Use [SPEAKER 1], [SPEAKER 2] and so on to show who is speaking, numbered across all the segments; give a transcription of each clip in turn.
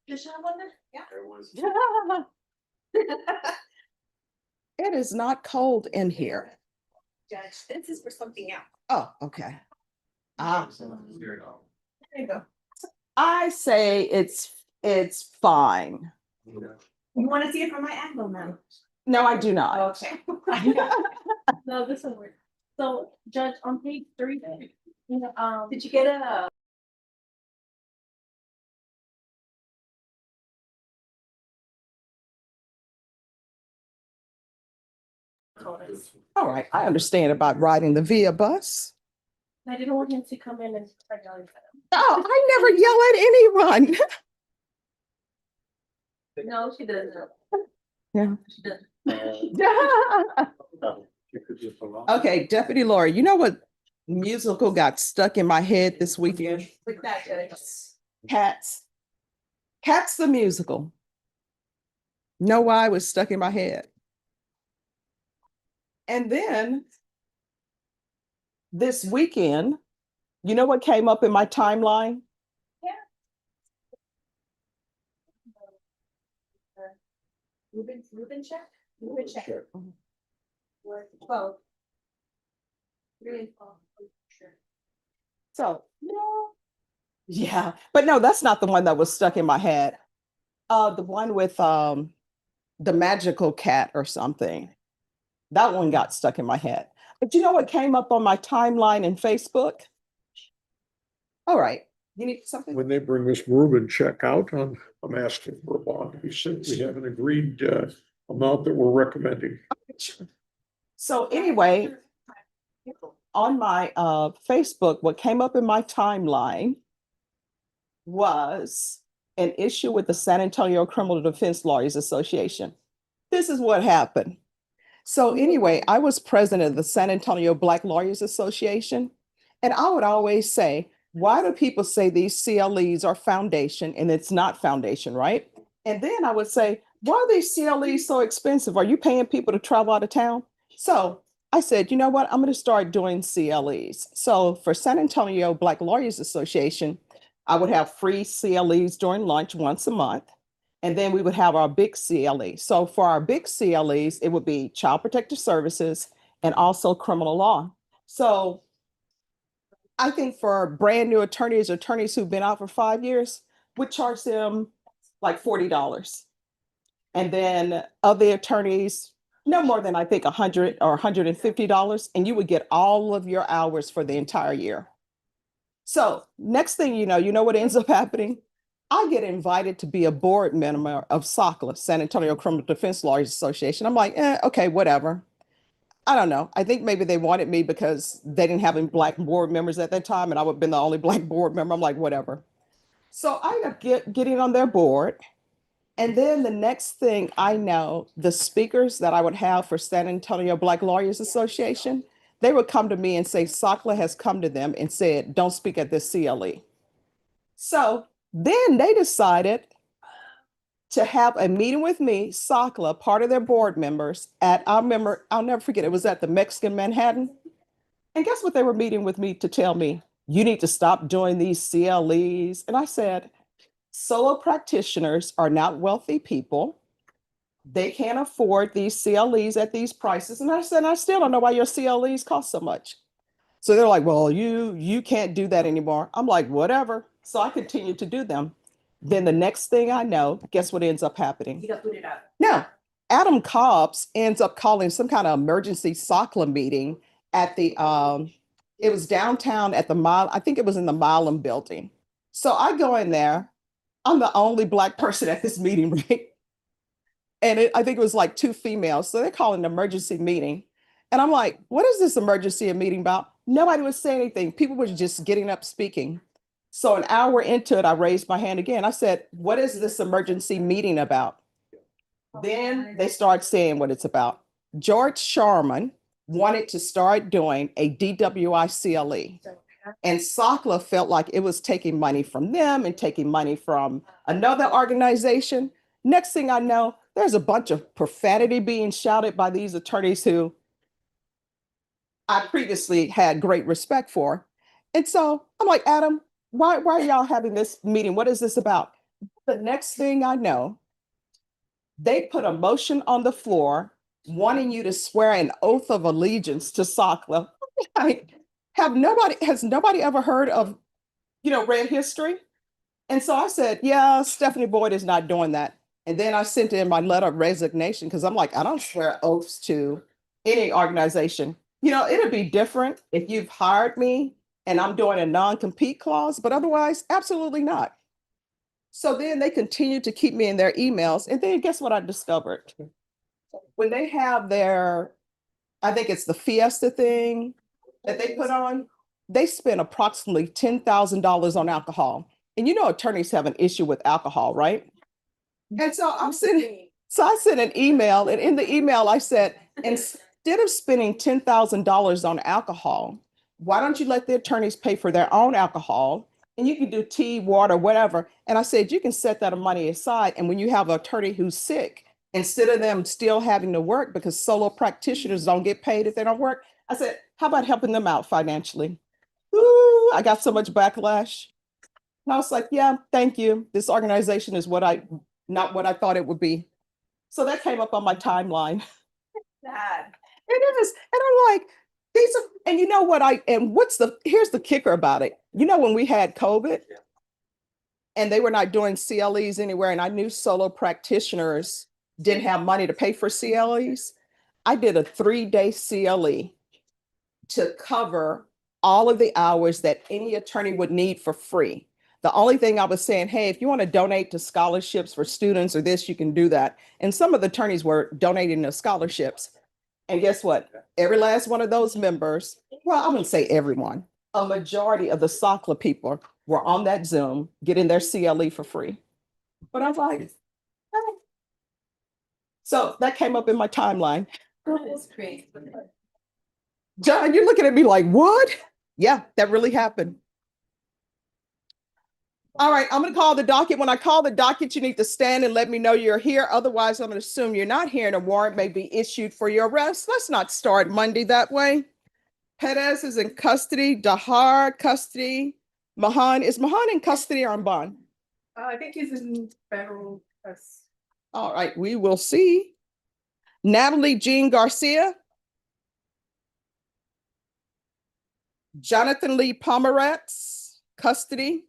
[SPEAKER 1] Just have one there? Yeah.
[SPEAKER 2] It is not cold in here.
[SPEAKER 1] Judge, this is for something else.
[SPEAKER 2] Oh, okay.
[SPEAKER 1] There you go.
[SPEAKER 2] I say it's fine.
[SPEAKER 1] You want to see it from my angle now?
[SPEAKER 2] No, I do not.
[SPEAKER 1] Okay. No, this one works. So, Judge, on page 3, did you get a?
[SPEAKER 2] All right, I understand about riding the Via bus.
[SPEAKER 1] I didn't want him to come in and start yelling at him.
[SPEAKER 2] Oh, I never yell at anyone.
[SPEAKER 1] No, she doesn't.
[SPEAKER 2] Yeah.
[SPEAKER 1] She doesn't.
[SPEAKER 2] Okay, Deputy Laura, you know what musical got stuck in my head this weekend?
[SPEAKER 1] With that, Judge.
[SPEAKER 2] Cats. Cats the musical. Know why it was stuck in my head? And then this weekend, you know what came up in my timeline?
[SPEAKER 1] Ruben check? Ruben check. 12. 3 and 12. Sure.
[SPEAKER 2] So, yeah, but no, that's not the one that was stuck in my head. The one with the magical cat or something. That one got stuck in my head. But you know what came up on my timeline in Facebook? All right. You need something?
[SPEAKER 3] When they bring this Rubin check out, I'm asking for a bond. We said we have an agreed amount that we're recommending.
[SPEAKER 2] So anyway, on my Facebook, what came up in my timeline was an issue with the San Antonio Criminal Defense Lawyers Association. This is what happened. So anyway, I was president of the San Antonio Black Lawyers Association, and I would always say, why do people say these CLEs are foundation and it's not foundation, right? And then I would say, why are these CLEs so expensive? Are you paying people to travel out of town? So I said, you know what? I'm going to start doing CLEs. So for San Antonio Black Lawyers Association, I would have free CLEs during lunch once a month. And then we would have our big CLE. So for our big CLEs, it would be Child Protective Services and also criminal law. So I think for brand new attorneys who've been out for 5 years, we charge them like $40. And then other attorneys, no more than I think $100 or $150, and you would get all of your hours for the entire year. So next thing you know what ends up happening? I get invited to be a board member of SACLA, San Antonio Criminal Defense Lawyers Association. I'm like, okay, whatever. I don't know. I think maybe they wanted me because they didn't have any Black board members at that time, and I would have been the only Black board member. I'm like, whatever. So I end up getting on their board. And then the next thing I know, the speakers that I would have for San Antonio Black Lawyers Association, they would come to me and say, SACLA has come to them and said, don't speak at this CLE. So then they decided to have a meeting with me, SACLA, part of their board members at, I'll never forget, it was at the Mexican Manhattan. And guess what they were meeting with me to tell me? You need to stop doing these CLEs. And I said, solo practitioners are not wealthy people. They can't afford these CLEs at these prices. And I said, I still don't know why your CLEs cost so much. So they're like, well, you can't do that anymore. I'm like, whatever. So I continue to do them. Then the next thing I know, guess what ends up happening?
[SPEAKER 1] You got put it out.
[SPEAKER 2] No, Adam Cobbs ends up calling some kind of emergency SACLA meeting at the, it was downtown at the mile, I think it was in the Milam building. So I go in there. I'm the only Black person at this meeting, right? And I think it was like 2 females. So they call it an emergency meeting. And I'm like, what is this emergency meeting about? Nobody was saying anything. People were just getting up speaking. So an hour into it, I raised my hand again. I said, what is this emergency meeting about? Then they start saying what it's about. George Sharman wanted to start doing a DWI CLE. And SACLA felt like it was taking money from them and taking money from another organization. Next thing I know, there's a bunch of profanity being shouted by these attorneys who I previously had great respect for. And so I'm like, Adam, why are y'all having this meeting? What is this about? The next thing I know, they put a motion on the floor wanting you to swear an oath of allegiance to SOCLA. Like, has nobody ever heard of, read history? And so I said, yeah, Stephanie Boyd is not doing that. And then I sent in my letter of resignation because I'm like, I don't swear oaths to any organization. It'd be different if you've hired me and I'm doing a non-compete clause, but otherwise, absolutely not. So then they continued to keep me in their emails. And then guess what I discovered? When they have I think it's the Fiesta thing that they put on, they spend approximately $10,000 on alcohol. And attorneys have an issue with alcohol, right? And so I sent an email, and in the email I said, instead of spending $10,000 on alcohol, why don't you let the attorneys pay for their own alcohol? And you can do tea, water, whatever. And I said, you can set that money aside. And when you have an attorney who's sick, instead of them still having to work because solo practitioners don't get paid if they don't work, I said, how about helping them out financially? Ooh, I got so much backlash. And I was like, yeah, thank you. This organization is not what I thought it would be. So that came up on my timeline.
[SPEAKER 1] Sad.
[SPEAKER 2] And I'm like, and you know what here's the kicker about it. When we had COVID and they were not doing CLEs anywhere, and I knew solo practitioners didn't have money to pay for CLEs, I did a 3-day CLE to cover all of the hours that any attorney would need for free. The only thing I was saying, hey, if you want to donate to scholarships for students or this, you can do that. And some of the attorneys were donating to scholarships. And guess what? Every last one of those members, well, I wouldn't say everyone, a majority of the SOCLA people were on that Zoom getting their CLE for free. But I was like, hey. So that came up in my timeline.
[SPEAKER 1] That is crazy.
[SPEAKER 2] John, you're looking at me like, what? Yeah, that really happened. All right, I'm going to call the docket. When I call the docket, you need to stand and let me know you're here. Otherwise, I'm going to assume you're not here and a warrant may be issued for your arrest. Let's not start Monday that way. Perez is in custody. Dahar, custody. Is Mahan in custody or on bond?
[SPEAKER 1] I think he's in federal.
[SPEAKER 2] All right, we will see. Natalie Jean Garcia. Jonathan Lee Pomeratz, custody.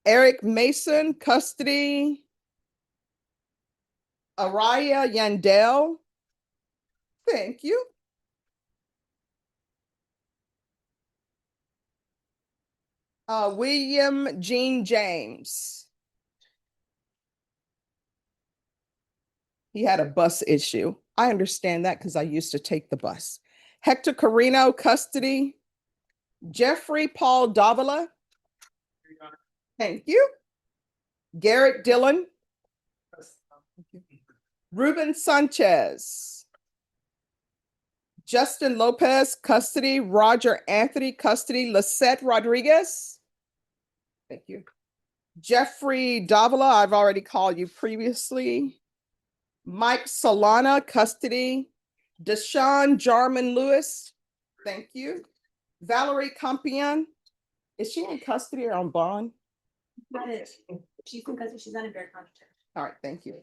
[SPEAKER 2] Eric Mason, custody. Araya Yandel. Thank you. William Jean James. He had a bus issue. I understand that because I used to take the bus. Hector Carino, custody. Jeffrey Paul Davila. Thank you. Garrett Dillon. Ruben Sanchez. Justin Lopez, custody. Roger Anthony, custody. Lisette Rodriguez. Thank you. Jeffrey Davila, I've already called you previously. Mike Solana, custody. Deshaun Jarman Lewis. Thank you. Valerie Campion. Is she in custody or on bond?
[SPEAKER 1] She's in custody. She's not in very contract.
[SPEAKER 2] All right, thank you.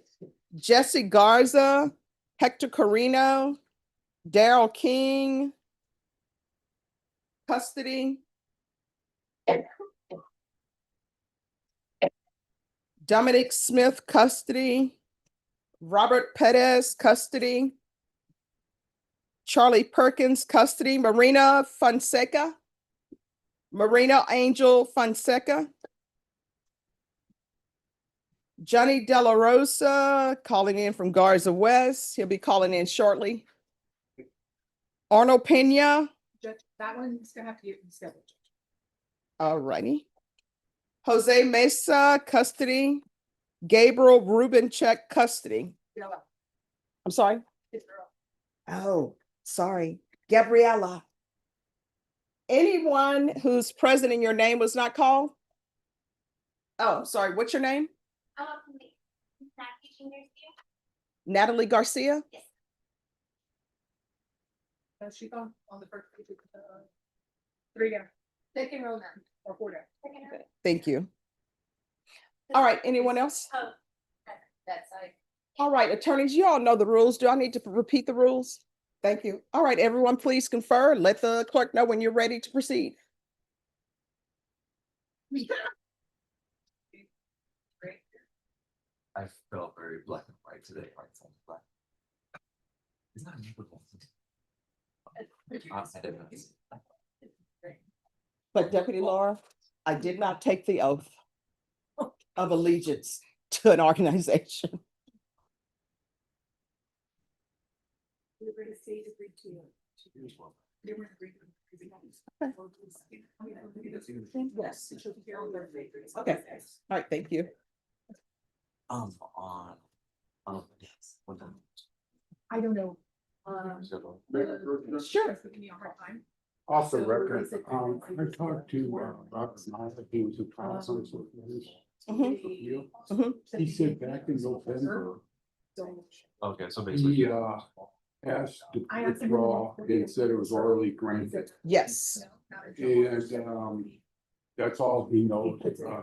[SPEAKER 2] Jesse Garza, Hector Carino, Daryl King, custody. Dominic Smith, custody. Robert Perez, custody. Charlie Perkins, custody. Marina Fonseca. Marina Angel Fonseca. Johnny De La Rosa, calling in from Garza West. He'll be calling in shortly. Arnold Pena.
[SPEAKER 1] Judge, that one's gonna have to get rescheduled.
[SPEAKER 2] All righty. Jose Mesa, custody. Gabriel Rubincheck, custody. I'm sorry? Oh, sorry. Gabriella. Anyone who's present and your name was not called? Oh, sorry. What's your name? Natalie Garcia?
[SPEAKER 1] Yes. She gone on the first page of the 3 guy. Second row now, or quarter.
[SPEAKER 2] Thank you. All right, anyone else?
[SPEAKER 1] That side.
[SPEAKER 2] All right, attorneys, you all know the rules. Do I need to repeat the rules? Thank you. All right, everyone, please confer. Let the clerk know when you're ready to proceed.
[SPEAKER 4] I felt very black and white today. Like something black. It's not beautiful.
[SPEAKER 2] But Deputy Laura, I did not take the oath of allegiance to an organization. Yes. Okay, all right, thank you.
[SPEAKER 4] On. Yes.
[SPEAKER 1] I don't know.
[SPEAKER 2] Sure.
[SPEAKER 3] Off the
[SPEAKER 1] So
[SPEAKER 3] record,
[SPEAKER 1] is it-
[SPEAKER 3] I talked to Robert Nyla, he was a council. He said back in November,
[SPEAKER 4] Okay, so basically.
[SPEAKER 3] he asked to withdraw and said it was already granted.
[SPEAKER 2] Yes,
[SPEAKER 3] And that's all he knows.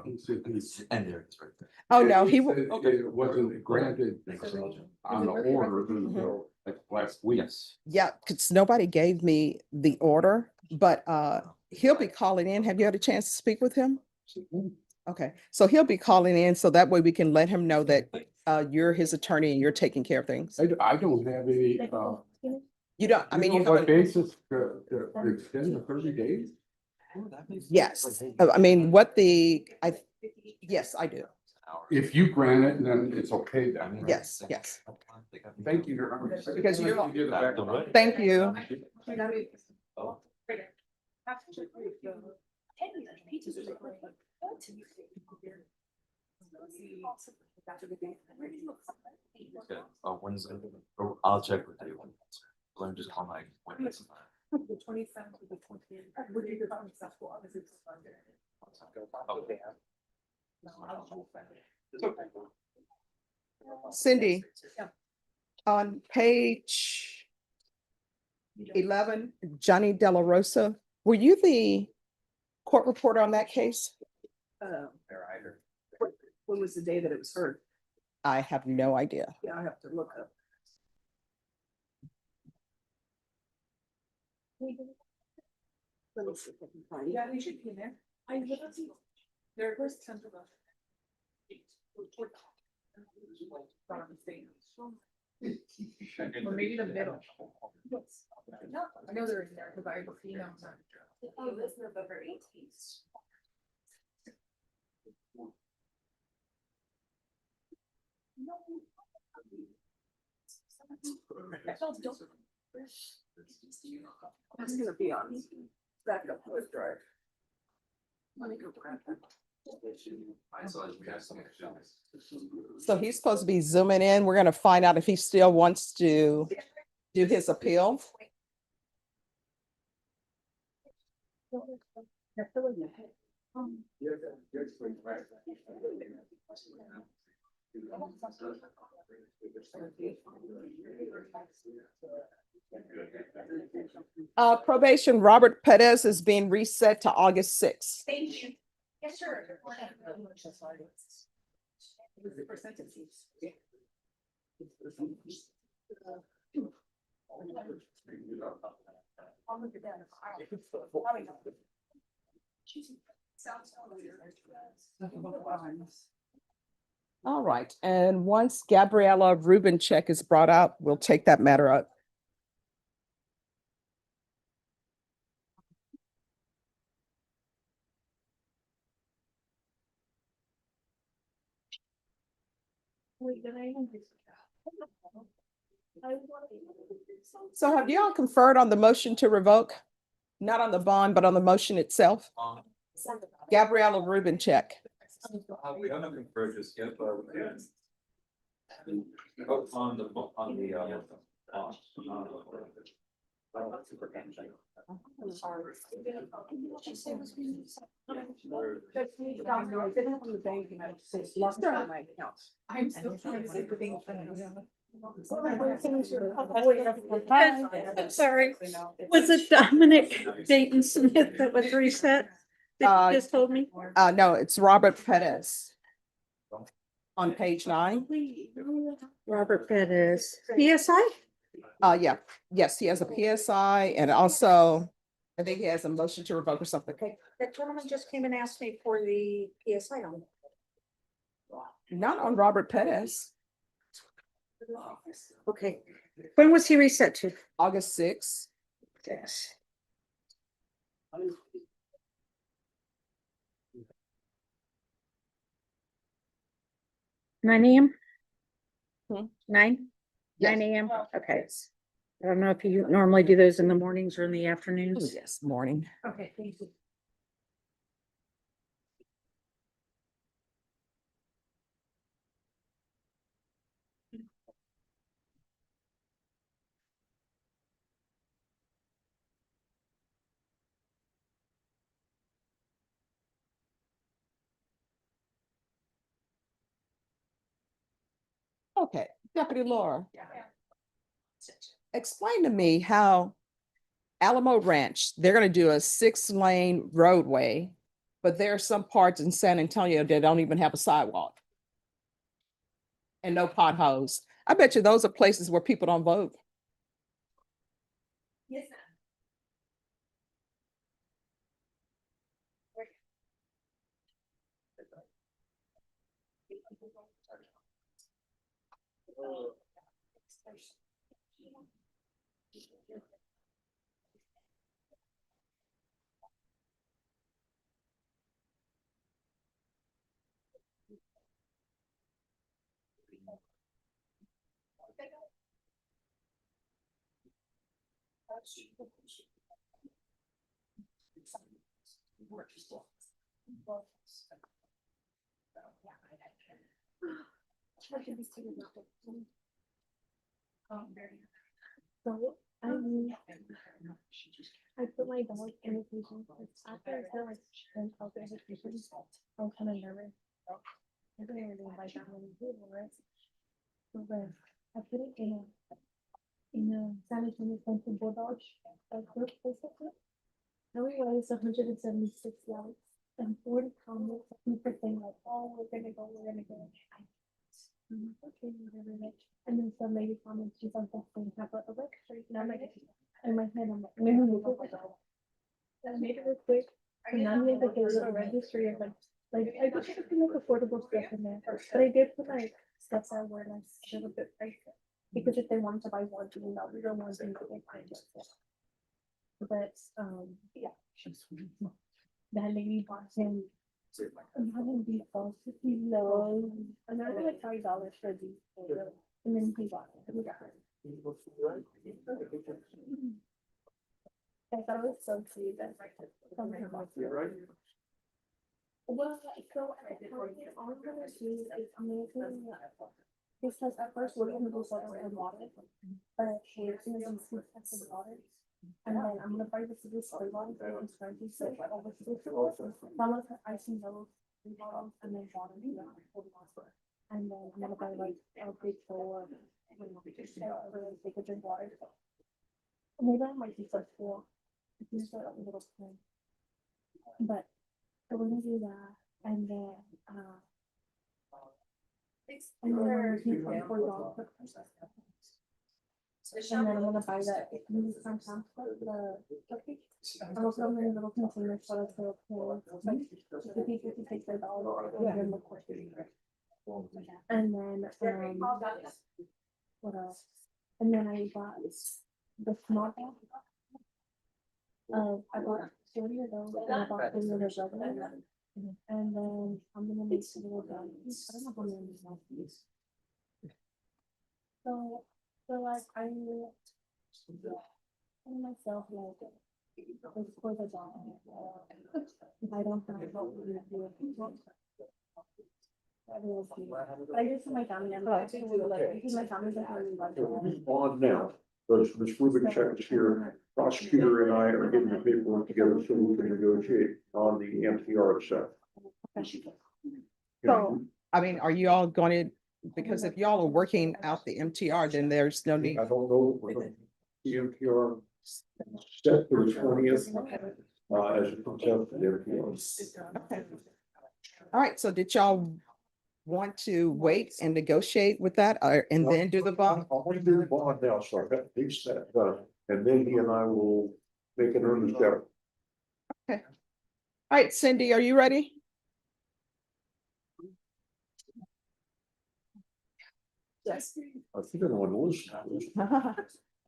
[SPEAKER 3] He said he's.
[SPEAKER 4] And there it is right there.
[SPEAKER 2] oh, no, he,
[SPEAKER 3] said it wasn't granted on the order until like last week.
[SPEAKER 4] Yes.
[SPEAKER 2] yeah, because nobody gave me the order, but he'll be calling in. Have you had a chance to speak with him? Okay, so he'll be calling in, so that way we can let him know that you're his attorney and you're taking care of things.
[SPEAKER 3] I don't have any,
[SPEAKER 2] You don't, I mean, you
[SPEAKER 3] what
[SPEAKER 2] haven't,
[SPEAKER 3] basis to extend the 30 days?
[SPEAKER 2] yes, I mean, yes, I do.
[SPEAKER 3] If you grant it, then it's okay then.
[SPEAKER 2] Yes, yes.
[SPEAKER 3] Thank you, Your Honor.
[SPEAKER 2] Because you're-
[SPEAKER 3] Give it back.
[SPEAKER 2] Thank you.
[SPEAKER 4] Okay. Wednesday. Or I'll check with you. Let me just call my witness.
[SPEAKER 1] The 27th to the 20th. Would you go on successful? Obviously, it's Sunday.
[SPEAKER 4] Okay.
[SPEAKER 2] Cindy, on page 11, Johnny De La Rosa, were you the court reporter on that case?
[SPEAKER 5] When was the day that it was heard?
[SPEAKER 2] I have no idea.
[SPEAKER 5] Yeah, I have to look up. Let me see if I can find it.
[SPEAKER 1] Yeah, we should be there. I literally, there was tons of us. Or maybe the middle. No, I know they're in there because I was emails.
[SPEAKER 6] Oh, it was November 18th.
[SPEAKER 5] It's gonna be on backup hard drive. Let me go grab that.
[SPEAKER 2] So he's supposed to be zooming in. We're gonna find out if he still wants to do his appeal. Probation, Robert Perez is being reset to August 6th.
[SPEAKER 6] Thank you. Yes, sir. I'll look at that.
[SPEAKER 2] All right, and once Gabriella Rubencheck is brought up, we'll take that matter up. So have you all conferred on the motion to revoke? Not on the bond, but on the motion itself? Gabriella Rubencheck.
[SPEAKER 4] We haven't conferred just yet, but. On the.
[SPEAKER 1] I'm still trying to see the thing.
[SPEAKER 7] I'm sorry, was it Dominic Dayton Smith that was reset?
[SPEAKER 2] Uh,
[SPEAKER 5] you just told me?
[SPEAKER 2] No, it's Robert Pettis. On page 9.
[SPEAKER 5] Robert Pettis, PSI?
[SPEAKER 2] Yeah, yes, he has a PSI and also I think he has a motion to revoke or something.
[SPEAKER 5] Okay, that gentleman just came and asked me for the PSI on.
[SPEAKER 2] Not on Robert Pettis,
[SPEAKER 5] Okay, when was he reset to?
[SPEAKER 2] August 6th.
[SPEAKER 5] Yes. Nine AM?
[SPEAKER 2] Hmm.
[SPEAKER 5] Nine?
[SPEAKER 2] Yes.
[SPEAKER 5] 9 AM, okay. I don't know if you normally do those in the mornings or in the
[SPEAKER 2] Oh,
[SPEAKER 5] afternoons.
[SPEAKER 2] yes, morning.
[SPEAKER 5] Okay, thank you.
[SPEAKER 2] Okay, Deputy Laura. Explain to me how Alamo Ranch, they're gonna do a 6-lane roadway, but there are some parts in San Antonio that don't even have a sidewalk. And no potholes. I bet you those are places where people don't vote.
[SPEAKER 6] Yes, ma'am.
[SPEAKER 1] So I put my dog in a patient. After I feel like and health education, I'm kind of nervous. I don't really like that many people, right? So then I put it in a sanitary central bulldog, a group basically. Everyone is 176 likes and 40 comments. People saying like, "Oh, we're gonna go, we're gonna go." I'm like, okay, whatever. Like, and then some lady comments, she's like, "That's going to happen." I'm like, and I'm like, in my head, I'm like, maybe we'll go with that. I made it real quick. And now we have like a little registry of like I wish I could put like affordable stuff in there, but I did put like stuff that were like a little bit pricey because if they wanted to buy one, we don't want them to find it. But yeah, that lady bought him. I'm having these balls, $50, and I was like $5 for these, and then he bought it. We got it. I thought it was so sweet that from her boss. Well, so all I'm gonna do is making because at first we're gonna do soda and water, but we're gonna do sweet and water. And then I'm gonna buy the super soy bottles and start to set over to the floor. Some of the icing those 3 bottles and then water. And then I'm gonna buy like a big bowl of they could drink water. Maybe I might be so cool. If you start a little thing. But so we're gonna do that and then and then we're gonna do some $4. And then I'm gonna buy that, sometimes the cupcake. I'm also gonna get a little container so it's gonna pour. The people can take their dollar and then the question. And then, what else? And then I got the small bag. I bought 30 of those and I bought 3 of those. And then I'm gonna make some little brownies. I don't know how many of these. So like I myself like for the dog. I don't have I just my family and my family doesn't
[SPEAKER 3] On now, but Ms. Rubik is here, prosecutor and I are getting the paperwork together so we can negotiate on the MTR itself.
[SPEAKER 2] So, I mean, are you all going to, because if y'all are working out the MTR, then there's no need.
[SPEAKER 3] I don't know, if we're going to the MTR set for the 20th. as a contempt of the MPOs.
[SPEAKER 2] Okay. All right, so did y'all want to wait and negotiate with that and then do the bond?
[SPEAKER 3] I want to do the bond now, so I've got these set done, and then he and I will make an earnest effort.
[SPEAKER 2] All right, Cindy, are you ready?
[SPEAKER 5] Yes.
[SPEAKER 3] I think I want to listen.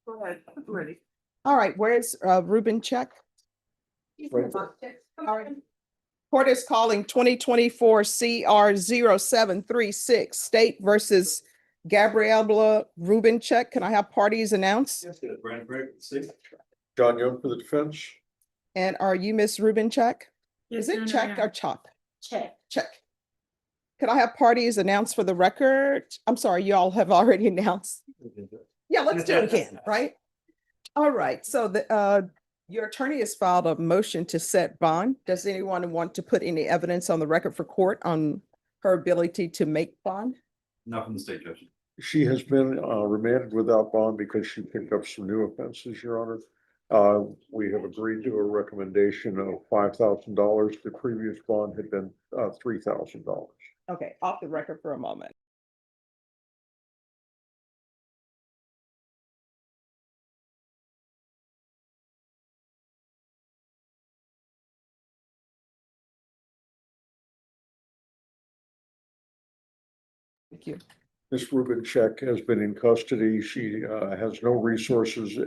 [SPEAKER 5] Go ahead, I'm ready.
[SPEAKER 2] All right, where's Ruben check?
[SPEAKER 3] Right.
[SPEAKER 2] All right. Court is calling 2024 CR 0736 State versus Gabriela Rubincheck. Can I have parties announced?
[SPEAKER 3] John Young for the defense.
[SPEAKER 2] And are you Miss Rubincheck? Is it check or chop?
[SPEAKER 6] Check.
[SPEAKER 2] Check. Could I have parties announced for the record? I'm sorry, you all have already announced. Yeah, let's do it again, right? All right, so your attorney has filed a motion to set bond. Does anyone want to put any evidence on the record for court on her ability to make bond?
[SPEAKER 4] Not from the state judge.
[SPEAKER 3] She has been remanded without bond because she picked up some new offenses, Your Honor. We have agreed to a recommendation of $5,000. The previous bond had been $3,000.
[SPEAKER 2] Okay, off the record for a moment. Thank you.
[SPEAKER 3] Ms. Rubincheck has been in custody. She has no resources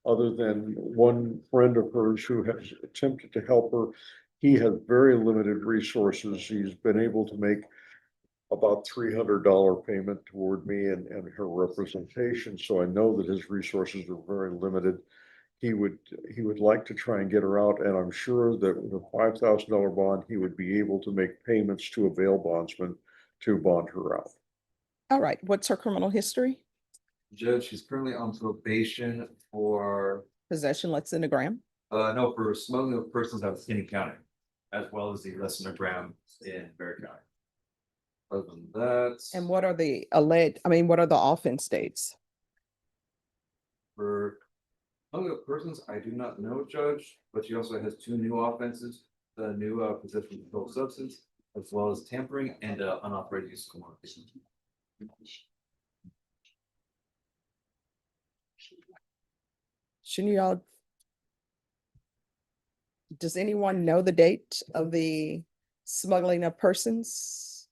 [SPEAKER 3] other than one friend of hers who has attempted to help her. He has very limited resources. He's been able to make about $300 payment toward me and her representation. So I know that his resources are very limited. He would like to try and get her out, and I'm sure that with a $5,000 bond, he would be able to make payments to a bail bondsman to bond her out.
[SPEAKER 2] All right, what's her criminal history?
[SPEAKER 4] Judge, she's currently on probation for,
[SPEAKER 2] Possession, let's gram.
[SPEAKER 4] no, for smuggling of persons out of Skinny County, as well as the less than a gram in Bear County. Other than that.
[SPEAKER 2] And what are the what are the offense dates?
[SPEAKER 4] For smuggling of persons, I do not know, Judge, but she also has two new offenses, the new possession of controlled substance, as well as tampering and unauthorized use of commodities.
[SPEAKER 2] Shouldn't you all? Does anyone know the date of the smuggling of persons?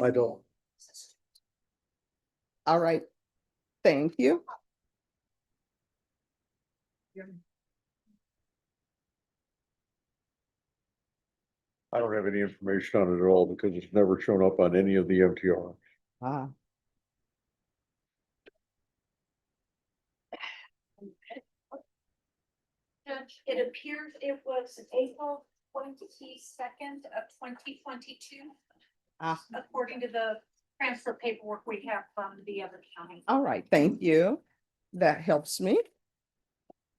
[SPEAKER 3] I don't.
[SPEAKER 2] All right, thank you.
[SPEAKER 3] I don't have any information on it at all because it's never shown up on any of the MTR.
[SPEAKER 2] Ah,
[SPEAKER 6] Judge, it appears it was April 22nd of 2022,
[SPEAKER 2] ah,
[SPEAKER 6] according to the transfer paperwork we have from the other county.
[SPEAKER 2] all right, thank you. That helps me.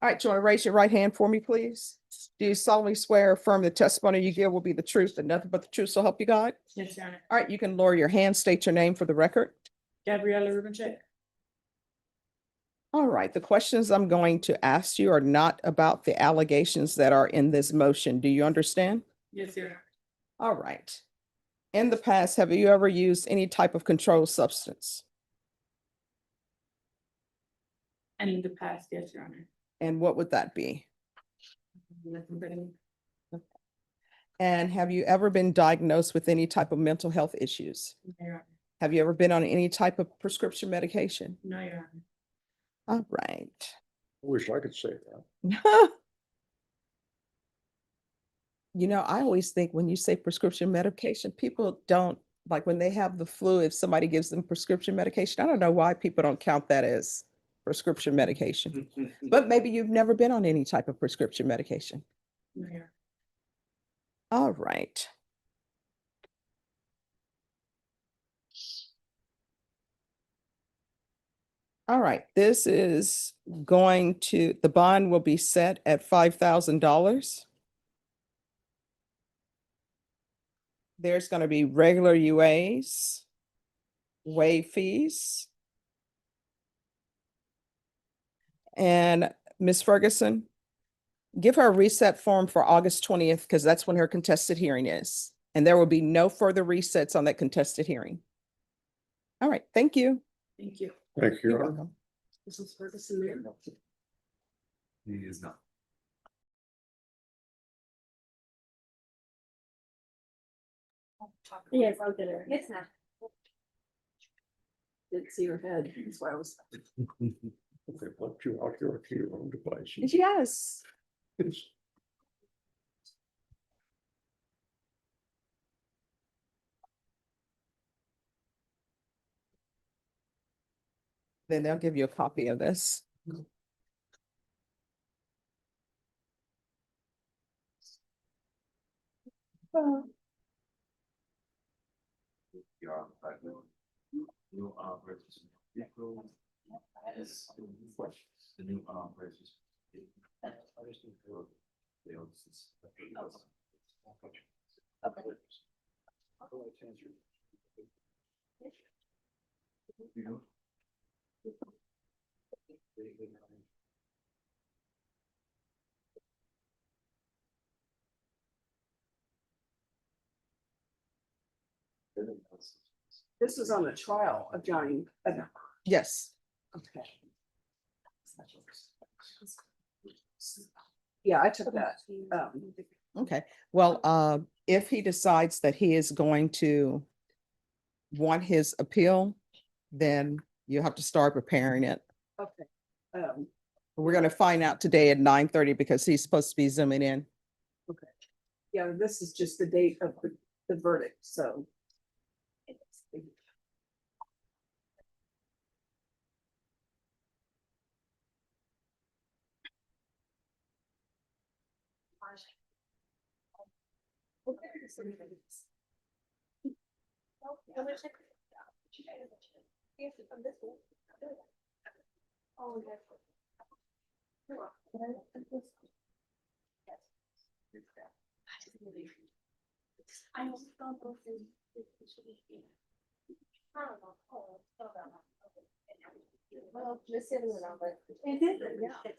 [SPEAKER 2] All right, do you want to raise your right hand for me, please? Do you solemnly swear or affirm the testimony you give will be the truth and nothing but the truth, so help you God?
[SPEAKER 7] Yes, Your Honor.
[SPEAKER 2] All right, you can lower your hand, state your name for the record.
[SPEAKER 7] Gabriela Rubincheck.
[SPEAKER 2] All right, the questions I'm going to ask you are not about the allegations that are in this motion. Do you understand?
[SPEAKER 7] Yes, Your Honor.
[SPEAKER 2] All right. In the past, have you ever used any type of controlled substance?
[SPEAKER 7] And in the past, yes, Your Honor.
[SPEAKER 2] And what would that be? And have you ever been diagnosed with any type of mental health issues?
[SPEAKER 7] No, Your Honor.
[SPEAKER 2] Have you ever been on any type of prescription medication?
[SPEAKER 7] No, Your Honor.
[SPEAKER 2] All right.
[SPEAKER 3] I wish I could say that.
[SPEAKER 2] You know, I always think when you say prescription medication, people don't, like when they have the flu, if somebody gives them prescription medication, I don't know why people don't count that as prescription medication. But maybe you've never been on any type of prescription medication.
[SPEAKER 7] No, Your Honor.
[SPEAKER 2] All right. All right, this is the bond will be set at $5,000. There's going to be regular UAs, waive fees. And Ms. Ferguson, Give her a reset form for August 20th, because that's when her contested hearing is. And there will be no further resets on that contested hearing. All right, thank you.
[SPEAKER 7] Thank you.
[SPEAKER 3] Thank you,
[SPEAKER 2] You're
[SPEAKER 3] Your Honor.
[SPEAKER 2] welcome.
[SPEAKER 5] This is Ferguson there.
[SPEAKER 4] He is not.
[SPEAKER 1] Yes, I'll get it.
[SPEAKER 6] It's not.
[SPEAKER 5] Didn't see her head, that's why I was.
[SPEAKER 3] They left you out here to your own devices.
[SPEAKER 2] Yes. Then they'll give you a copy of this.
[SPEAKER 4] New versus vehicle. The new versus.
[SPEAKER 5] This was on the trial of Johnny.
[SPEAKER 2] Yes.
[SPEAKER 5] Okay. Yeah, I took that.
[SPEAKER 2] Okay, well, if he decides that he is going to want his appeal, then you have to start preparing it.
[SPEAKER 5] Okay.
[SPEAKER 2] We're gonna find out today at 9:30 because he's supposed to be zooming in.
[SPEAKER 5] Yeah, this is just the date of the verdict, so.
[SPEAKER 1] Well, just sitting around, but. It did, yeah.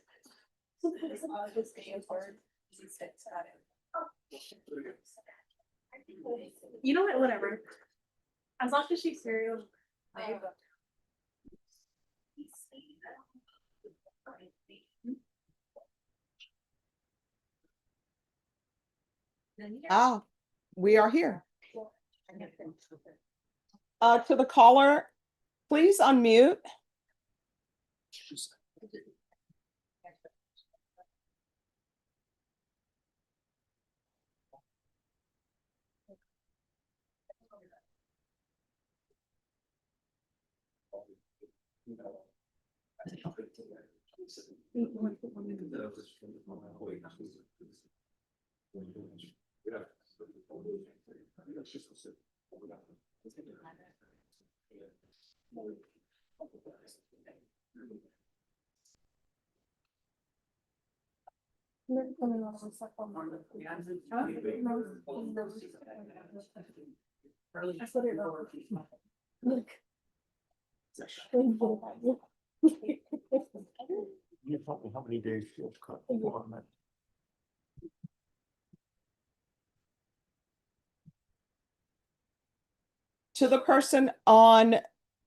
[SPEAKER 1] You know what, whatever. As long as she's serious.
[SPEAKER 2] Ah, we are here. To the caller, please unmute.
[SPEAKER 1] That's what it was. Look.
[SPEAKER 3] You told me how many days you'll cut on that.
[SPEAKER 2] To the person on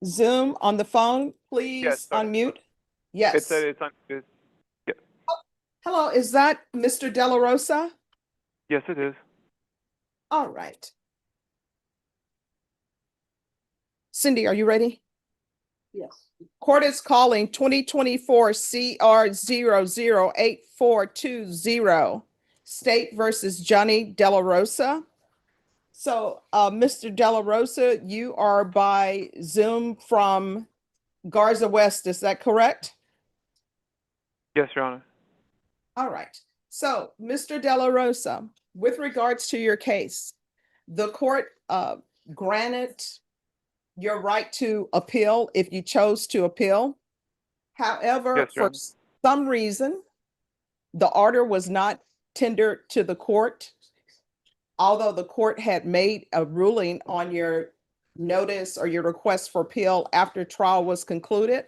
[SPEAKER 2] Zoom on the phone, please
[SPEAKER 8] sorry.
[SPEAKER 2] unmute.
[SPEAKER 8] It
[SPEAKER 2] Yes.
[SPEAKER 8] said it's on.
[SPEAKER 2] Hello, is that Mr. De La Rosa?
[SPEAKER 8] Yes, it is.
[SPEAKER 2] All right. Cindy, are you ready?
[SPEAKER 5] Yes.
[SPEAKER 2] Court is calling 2024 CR 008420, State versus Johnny De La Rosa. So, Mr. De La Rosa, you are by Zoom from Garza West, is that correct?
[SPEAKER 8] Yes, Your Honor.
[SPEAKER 2] All right. So, Mr. De La Rosa, with regards to your case, the court granted your right to appeal if you chose to appeal. However,
[SPEAKER 8] Yes, Your
[SPEAKER 2] for
[SPEAKER 8] Honor.
[SPEAKER 2] some reason, the order was not tendered to the court, although the court had made a ruling on your notice or your request for appeal after trial was concluded.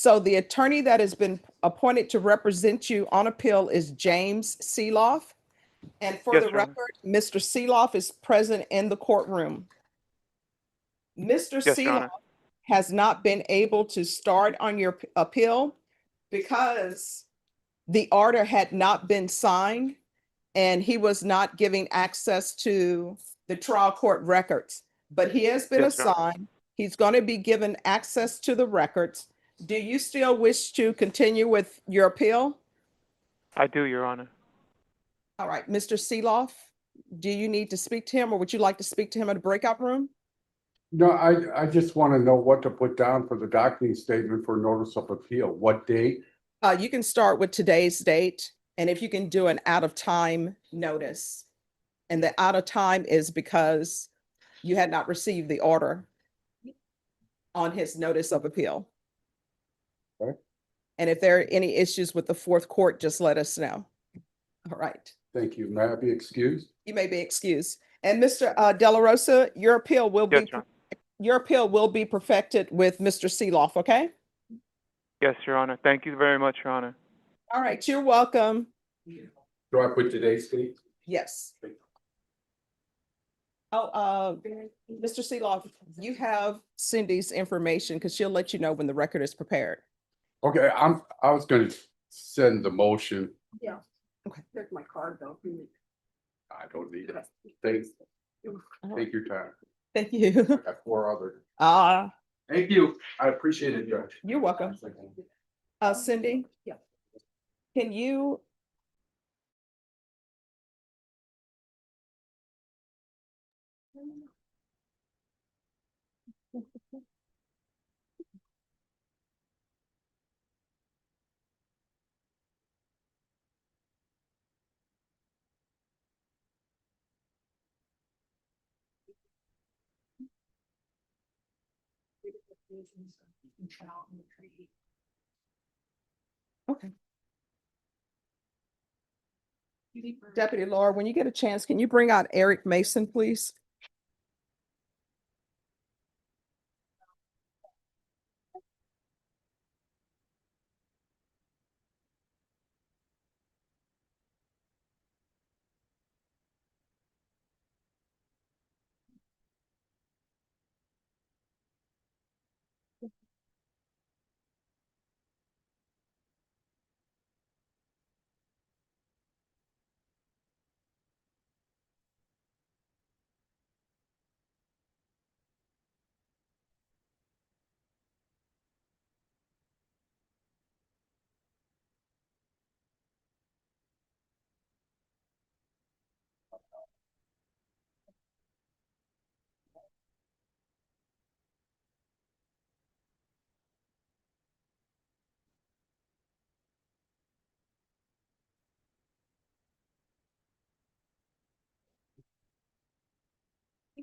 [SPEAKER 2] So the attorney that has been appointed to represent you on appeal is James Seeloff. And for
[SPEAKER 8] Yes,
[SPEAKER 2] the
[SPEAKER 8] Your Honor.
[SPEAKER 2] record, Mr. Seeloff is present in the courtroom. Mr.
[SPEAKER 8] Yes, Your Honor.
[SPEAKER 2] Seeloff has not been able to start on your appeal because the order had not been signed and he was not giving access to the trial court records. But he has been
[SPEAKER 8] Yes, Your Honor.
[SPEAKER 2] assigned. He's going to be given access to the records. Do you still wish to continue with your appeal?
[SPEAKER 8] I do, Your Honor.
[SPEAKER 2] All right, Mr. Seeloff, do you need to speak to him or would you like to speak to him in a breakout room?
[SPEAKER 9] No, I just want to know what to put down for the docketing statement for notice of appeal. What date?
[SPEAKER 2] You can start with today's date, and if you can do an out of time notice. And the out of time is because you had not received the order on his notice of appeal.
[SPEAKER 9] Okay.
[SPEAKER 2] And if there are any issues with the fourth court, just let us know. All right,
[SPEAKER 9] Thank you. May I be excused?
[SPEAKER 2] you may be excused. And Mr. De La Rosa, your appeal will
[SPEAKER 8] Yes,
[SPEAKER 2] be,
[SPEAKER 8] Your Honor.
[SPEAKER 2] your appeal will be perfected with Mr. Seeloff, okay?
[SPEAKER 8] Yes, Your Honor. Thank you very much, Your Honor.
[SPEAKER 2] All right, you're welcome.
[SPEAKER 9] Do I put today's date?
[SPEAKER 2] Yes. Oh, Mr. Seeloff, you have Cindy's information because she'll let you know when the record is prepared.
[SPEAKER 9] Okay, I was gonna send the motion.
[SPEAKER 5] Yeah.
[SPEAKER 2] Okay.
[SPEAKER 5] There's my card though.
[SPEAKER 9] I don't need it. Thanks. Take your time.
[SPEAKER 2] Thank you.
[SPEAKER 9] I got 4 other.
[SPEAKER 4] Thank you. I appreciate it, Judge.
[SPEAKER 2] You're welcome. Cindy?
[SPEAKER 5] Yeah.
[SPEAKER 2] Can you? Okay. Deputy Laura, when you get a chance, can you bring out Eric Mason, please?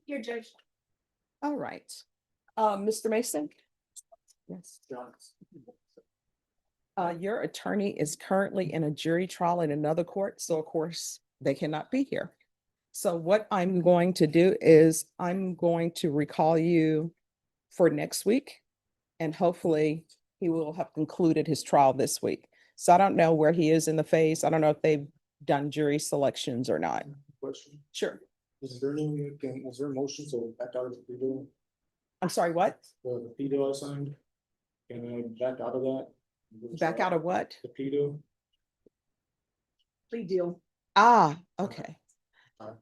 [SPEAKER 5] Your judge.
[SPEAKER 2] All right. Mr. Mason? Yes. Your attorney is currently in a jury trial in another court, so of course they cannot be here. So what I'm going to do is I'm going to recall you for next week. And hopefully he will have concluded his trial this week. So I don't know where he is in the phase. I don't know if they've done jury selections or not.
[SPEAKER 10] Question,
[SPEAKER 2] Sure.
[SPEAKER 10] is there any, is there a motion to back out of the pedo,
[SPEAKER 2] I'm sorry, what?
[SPEAKER 10] the pedo I signed? Can I back out of that?
[SPEAKER 2] Back out of what?
[SPEAKER 10] The pedo,
[SPEAKER 5] Plea deal.
[SPEAKER 2] Ah, okay.
[SPEAKER 10] Alright.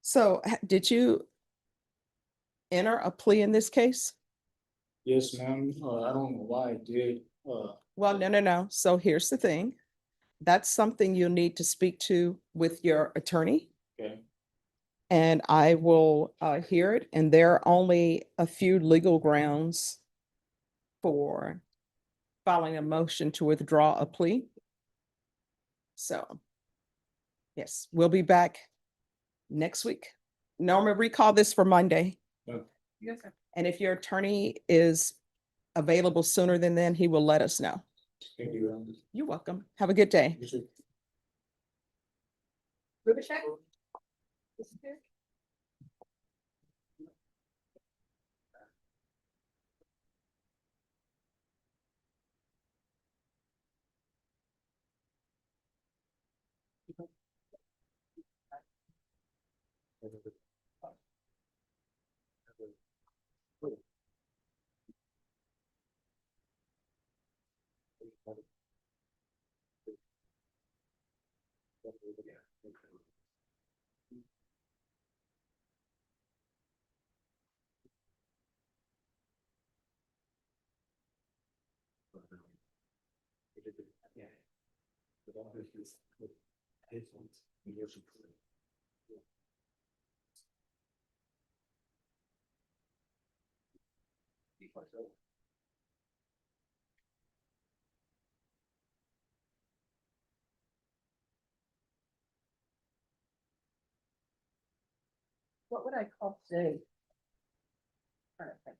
[SPEAKER 2] So did you enter a plea in this case?
[SPEAKER 10] yes, ma'am, I don't know why I did,
[SPEAKER 2] Well, no. So here's the thing. That's something you'll need to speak to with your attorney.
[SPEAKER 10] okay,
[SPEAKER 2] And I will hear it. And there are only a few legal grounds for filing a motion to withdraw a plea. So, yes, we'll be back next week. Norma, recall this for Monday.
[SPEAKER 5] Yes, sir.
[SPEAKER 2] And if your attorney is available sooner than then, he will let us know.
[SPEAKER 10] thank you.
[SPEAKER 2] You're welcome. Have a good day.
[SPEAKER 10] You should-
[SPEAKER 5] Rubicek? What would I call today? Trying to think.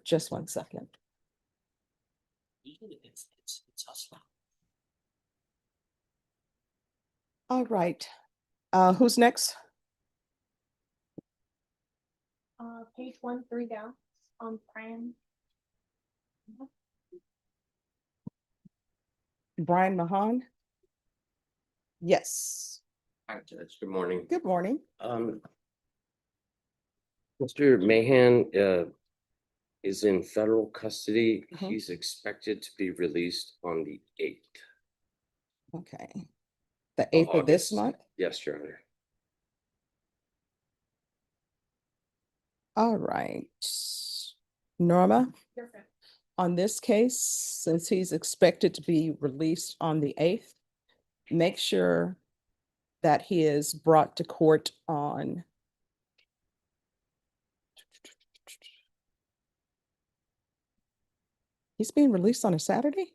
[SPEAKER 2] Just one second. All right. Who's next?
[SPEAKER 1] Page 1, 3 down, Fran.
[SPEAKER 2] Brian Mahan? Yes.
[SPEAKER 11] Hi, Judge. Good morning.
[SPEAKER 2] Good morning.
[SPEAKER 11] Mr. Mahan, is in federal custody.
[SPEAKER 2] Mhm.
[SPEAKER 11] He's expected to be released on the 8th.
[SPEAKER 2] Okay. The 8th of this
[SPEAKER 11] August.
[SPEAKER 2] month?
[SPEAKER 11] Yes, Your Honor.
[SPEAKER 2] All right. Norma,
[SPEAKER 1] Yes, sir.
[SPEAKER 2] on this case, since he's expected to be released on the 8th, make sure that he is brought to court on he's being released on a Saturday?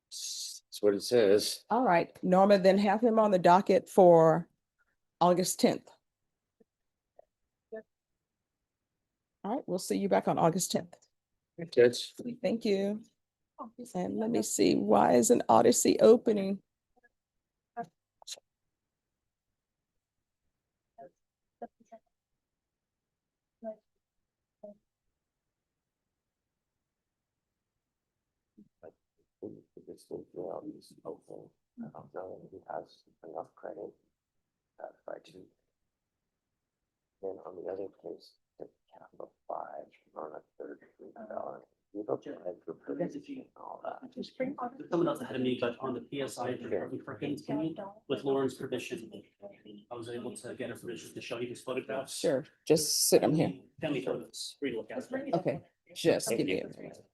[SPEAKER 11] That's what it says.
[SPEAKER 2] All right, Norma, then have him on the docket for August 10th. All right, we'll see you back on August 10th.
[SPEAKER 11] Judge,
[SPEAKER 2] Thank you. And let me see, why is an Odyssey opening?
[SPEAKER 11] this will be out, he's hopeful. I don't know if he has enough credit. By two. Then on the other case, the cap of 5 on a $33. You look at it for privacy and all that.
[SPEAKER 12] Someone else ahead of me, but on the PSI for Perkins, can you, with Lauren's permission, I was able to get her permission to show you this photograph.
[SPEAKER 2] Sure, just sit him here.
[SPEAKER 12] Family photos, free to look at.
[SPEAKER 2] Okay, just give me a minute.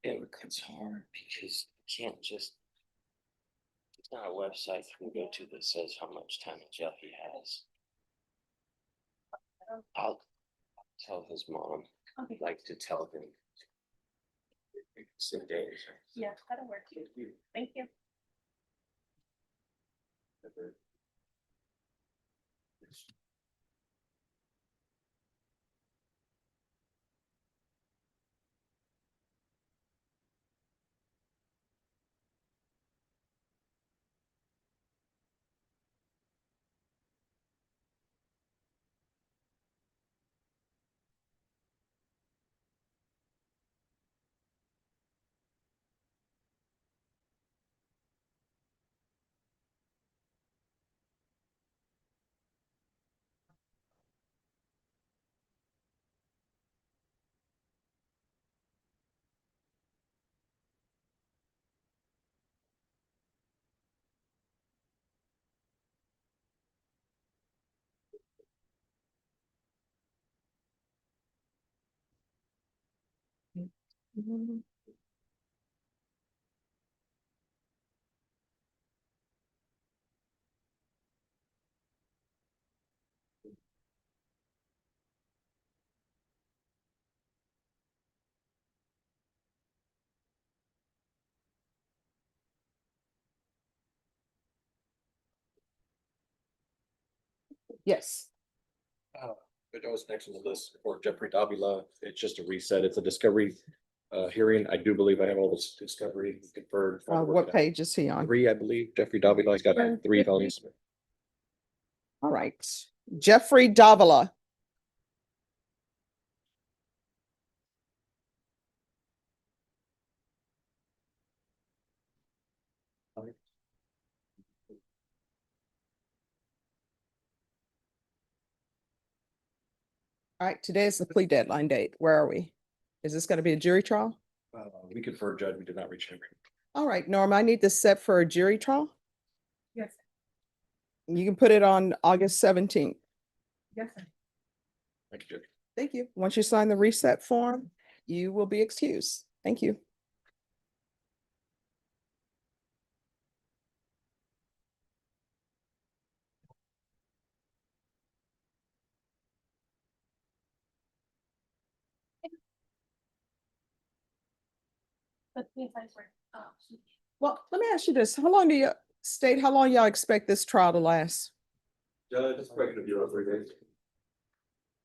[SPEAKER 11] It's hard because you can't just. It's not a website you can go to that says how much time in jail he has. I'll tell his mom,
[SPEAKER 1] Okay.
[SPEAKER 11] like to tell him. Some days.
[SPEAKER 1] Yeah, that'll work. Thank you.
[SPEAKER 2] Yes.
[SPEAKER 10] But that was next on the list for Jeffrey Davila. It's just a reset. It's a discovery hearing. I do believe I have all this discovery confirmed.
[SPEAKER 2] What page is he on?
[SPEAKER 10] 3, I believe. Jeffrey Davila, he's got 3 volumes.
[SPEAKER 2] All right, Jeffrey Davila. All right, today is the plea deadline date. Where are we? Is this going to be a jury trial?
[SPEAKER 10] We conferred, Judge. We did not reach an agreement.
[SPEAKER 2] All right, Norma, I need this set for a jury trial.
[SPEAKER 1] Yes.
[SPEAKER 2] You can put it on August 17th.
[SPEAKER 1] Yes.
[SPEAKER 10] Thank you, Judge.
[SPEAKER 2] Thank you. Once you sign the reset form, you will be excused. Thank you.
[SPEAKER 1] But the PSIs were,
[SPEAKER 2] Well, let me ask you this. How long do you state, how long y'all expect this trial to last?
[SPEAKER 4] Judge, it's probably gonna be about 3 days.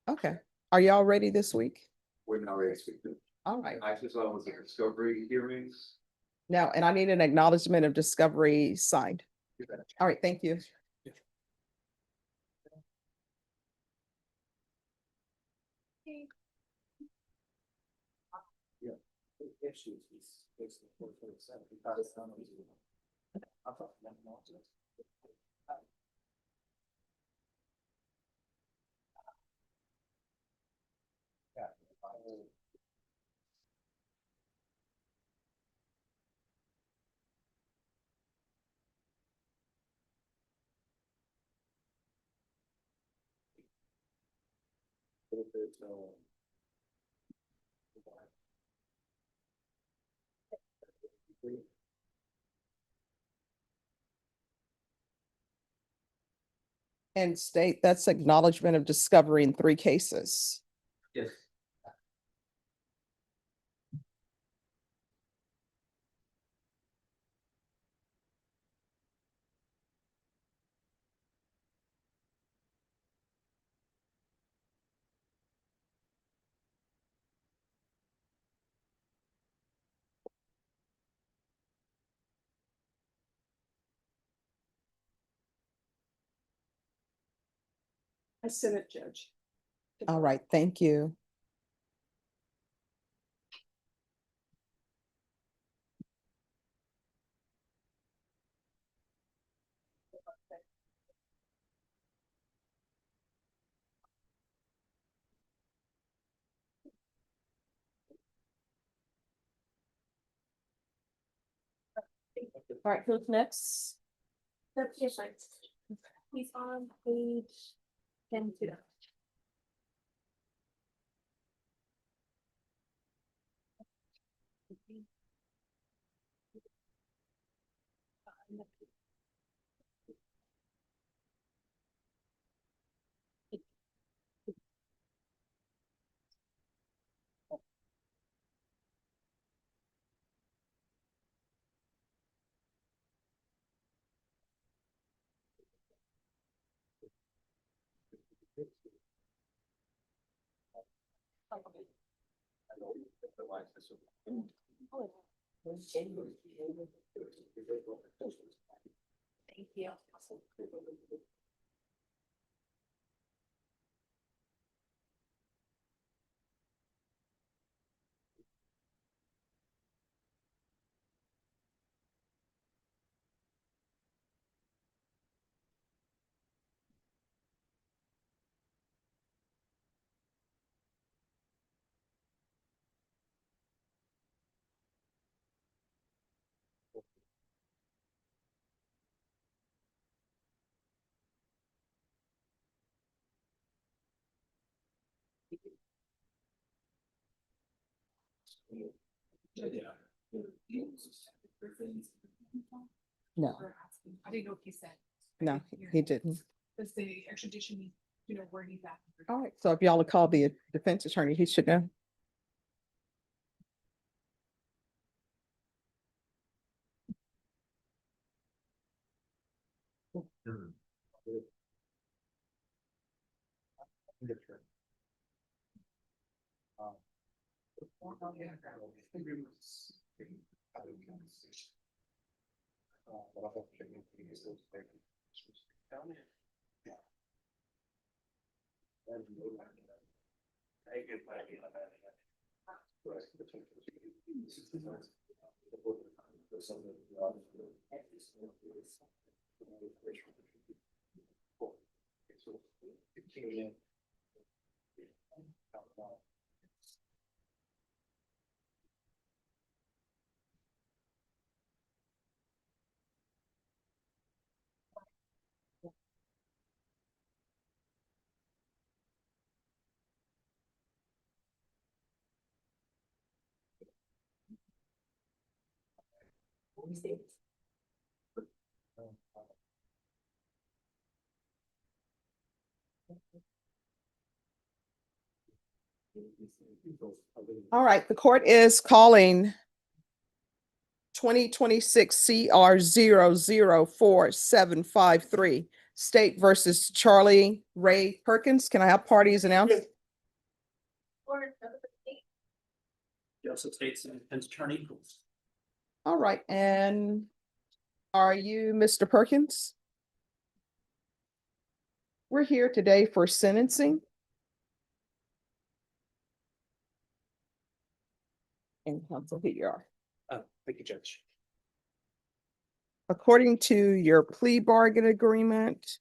[SPEAKER 2] Okay. Are y'all ready this week?
[SPEAKER 4] We're not ready to speak to.
[SPEAKER 2] All right.
[SPEAKER 4] I just saw it was a discovery hearings.
[SPEAKER 2] Now, and I need an acknowledgement of discovery signed. All right, thank you. And state that's acknowledgement of discovery in 3 cases.
[SPEAKER 4] Yes.
[SPEAKER 5] I sent it, Judge.
[SPEAKER 2] All right, thank you. All right, who's next?
[SPEAKER 1] The PSI. He's on page 10 to Thank you.
[SPEAKER 2] No,
[SPEAKER 5] I didn't know if he said.
[SPEAKER 2] no, he didn't.
[SPEAKER 5] Does the extradition, you know, where he's at?
[SPEAKER 2] All right, so if y'all will call the defense attorney, he should know. All right, the court is calling 2026 CR 004753, State versus Charlie Ray Perkins. Can I have parties announced?
[SPEAKER 6] Lawrence, number 8.
[SPEAKER 12] Joseph States and defense attorney.
[SPEAKER 2] All right, and are you Mr. Perkins? We're here today for sentencing. And counsel, here you are.
[SPEAKER 12] Thank you, Judge.
[SPEAKER 2] According to your plea bargain agreement,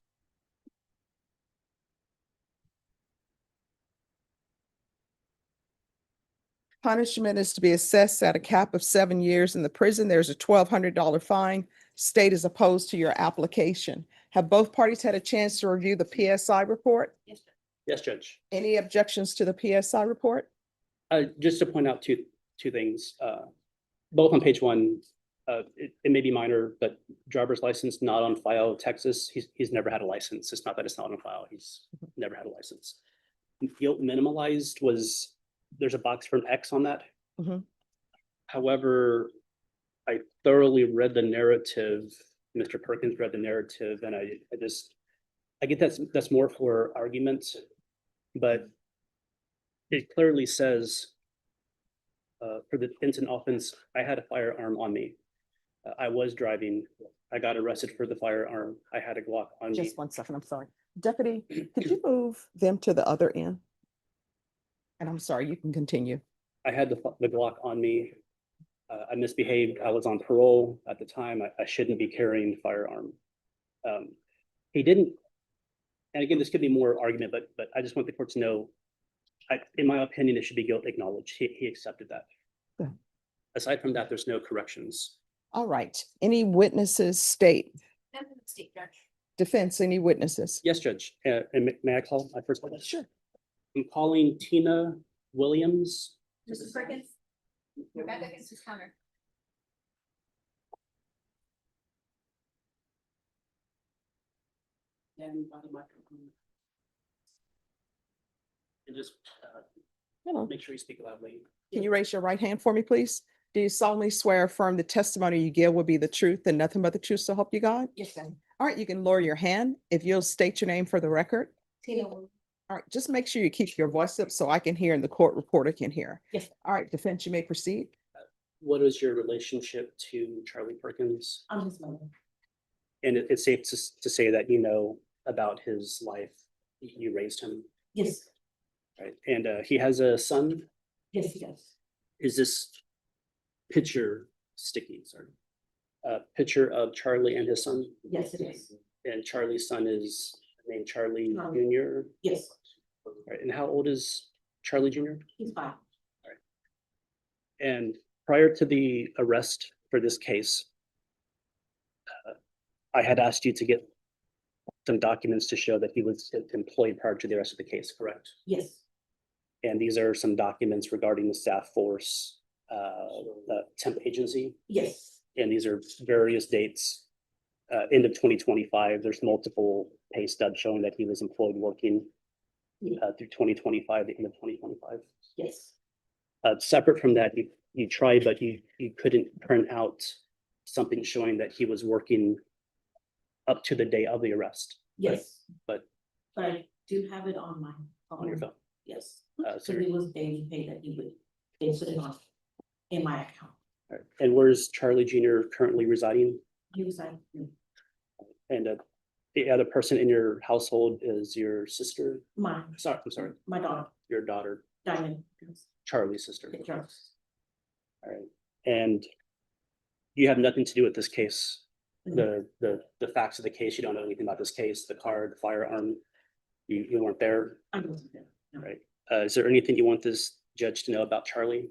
[SPEAKER 2] punishment is to be assessed at a cap of 7 years in the prison. There's a $1,200 fine. State is opposed to your application. Have both parties had a chance to review the PSI report?
[SPEAKER 12] Yes, Judge.
[SPEAKER 2] Any objections to the PSI report?
[SPEAKER 12] Just to point out two things, both on page 1, it may be minor, but driver's license not on file, Texas, he's never had a license. It's not that it's not on file, he's never had a license. Guilt minimalized was, there's a box for an X on that.
[SPEAKER 2] Mhm.
[SPEAKER 12] However, I thoroughly read the narrative, Mr. Perkins read the narrative, and I get that's more for argument, but it clearly says for the incident offense, I had a firearm on me. I was driving. I got arrested for the firearm. I had a Glock on me.
[SPEAKER 2] Just 1 second, I'm sorry. Deputy, could you move them to the other end? And I'm sorry, you can continue.
[SPEAKER 12] I had the Glock on me. I misbehaved. I was on parole at the time. I shouldn't be carrying the firearm. He didn't, and again, this could be more argument, but I just want the court to know, in my opinion, it should be guilt acknowledged. He accepted that.
[SPEAKER 2] Good.
[SPEAKER 12] Aside from that, there's no corrections.
[SPEAKER 2] All right, any witnesses state?
[SPEAKER 6] Nothing to state, Judge.
[SPEAKER 2] Defense, any witnesses?
[SPEAKER 12] Yes, Judge. And may I call my first witness?
[SPEAKER 2] Sure.
[SPEAKER 12] I'm calling Tina Williams.
[SPEAKER 6] Mrs. Perkins, you're back against his counter.
[SPEAKER 12] And by the microphone. And just
[SPEAKER 2] Hello.
[SPEAKER 12] make sure you speak loudly.
[SPEAKER 2] Can you raise your right hand for me, please? Do you solemnly swear or affirm the testimony you give will be the truth and nothing but the truth, so help you God?
[SPEAKER 1] Yes, ma'am.
[SPEAKER 2] All right, you can lower your hand if you'll state your name for the record.
[SPEAKER 1] Tina.
[SPEAKER 2] All right, just make sure you keep your voice up so I can hear and the court reporter can hear.
[SPEAKER 1] Yes.
[SPEAKER 2] All right, defense, you may proceed.
[SPEAKER 12] What is your relationship to Charlie Perkins?
[SPEAKER 1] I'm his mother.
[SPEAKER 12] And it's safe to say that you know about his life. You raised him,
[SPEAKER 1] Yes,
[SPEAKER 12] right? And he has a son.
[SPEAKER 1] yes, he does.
[SPEAKER 12] Is this picture sticky? Sorry. Picture of Charlie and his son?
[SPEAKER 1] Yes, it is.
[SPEAKER 12] And Charlie's son is named Charlie
[SPEAKER 1] Charlie.
[SPEAKER 12] Junior.
[SPEAKER 1] Yes,
[SPEAKER 12] Right. And how old is Charlie Junior?
[SPEAKER 1] he's fine.
[SPEAKER 12] And prior to the arrest for this case, I had asked you to get some documents to show that he was employed prior to the arrest of the case, correct?
[SPEAKER 1] Yes,
[SPEAKER 12] And these are some documents regarding the staff force, the temp agency,
[SPEAKER 1] yes,
[SPEAKER 12] and these are various dates. End of 2025, there's multiple pay stubs showing that he was employed working through 2025, the end of 2025.
[SPEAKER 1] yes,
[SPEAKER 12] Separate from that, you tried, but you couldn't print out something showing that he was working up to the day of the arrest.
[SPEAKER 1] yes.
[SPEAKER 12] But
[SPEAKER 1] But I do have it on my
[SPEAKER 12] on your phone.
[SPEAKER 1] Yes,
[SPEAKER 12] So
[SPEAKER 1] so it was daily pay that he would, they put it on in my account.
[SPEAKER 12] Alright. And where's Charlie Junior currently residing?
[SPEAKER 1] He was like,
[SPEAKER 12] And the other person in your household is your sister?
[SPEAKER 1] mine,
[SPEAKER 12] I'm sorry,
[SPEAKER 1] my daughter,
[SPEAKER 12] your daughter,
[SPEAKER 1] Diamond.
[SPEAKER 12] Charlie's sister.
[SPEAKER 1] Yes.
[SPEAKER 12] All right. And you have nothing to do with this case.
[SPEAKER 1] Mhm.
[SPEAKER 12] The facts of the case, you don't know anything about this case, the car, the firearm. You weren't there,
[SPEAKER 1] I wasn't there. No.
[SPEAKER 12] right? Is there anything you want this judge to know about Charlie?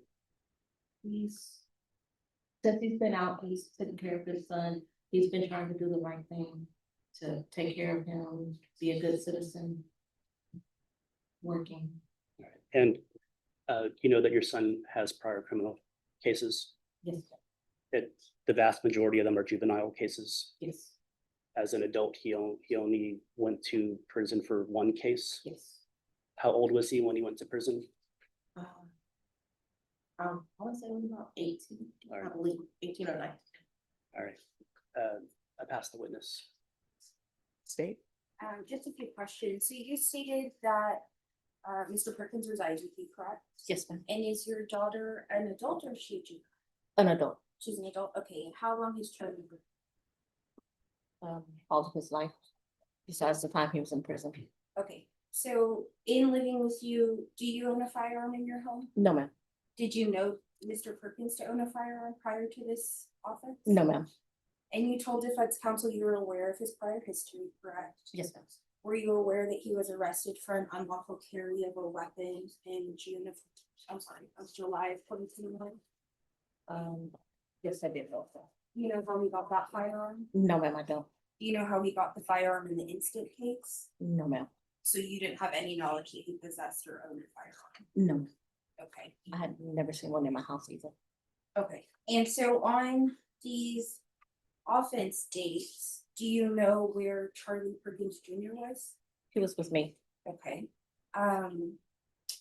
[SPEAKER 1] He's, since he's been out, he's taking care of his son. He's been trying to do the right thing to take care of him, be a good citizen. Working,
[SPEAKER 12] And you know that your son has prior criminal cases.
[SPEAKER 1] yes,
[SPEAKER 12] That the vast majority of them are juvenile cases.
[SPEAKER 1] yes,
[SPEAKER 12] As an adult, he only went to prison for one case.
[SPEAKER 1] yes.
[SPEAKER 12] How old was he when he went to prison?
[SPEAKER 1] I want to say it was about 18, I
[SPEAKER 12] Alright.
[SPEAKER 1] believe, 18 or 19.
[SPEAKER 12] All right. I passed the witness.
[SPEAKER 2] State.
[SPEAKER 6] Just a few questions. So you stated that
[SPEAKER 5] Mr. Perkins resides with you, correct?
[SPEAKER 13] Yes, ma'am.
[SPEAKER 5] And is your daughter an adult or is she a junior?
[SPEAKER 13] An adult,
[SPEAKER 5] She's an adult, okay, and how long has Charlie been?
[SPEAKER 13] all of his life, besides the time he was in prison.
[SPEAKER 5] Okay, so in living with you, do you own a firearm in your home?
[SPEAKER 13] No, ma'am.
[SPEAKER 5] Did you know Mr. Perkins to own a firearm prior to this offense?
[SPEAKER 13] No, ma'am.
[SPEAKER 5] And you told defense counsel you were aware of his prior history, correct?
[SPEAKER 13] Yes, ma'am.
[SPEAKER 5] Were you aware that he was arrested for an unlawful carry of a weapon in July of 2021?
[SPEAKER 13] Yes, I did also.
[SPEAKER 5] You know how he got that firearm?
[SPEAKER 13] No, ma'am, I don't.
[SPEAKER 5] Do you know how he got the firearm in the instant case?
[SPEAKER 13] No, ma'am.
[SPEAKER 5] So you didn't have any knowledge that he possessed or owned a firearm?
[SPEAKER 13] No,
[SPEAKER 5] Okay,
[SPEAKER 13] I had never seen one in my house either.
[SPEAKER 5] okay. And so on these offense dates, do you know where Charlie Perkins Jr. was?
[SPEAKER 13] He was with me.
[SPEAKER 5] Okay. And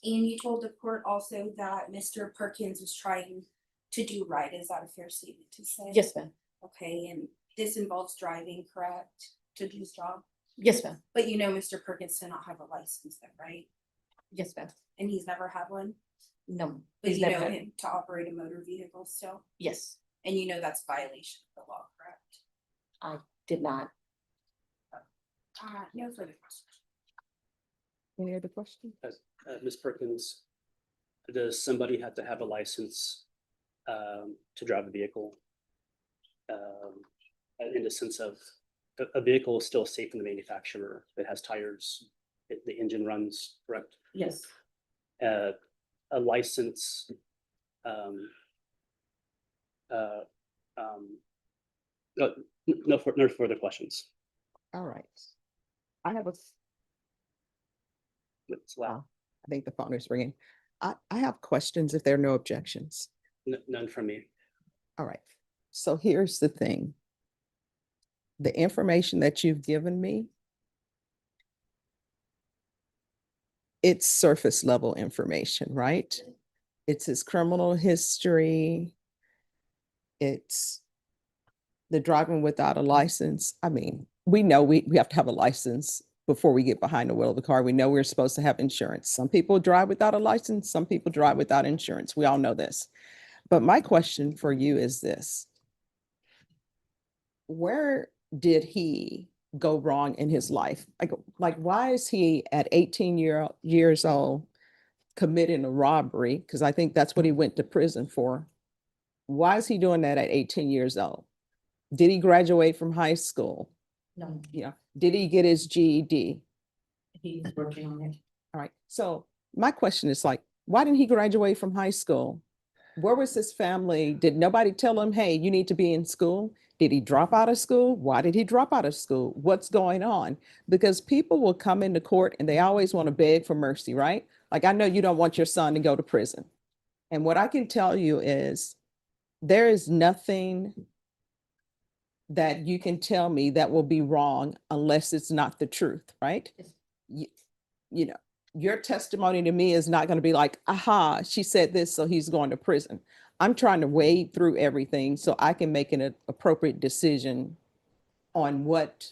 [SPEAKER 5] you told the court also that Mr. Perkins was trying to do right. Is that a fair statement to say?
[SPEAKER 13] Yes, ma'am.
[SPEAKER 5] Okay, and this involves driving, correct, to do his job?
[SPEAKER 13] Yes, ma'am.
[SPEAKER 5] But you know Mr. Perkins did not have a license then, right?
[SPEAKER 13] Yes, ma'am.
[SPEAKER 5] And he's never had one?
[SPEAKER 13] No.
[SPEAKER 5] But
[SPEAKER 13] he's
[SPEAKER 5] you
[SPEAKER 13] never
[SPEAKER 5] know
[SPEAKER 13] had-
[SPEAKER 5] him to operate a motor vehicle still?
[SPEAKER 13] Yes,
[SPEAKER 5] And you know that's violation of the law, correct?
[SPEAKER 13] I did not.
[SPEAKER 5] No further questions.
[SPEAKER 2] Any other questions?
[SPEAKER 12] Ms. Perkins, does somebody have to have a license to drive a vehicle? In the sense of, a vehicle is still safe from the manufacturer. It has tires, the engine runs, correct?
[SPEAKER 13] Yes.
[SPEAKER 12] A license, no further questions.
[SPEAKER 2] All right. I have a,
[SPEAKER 12] Wow,
[SPEAKER 2] I think the phone is ringing. I have questions if there are no objections.
[SPEAKER 12] none from me.
[SPEAKER 2] All right. So here's the thing. The information that you've given me, it's surface level information, right? It's his criminal history. It's the driving without a license. I mean, we know we have to have a license before we get behind the wheel of the car. We know we're supposed to have insurance. Some people drive without a license. Some people drive without insurance. We all know this. But my question for you is this. Where did he go wrong in his life? Like why is he at 18 years old committing a robbery? Because I think that's what he went to prison for. Why is he doing that at 18 years old? Did he graduate from high school?
[SPEAKER 13] No,
[SPEAKER 2] Yeah. Did he get his GED?
[SPEAKER 13] he's working on it.
[SPEAKER 2] All right. So my question is like, why didn't he graduate from high school? Where was his family? Did nobody tell him, hey, you need to be in school? Did he drop out of school? Why did he drop out of school? What's going on? Because people will come into court and they always want to beg for mercy, right? Like, I know you don't want your son to go to prison. And what I can tell you is there is nothing that you can tell me that will be wrong unless it's not the truth, right? You know, your testimony to me is not going to be like, aha, she said this, so he's going to prison. I'm trying to wade through everything so I can make an appropriate decision on what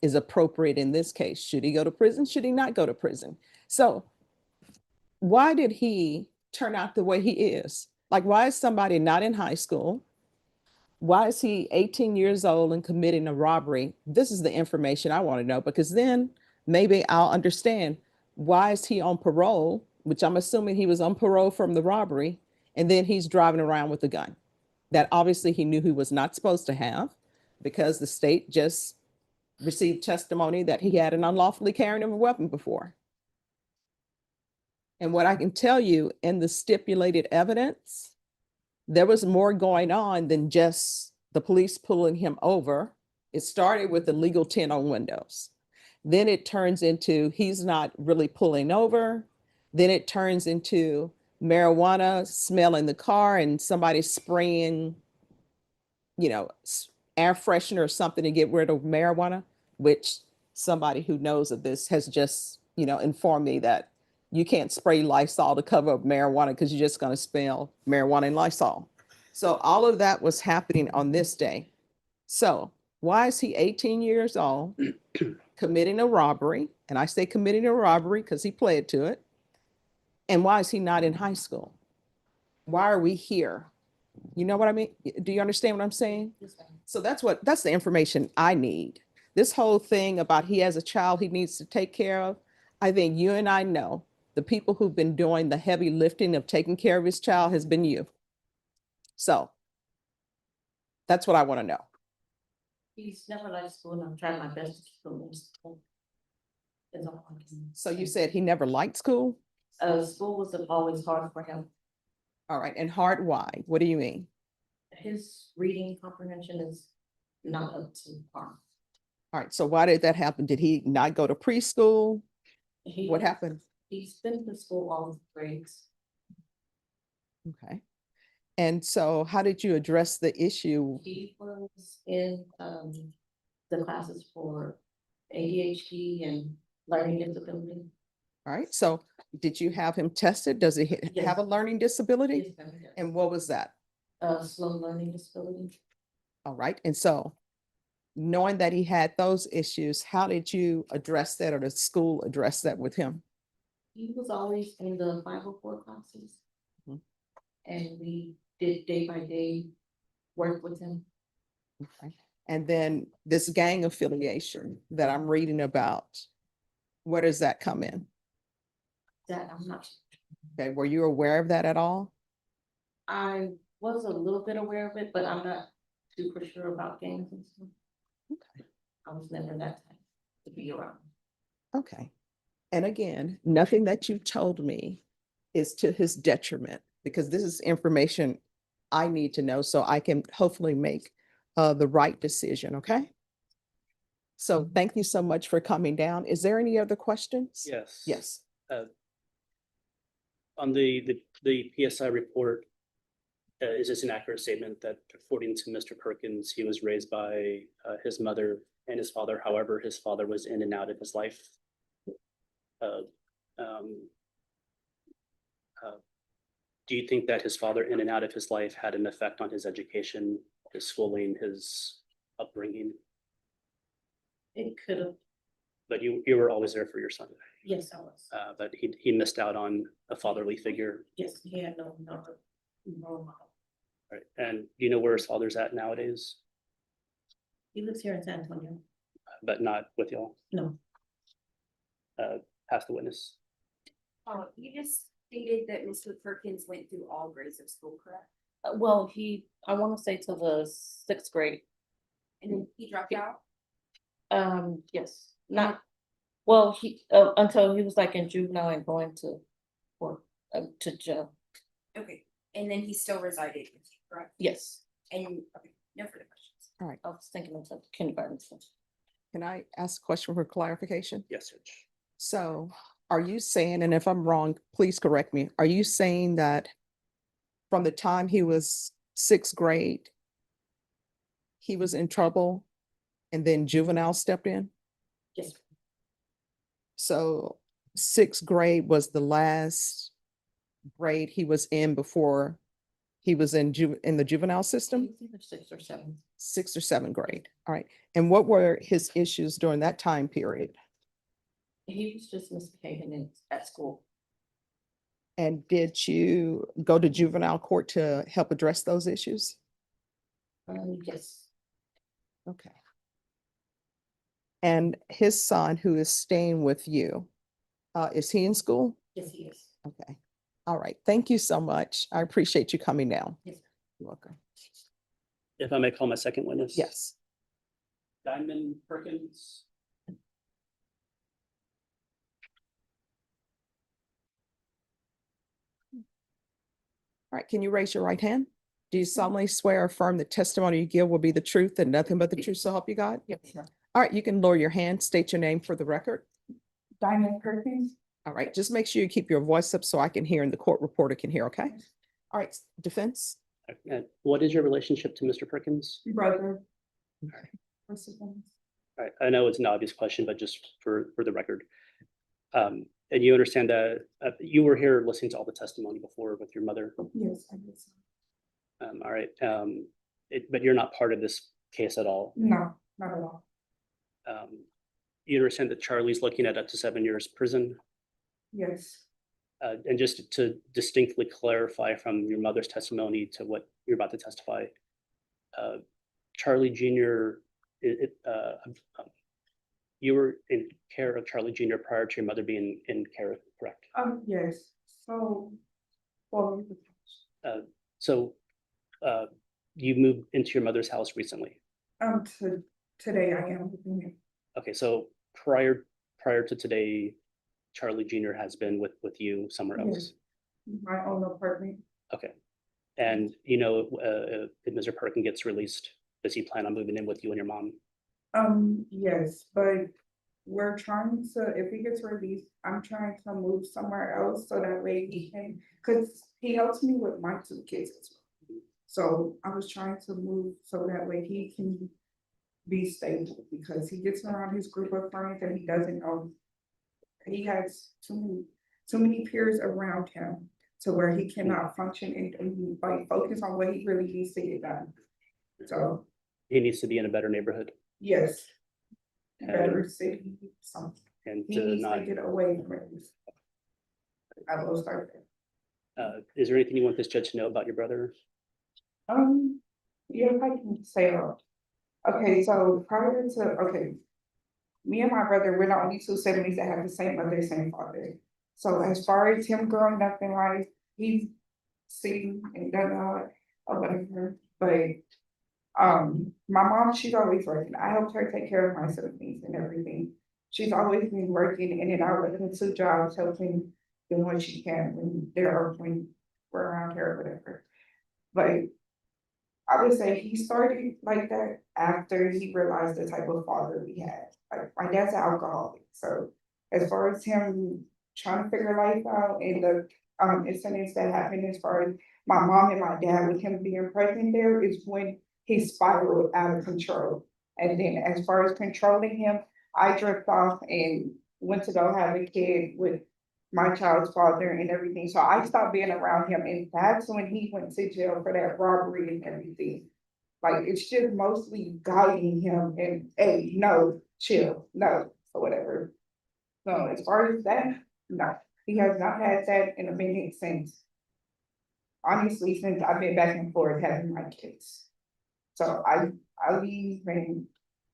[SPEAKER 2] is appropriate in this case. Should he go to prison? Should he not go to prison? So why did he turn out the way he is? Like, why is somebody not in high school? Why is he 18 years old and committing a robbery? This is the information I want to know, because then maybe I'll understand why is he on parole, which I'm assuming he was on parole from the robbery, and then he's driving around with a gun that obviously he knew he was not supposed to have, because the state just received testimony that he had an unlawfully carrying of a weapon before. And what I can tell you in the stipulated evidence, there was more going on than just the police pulling him over. It started with the legal tint on windows. Then it turns into he's not really pulling over. Then it turns into marijuana smell in the car and somebody spraying, you know, air freshener or something to get rid of marijuana, which somebody who knows of this has just, you know, informed me that you can't spray Lysol to cover up marijuana because you're just going to smell marijuana and Lysol. So all of that was happening on this day. So why is he 18 years old committing a robbery? And I say committing a robbery because he pled to it. And why is he not in high school? Why are we here? You know what I mean? Do you understand what I'm saying?
[SPEAKER 13] Yes, ma'am.
[SPEAKER 2] So that's the information I need. This whole thing about he has a child he needs to take care of, I think you and I know the people who've been doing the heavy lifting of taking care of his child has been you. So that's what I want to know.
[SPEAKER 13] He's never liked school and I'm trying my best to keep him in school. Is all I can
[SPEAKER 2] So you
[SPEAKER 13] say.
[SPEAKER 2] said he never liked school?
[SPEAKER 13] School was always hard for him.
[SPEAKER 2] All right, and hard why? What do you mean?
[SPEAKER 13] His reading comprehension is not up to par.
[SPEAKER 2] All right, so why did that happen? Did he not go to preschool?
[SPEAKER 13] He-
[SPEAKER 2] What happened?
[SPEAKER 13] He's been to school all the grades.
[SPEAKER 2] Okay. And so how did you address the issue?
[SPEAKER 13] He was in the classes for ADHD and learning disability.
[SPEAKER 2] All right, so did you have him tested? Does he
[SPEAKER 13] Yes.
[SPEAKER 2] have a learning disability?
[SPEAKER 13] Yes, ma'am, yes.
[SPEAKER 2] And what was that?
[SPEAKER 13] Slow learning disability.
[SPEAKER 2] All right, and so knowing that he had those issues, how did you address that or the school address that with him?
[SPEAKER 13] He was always in the 504 classes.
[SPEAKER 2] Mhm.
[SPEAKER 13] And we did day by day work with him.
[SPEAKER 2] Okay. And then this gang affiliation that I'm reading about, where does that come in?
[SPEAKER 13] That I'm not,
[SPEAKER 2] Okay, were you aware of that at all?
[SPEAKER 13] I was a little bit aware of it, but I'm not super sure about games and stuff.
[SPEAKER 2] Okay.
[SPEAKER 13] I was never that type to be around.
[SPEAKER 2] Okay. And again, nothing that you've told me is to his detriment, because this is information I need to know so I can hopefully make the right decision, okay? So thank you so much for coming down. Is there any other questions?
[SPEAKER 12] Yes.
[SPEAKER 2] Yes.
[SPEAKER 12] On the PSI report, is this an accurate statement that according to Mr. Perkins, he was raised by his mother and his father? However, his father was in and out of his life. Do you think that his father in and out of his life had an effect on his education, his schooling, his upbringing?
[SPEAKER 13] It could have,
[SPEAKER 12] But you were always there for your son,
[SPEAKER 13] yes, I was.
[SPEAKER 12] but he missed out on a fatherly figure.
[SPEAKER 13] Yes, he had no role model.
[SPEAKER 12] Right. And do you know where his father's at nowadays,
[SPEAKER 13] He lives here in San Antonio.
[SPEAKER 12] but not with y'all?
[SPEAKER 13] No,
[SPEAKER 12] Past the witness.
[SPEAKER 5] You just stated that Mr. Perkins went through all grades of school, correct?
[SPEAKER 13] well, I want to say to the 6th grade.
[SPEAKER 5] And then he dropped out?
[SPEAKER 13] Yes, not, well, he, until he was like in juvenile and going to, or, to jail.
[SPEAKER 5] Okay, and then he still resided with you, correct?
[SPEAKER 13] Yes,
[SPEAKER 5] And, okay, no further questions.
[SPEAKER 2] All right.
[SPEAKER 13] I was thinking of the kindergarten stuff.
[SPEAKER 2] Can I ask a question for clarification?
[SPEAKER 12] Yes, sir.
[SPEAKER 2] So are you saying, and if I'm wrong, please correct me, are you saying that from the time he was 6th grade, he was in trouble and then juvenile stepped in?
[SPEAKER 13] Yes,
[SPEAKER 2] So 6th grade was the last grade he was in before he was in the juvenile system?
[SPEAKER 13] it's either 6th or 7th.
[SPEAKER 2] 6th or 7th grade. All right. And what were his issues during that time period?
[SPEAKER 13] He was just misbehaving at school.
[SPEAKER 2] And did you go to juvenile court to help address those issues?
[SPEAKER 13] Yes,
[SPEAKER 2] Okay. And his son, who is staying with you, is he in school?
[SPEAKER 13] yes, he is.
[SPEAKER 2] Okay. All right. Thank you so much. I appreciate you coming down.
[SPEAKER 13] Yes.
[SPEAKER 2] You're welcome.
[SPEAKER 12] If I may call my second witness?
[SPEAKER 2] Yes.
[SPEAKER 12] Diamond Perkins.
[SPEAKER 2] All right. Can you raise your right hand? Do you solemnly swear or affirm the testimony you give will be the truth and nothing but the truth, so help you God?
[SPEAKER 13] Yes, sir.
[SPEAKER 2] All right. You can lower your hand, state your name for the record.
[SPEAKER 13] Diamond Perkins?
[SPEAKER 2] All right. Just make sure you keep your voice up so I can hear and the court reporter can hear. Okay. All right. Defense.
[SPEAKER 12] What is your relationship to Mr. Perkins?
[SPEAKER 13] Brother.
[SPEAKER 12] I know it's an obvious question, but just for the record. And you understand that you were here listening to all the testimony before with your mother.
[SPEAKER 13] Yes, I guess.
[SPEAKER 12] All right. But you're not part of this case at all.
[SPEAKER 13] No, not at all.
[SPEAKER 12] You understand that Charlie's looking at up to 7 years prison.
[SPEAKER 13] Yes.
[SPEAKER 12] And just to distinctly clarify from your mother's testimony to what you're about to testify, Charlie Jr., you were in care of Charlie Jr. prior to your mother being in care, correct?
[SPEAKER 14] Yes, so, well,
[SPEAKER 12] So you moved into your mother's house recently.
[SPEAKER 14] today I am living here.
[SPEAKER 12] Okay, so prior to today, Charlie Jr. has been with you somewhere else.
[SPEAKER 14] My own apartment.
[SPEAKER 12] Okay. And if Mr. Perkin gets released, does he plan on moving in with you and your mom?
[SPEAKER 14] Yes, but we're trying to, if he gets released, I'm trying to move somewhere else so that way he can, cause he helps me with my 2 kids as well. So I was trying to move so that way he can be stable, because he gets around his group of friends and he doesn't know. He has too many peers around him to where he cannot function and like focus on what he really needs to get done. So,
[SPEAKER 12] He needs to be in a better neighborhood.
[SPEAKER 14] yes.
[SPEAKER 12] And-
[SPEAKER 14] Better city, something.
[SPEAKER 12] And
[SPEAKER 14] He
[SPEAKER 12] to
[SPEAKER 14] needs to
[SPEAKER 12] not,
[SPEAKER 14] get away from it. I will start there.
[SPEAKER 12] is there anything you want this judge to know about your brother?
[SPEAKER 14] Yeah, if I can say, okay, so prior to, okay. Me and my brother, we're the only 2 siblings that have the same mother, same father. So as far as him growing up in life, he's seen and done a lot or whatever, but my mom, she's always working. I helped her take care of my siblings and everything. She's always been working in and out with 2 jobs, helping doing what she can when we're around her or whatever. But I would say he started like that after he realized the type of father we had. Like my dad's an alcoholic, so as far as him trying to figure life out and the incidents that happened as far as my mom and my dad with him being present there is when he spiraled out of control. And then as far as controlling him, I drifted off and went to go have a kid with my child's father and everything. So I stopped being around him, and that's when he went to jail for that robbery and everything. Like, it's just mostly guiding him and, hey, no, chill, no, or whatever. So as far as that, no, he has not had that in a minute since. Honestly, since I've been back and forth having my kids. So I leave and,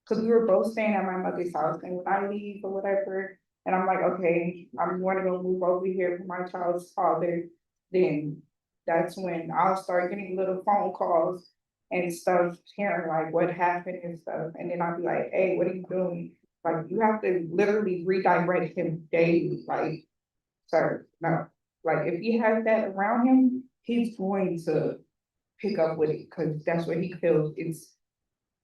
[SPEAKER 14] cause we were both staying at my mother's house, and when I leave or whatever, and I'm like, okay, I'm gonna go move over here for my child's father, then that's when I'll start getting little phone calls and stuff, hearing like what happened and stuff, and then I'll be like, hey, what are you doing? Like, you have to literally redirect him daily, like, sir, no. Like, if he has that around him, he's going to pick up with it, cause that's what he feels is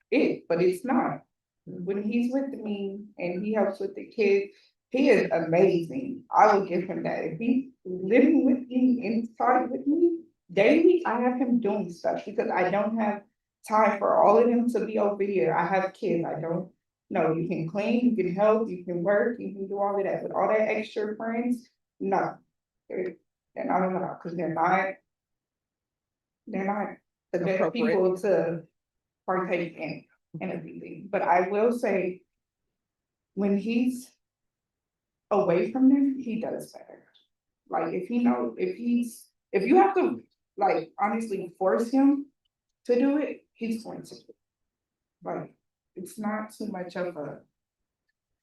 [SPEAKER 14] it, but it's not. When he's with me and he helps with the kids, he is amazing. I will give him that. If he's living with me, inside with me, daily, I have him doing stuff because I don't have time for all of them to be over here. I have kids. I don't know. You can clean, you can help, you can work, you can do all of that. But all that extra friends, no. They're not allowed because they're not the best
[SPEAKER 2] Appropriate.
[SPEAKER 14] people to partake in and everything. But I will say, when he's away from them, he does better. Like, if you have to, like, honestly force him to do it, he's going to. Like, it's not too much of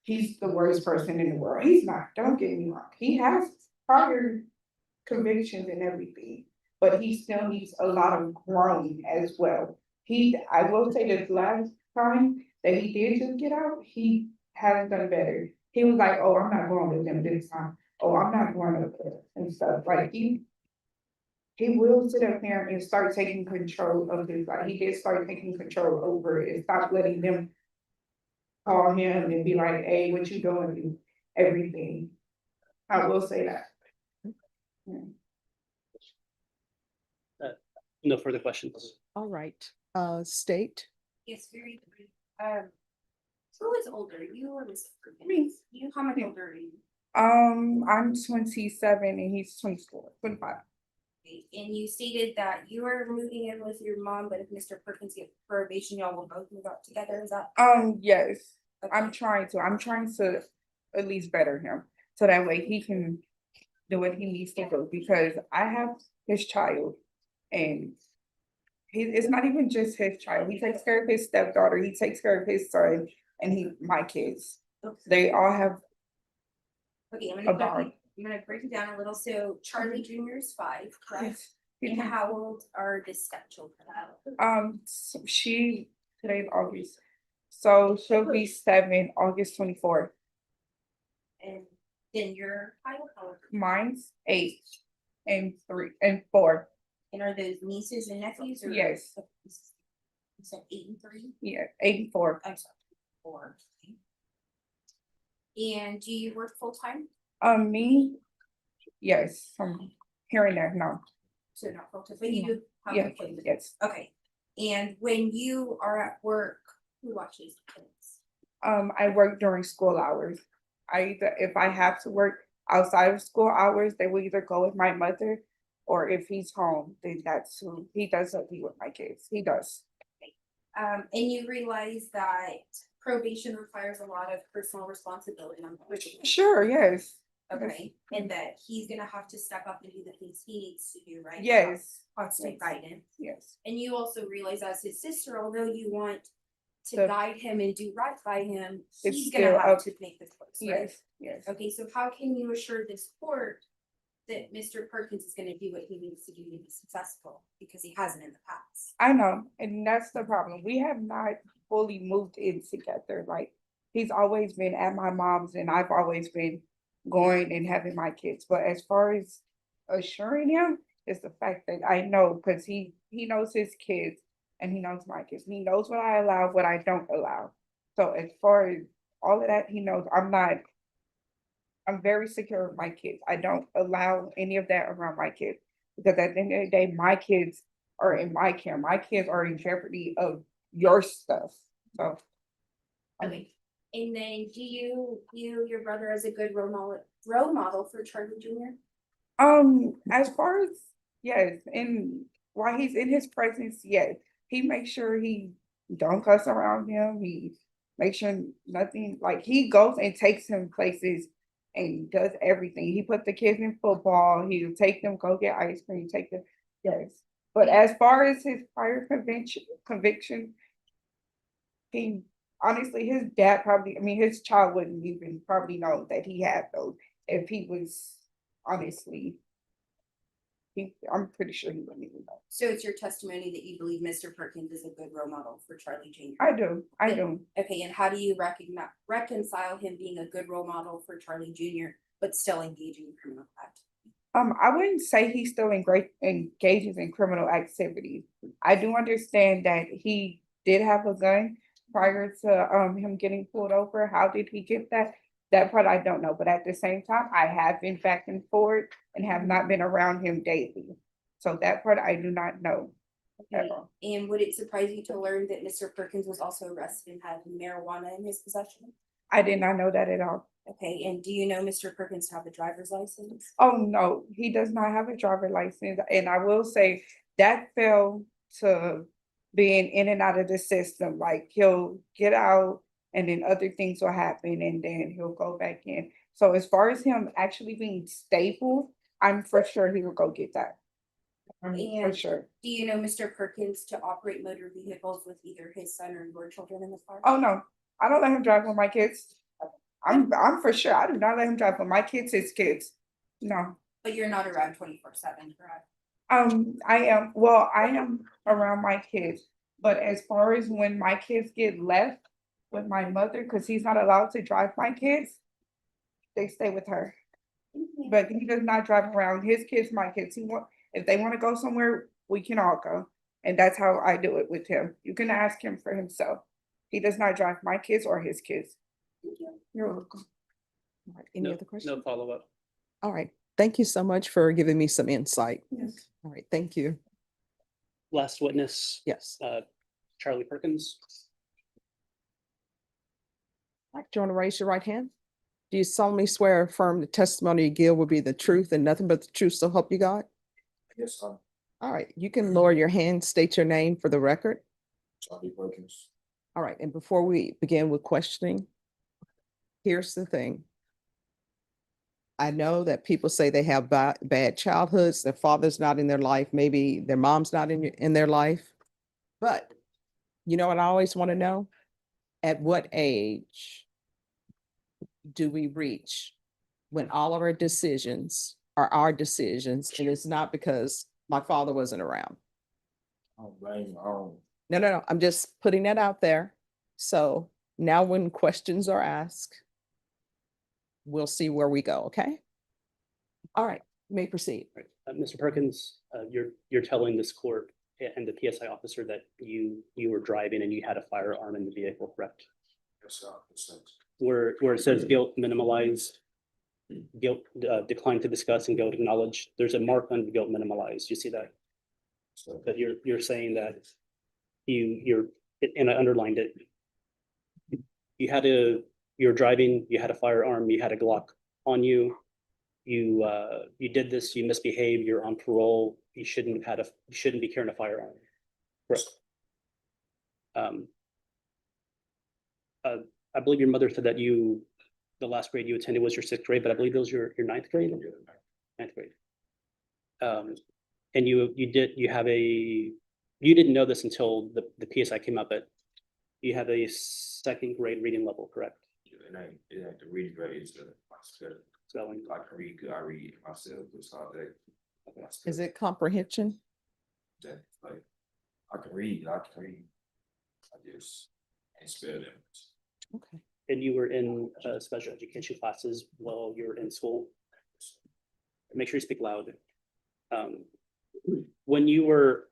[SPEAKER 14] he's the worst person in the world. He's not, don't get me wrong. He has prior convictions and everything, but he still needs a lot of growing as well. I will say this last time that he did just get out, he hasn't done better. He was like, oh, I'm not going with them this time. Oh, I'm not going with them and stuff. Like, he will sit up there and start taking control of his life. He did start taking control over it and stop letting them call him and be like, hey, what you doing? And everything. I will say that.
[SPEAKER 12] No further questions.
[SPEAKER 2] All right, state.
[SPEAKER 5] Yes, very good. Who is older, you or Mr. Perkins? You, how much older are you?
[SPEAKER 14] I'm 27 and he's 24, 25.
[SPEAKER 5] And you stated that you are moving in with your mom, but if Mr. Perkins gets probation, y'all will both move out together, is that?
[SPEAKER 14] Yes,
[SPEAKER 5] Okay.
[SPEAKER 14] I'm trying to at least better him, so that way he can do what he needs to do, because I have his child. And it's not even just his child, he takes care of his stepdaughter, he takes care of his son, and my kids. They all have
[SPEAKER 5] Okay,
[SPEAKER 14] a bond.
[SPEAKER 5] I'm gonna break it down a little. So Charlie Junior is 5, correct?
[SPEAKER 14] Yes.
[SPEAKER 5] And how old are the stepchildren?
[SPEAKER 14] So today's August, so she'll be 7, August 24th.
[SPEAKER 5] And then your child, how old?
[SPEAKER 14] Mine's 8 and 3 and 4.
[SPEAKER 5] And are those nieces and nephews or?
[SPEAKER 14] Yes.
[SPEAKER 5] You said 8 and 3?
[SPEAKER 14] Yeah, 84.
[SPEAKER 5] I'm sorry, 4. And do you work full-time?
[SPEAKER 14] Me, yes, I'm hearing that now.
[SPEAKER 5] So not full-time, but you do have
[SPEAKER 14] Yeah,
[SPEAKER 5] employment?
[SPEAKER 14] yes.
[SPEAKER 5] Okay, and when you are at work, who watches the kids?
[SPEAKER 14] I work during school hours. If I have to work outside of school hours, they will either go with my mother, or if he's home, then that's who, he does help me with my kids, he does.
[SPEAKER 5] And you realize that probation requires a lot of personal responsibility on the person.
[SPEAKER 14] Sure, yes.
[SPEAKER 5] Okay, and that he's gonna have to step up and do the things he needs to do, right?
[SPEAKER 14] Yes.
[SPEAKER 5] Constant guidance.
[SPEAKER 14] Yes.
[SPEAKER 5] And you also realize as his sister, although you want to
[SPEAKER 14] The-
[SPEAKER 5] guide him and do right by him,
[SPEAKER 14] It's
[SPEAKER 5] he's gonna
[SPEAKER 14] still
[SPEAKER 5] have
[SPEAKER 14] up-
[SPEAKER 5] to make the choice, right?
[SPEAKER 14] Yes, yes.
[SPEAKER 5] Okay, so how can you assure this court that Mr. Perkins is gonna do what he needs to do to be successful? Because he hasn't in the past.
[SPEAKER 14] I know, and that's the problem. We have not fully moved in together. Like, he's always been at my mom's, and I've always been going and having my kids. But as far as assuring him, is the fact that I know, because he knows his kids and he knows my kids. He knows what I allow, what I don't allow. So as far as all of that, he knows I'm very secure with my kids. I don't allow any of that around my kids, because at the end of the day, my kids are in my care. My kids are in jeopardy of your stuff. So
[SPEAKER 5] Okay, and then do you view your brother as a good role model for Charlie Junior?
[SPEAKER 14] as far as, yes, and while he's in his presence, yes, he makes sure he don't cuss around him. He makes sure nothing, like, he goes and takes him places and does everything. He put the kids in football. He'll take them, go get ice cream, take them, yes. But as far as his prior conviction, he honestly, his dad probably, I mean, his child wouldn't even probably know that he had those if he was honestly. I'm pretty sure he wouldn't even know.
[SPEAKER 5] So it's your testimony that you believe Mr. Perkins is a good role model for Charlie Junior?
[SPEAKER 14] I do.
[SPEAKER 5] Okay, and how do you reconcile him being a good role model for Charlie Junior, but still engaging in criminal activity?
[SPEAKER 14] I wouldn't say he still engages in criminal activities. I do understand that he did have a gun prior to him getting pulled over. How did he get that? That part I don't know, but at the same time, I have been back and forth and have not been around him daily. So that part I do not know.
[SPEAKER 5] Okay, and would it surprise you to learn that Mr. Perkins was also arrested and had marijuana in his possession?
[SPEAKER 14] I did not know that at all.
[SPEAKER 5] Okay, and do you know Mr. Perkins to have a driver's license?
[SPEAKER 14] Oh, no, he does not have a driver license. And I will say that fell to being in and out of the system. Like, he'll get out and then other things will happen and then he'll go back in. So as far as him actually being stable, I'm for sure he will go get that. For
[SPEAKER 5] And
[SPEAKER 14] sure.
[SPEAKER 5] do you know Mr. Perkins to operate motor vehicles with either his son or your children in the car?
[SPEAKER 14] Oh, no, I don't let him drive with my kids. I'm for sure. I do not let him drive with my kids, his kids. No.
[SPEAKER 5] But you're not around 24/7, correct?
[SPEAKER 14] I am around my kids, but as far as when my kids get left with my mother, because he's not allowed to drive my kids, they stay with her. But he does not drive around his kids, my kids. If they want to go somewhere, we can all go. And that's how I do it with him. You can ask him for himself. He does not drive my kids or his kids.
[SPEAKER 5] Thank you.
[SPEAKER 14] You're welcome.
[SPEAKER 2] All right, any other questions?
[SPEAKER 12] No follow-up.
[SPEAKER 2] All right, thank you so much for giving me some insight.
[SPEAKER 14] Yes.
[SPEAKER 2] All right, thank you.
[SPEAKER 12] Last witness,
[SPEAKER 2] Yes.
[SPEAKER 12] Charlie Perkins.
[SPEAKER 2] All right, do you want to raise your right hand? Do you solemnly swear or affirm the testimony you give will be the truth and nothing but the truth, so help you God?
[SPEAKER 10] Yes, sir.
[SPEAKER 2] All right, you can lower your hand, state your name for the record.
[SPEAKER 10] Charlie Perkins.
[SPEAKER 2] All right, and before we begin with questioning, here's the thing. I know that people say they have bad childhoods, their father's not in their life, maybe their mom's not in their life. But you know what I always want to know? At what age do we reach when all of our decisions are our decisions, and it's not because my father wasn't around? No, no, no, I'm just putting that out there. So now when questions are asked, we'll see where we go, okay? All right, you may proceed.
[SPEAKER 12] Mr. Perkins, you're telling this court and the PSI officer that you were driving and you had a firearm in the vehicle, correct?
[SPEAKER 10] Yes, sir. Yes, sir.
[SPEAKER 12] Where it says guilt minimalized, guilt declined to discuss and guilt acknowledged, there's a mark on guilt minimalized. You see that?
[SPEAKER 10] So,
[SPEAKER 12] But you're saying that you're, and I underlined it. You're driving, you had a firearm, you had a Glock on you. You did this, you misbehaved, you're on parole, you shouldn't be carrying a firearm. Correct. I believe your mother said that the last grade you attended was your 6th grade, but I believe it was your 9th grade? 9th grade. And you didn't know this until the PSI came up, but you have a 2nd grade reading level, correct?
[SPEAKER 10] and I, the reading grade is my spelling.
[SPEAKER 12] Spelling.
[SPEAKER 10] I can read good, I read myself, it's all day.
[SPEAKER 2] Is it comprehension?
[SPEAKER 10] That, like, I can read. I just can't spell them.
[SPEAKER 2] Okay.
[SPEAKER 12] And you were in special education classes while you were in school? Make sure you speak loud. When you were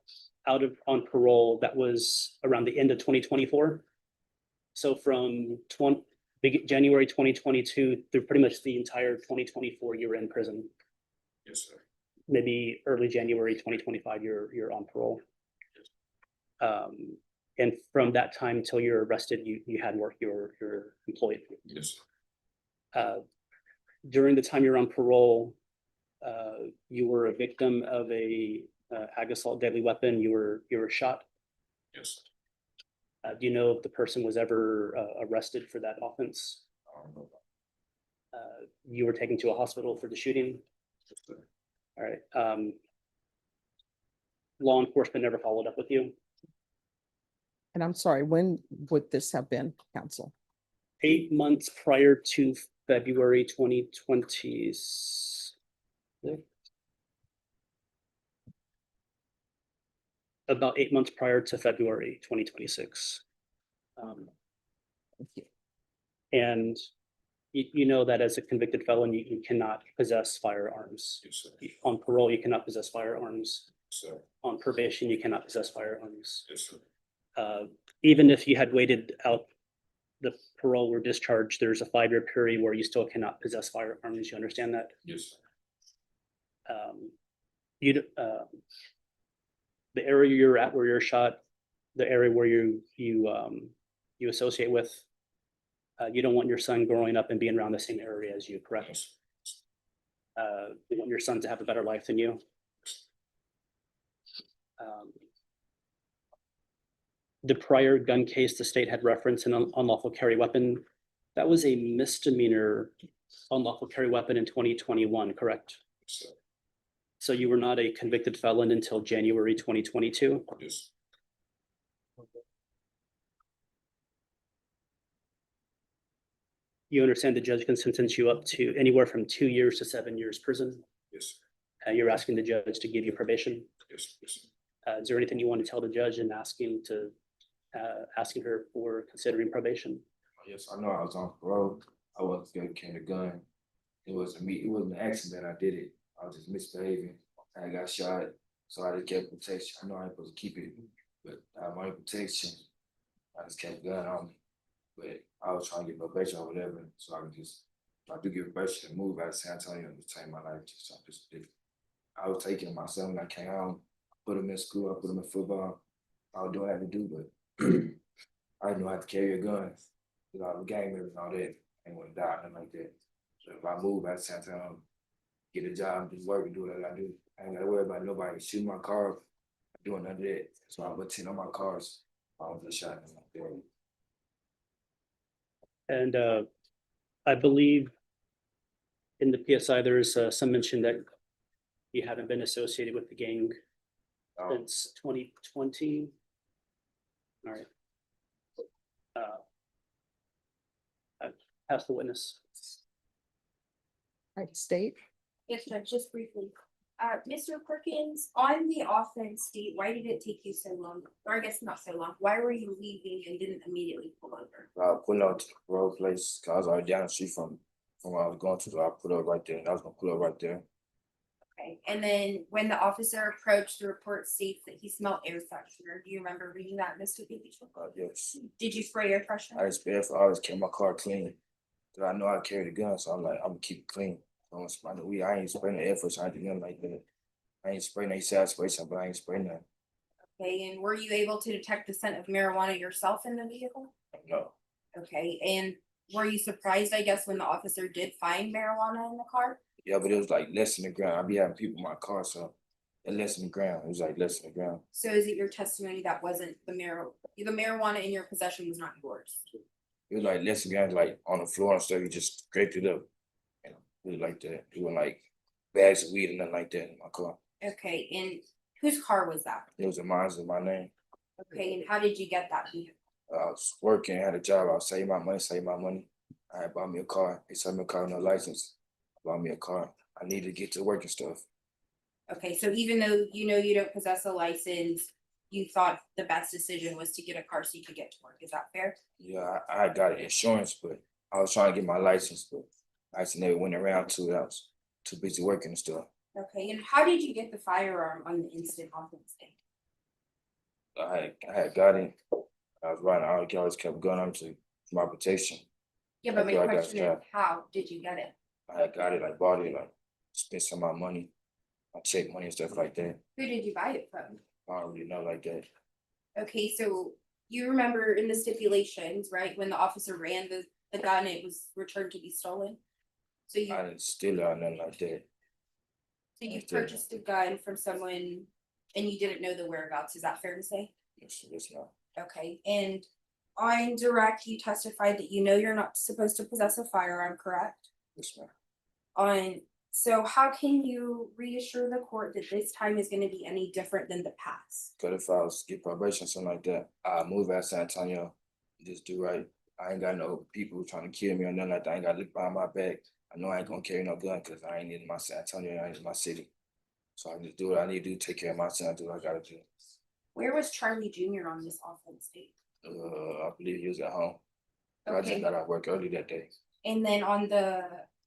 [SPEAKER 12] on parole, that was around the end of 2024. So from January 2022 through pretty much the entire 2024, you were in prison.
[SPEAKER 10] Yes, sir.
[SPEAKER 12] Maybe early January 2025, you're on parole. And from that time until you're arrested, you had work, you're employed.
[SPEAKER 10] Yes.
[SPEAKER 12] During the time you're on parole, you were a victim of a ag assault deadly weapon. You were shot.
[SPEAKER 10] Yes.
[SPEAKER 12] Do you know if the person was ever arrested for that offense?
[SPEAKER 10] I don't know.
[SPEAKER 12] You were taken to a hospital for the shooting.
[SPEAKER 10] Yes, sir.
[SPEAKER 12] All right. Law enforcement never followed up with you?
[SPEAKER 2] And I'm sorry, when would this have been, counsel?
[SPEAKER 12] 8 months prior to February 2020. About 8 months prior to February 2026.
[SPEAKER 2] Thank you.
[SPEAKER 12] And you know that as a convicted felon, you cannot possess firearms.
[SPEAKER 10] Yes, sir.
[SPEAKER 12] On parole, you cannot possess firearms.
[SPEAKER 10] Yes, sir.
[SPEAKER 12] On probation, you cannot possess firearms.
[SPEAKER 10] Yes, sir.
[SPEAKER 12] Even if you had waited out the parole or discharge, there's a 5-year period where you still cannot possess firearms. You understand that?
[SPEAKER 10] Yes,
[SPEAKER 12] sir. The area you're at where you're shot, the area where you associate with, you don't want your son growing up and being around the same area as you, correct?
[SPEAKER 10] Yes.
[SPEAKER 12] You want your son to have a better life than you. The prior gun case the state had referenced an unlawful carry weapon, that was a misdemeanor unlawful carry weapon in 2021, correct?
[SPEAKER 10] Yes, sir.
[SPEAKER 12] So you were not a convicted felon until January 2022?
[SPEAKER 10] Yes.
[SPEAKER 12] You understand the judge can sentence you up to anywhere from 2 years to 7 years prison?
[SPEAKER 10] Yes.
[SPEAKER 12] You're asking the judge to give you probation?
[SPEAKER 10] Yes. Yes.
[SPEAKER 12] Is there anything you want to tell the judge in asking her for considering probation?
[SPEAKER 10] Yes, I know I was on parole. I wasn't scared to carry a gun. It wasn't an accident. I did it. I was just misbehaving. I got shot, so I just kept protection. I know I ain't supposed to keep it, but I have my protection. I just kept a gun on me. But I was trying to get probation or whatever, so I could just try to get probation and move out of San Antonio and just change my life. I was taking my son when I came home, put him in school, I put him in football. I was doing what I had to do, but I didn't know how to carry a gun. You know, the game and all that. I ain't want to die, nothing like that. So if I move out of San Antonio, get a job, just work and do what I do. I ain't gotta worry about nobody shooting my car, doing none of that. So I put 10 on my cars. I was just shot in my car.
[SPEAKER 12] And I believe in the PSI, there is some mention that you haven't been associated with the gang since 2020. All right. I pass the witness.
[SPEAKER 2] Right, state.
[SPEAKER 5] Yes, Judge, just briefly. Mr. Perkins, on the offense date, why did it take you so long? Or I guess not so long. Why were you leaving and didn't immediately pull over?
[SPEAKER 10] I pulled out to the road place, cause I was already down the street from where I was going to, so I put up right there, and I was gonna pull up right there.
[SPEAKER 5] Okay, and then when the officer approached, the report states that he smelled air freshener. Do you remember reading that, Mr. Beecham?
[SPEAKER 10] Yes,
[SPEAKER 5] Did you spray air freshener?
[SPEAKER 10] I just I always kept my car clean, cause I know I carry the gun, so I'm like, I'm gonna keep it clean. I don't spray the weed, I ain't spraying the air freshener, I ain't doing nothing like that. I ain't spraying, they say I spray something, but I ain't spraying that.
[SPEAKER 5] Okay, and were you able to detect the scent of marijuana yourself in the vehicle?
[SPEAKER 10] No,
[SPEAKER 5] Okay, and were you surprised, I guess, when the officer did find marijuana in the car?
[SPEAKER 10] yeah, but it was like less than the ground. I be having people in my car, so it less than the ground. It was like less than the ground.
[SPEAKER 5] So is it your testimony that wasn't the marijuana in your possession was not yours?
[SPEAKER 10] It was like less than the ground, like on the floor and stuff. You just scraped it up. You know, it was like that. It wasn't like bags of weed or nothing like that in my car.
[SPEAKER 5] Okay, and whose car was that?
[SPEAKER 10] It was a mine's in my name.
[SPEAKER 5] Okay, and how did you get that vehicle?
[SPEAKER 10] I was working, had a job. I was saving my money. I had bought me a car. They sent me a car with no license. Bought me a car. I needed to get to work and stuff.
[SPEAKER 5] Okay, so even though you know you don't possess a license, you thought the best decision was to get a car so you could get to work. Is that fair?
[SPEAKER 10] Yeah, I got insurance, but I was trying to get my license, but I just never went around to it. I was too busy working and stuff.
[SPEAKER 5] Okay, and how did you get the firearm on the instant offense day?
[SPEAKER 10] I had got it. I was riding. I always kept going on to my protection.
[SPEAKER 5] Yeah, but my
[SPEAKER 10] After I got
[SPEAKER 5] question is,
[SPEAKER 10] strapped.
[SPEAKER 5] how did you get it?
[SPEAKER 10] I had got it. I bought it. Like spent some of my money. I check money and stuff like that.
[SPEAKER 5] Who did you buy it from?
[SPEAKER 10] I don't really know like that.
[SPEAKER 5] Okay, so you remember in the stipulations, right, when the officer ran the gun, it was returned to be stolen? So you,
[SPEAKER 10] I didn't steal it or nothing like that.
[SPEAKER 5] so you
[SPEAKER 10] I didn't.
[SPEAKER 5] purchased a gun from someone and you didn't know the whereabouts, is that fair to say?
[SPEAKER 10] It's not.
[SPEAKER 5] Okay, and on direct, you testified that you know you're not supposed to possess a firearm, correct?
[SPEAKER 10] It's not.
[SPEAKER 5] So how can you reassure the court that this time is gonna be any different than the past?
[SPEAKER 10] Cause if I was to get probation, something like that, I'll move out of San Antonio, just do right. I ain't got no people trying to kill me or nothing like that. I ain't got to look behind my back. I know I ain't gonna carry no gun because I ain't in my San Antonio, I ain't in my city. So I just do what I need to do, take care of myself, do what I gotta do.
[SPEAKER 5] Where was Charlie Jr. on this offense date?
[SPEAKER 10] I believe he was at home. I
[SPEAKER 5] Okay.
[SPEAKER 10] just got out of work early that day.
[SPEAKER 5] And then on the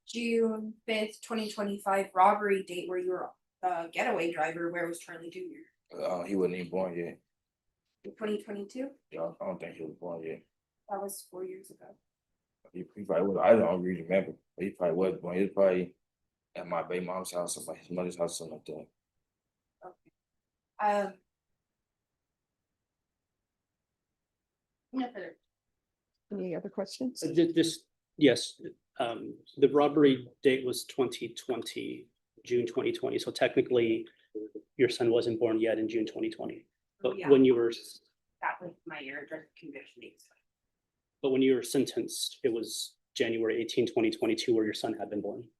[SPEAKER 5] June 5th, 2025 robbery date where you were the getaway driver, where was Charlie Jr.?
[SPEAKER 10] He wasn't even born yet.
[SPEAKER 5] 2022?
[SPEAKER 10] Yeah, I don't think he was born yet.
[SPEAKER 5] That was 4 years ago.
[SPEAKER 10] He probably was. I don't really remember. But he probably was born. He was probably at my baby mom's house or his mother's house, something like that.
[SPEAKER 5] No further.
[SPEAKER 2] Any other questions?
[SPEAKER 12] Yes, the robbery date was 2020, June 2020, so technically your son wasn't born yet in June 2020. But
[SPEAKER 5] Yeah.
[SPEAKER 12] when you were,
[SPEAKER 5] That was my year of conviction date.
[SPEAKER 12] but when you were sentenced, it was January 18, 2022, where your son had been born.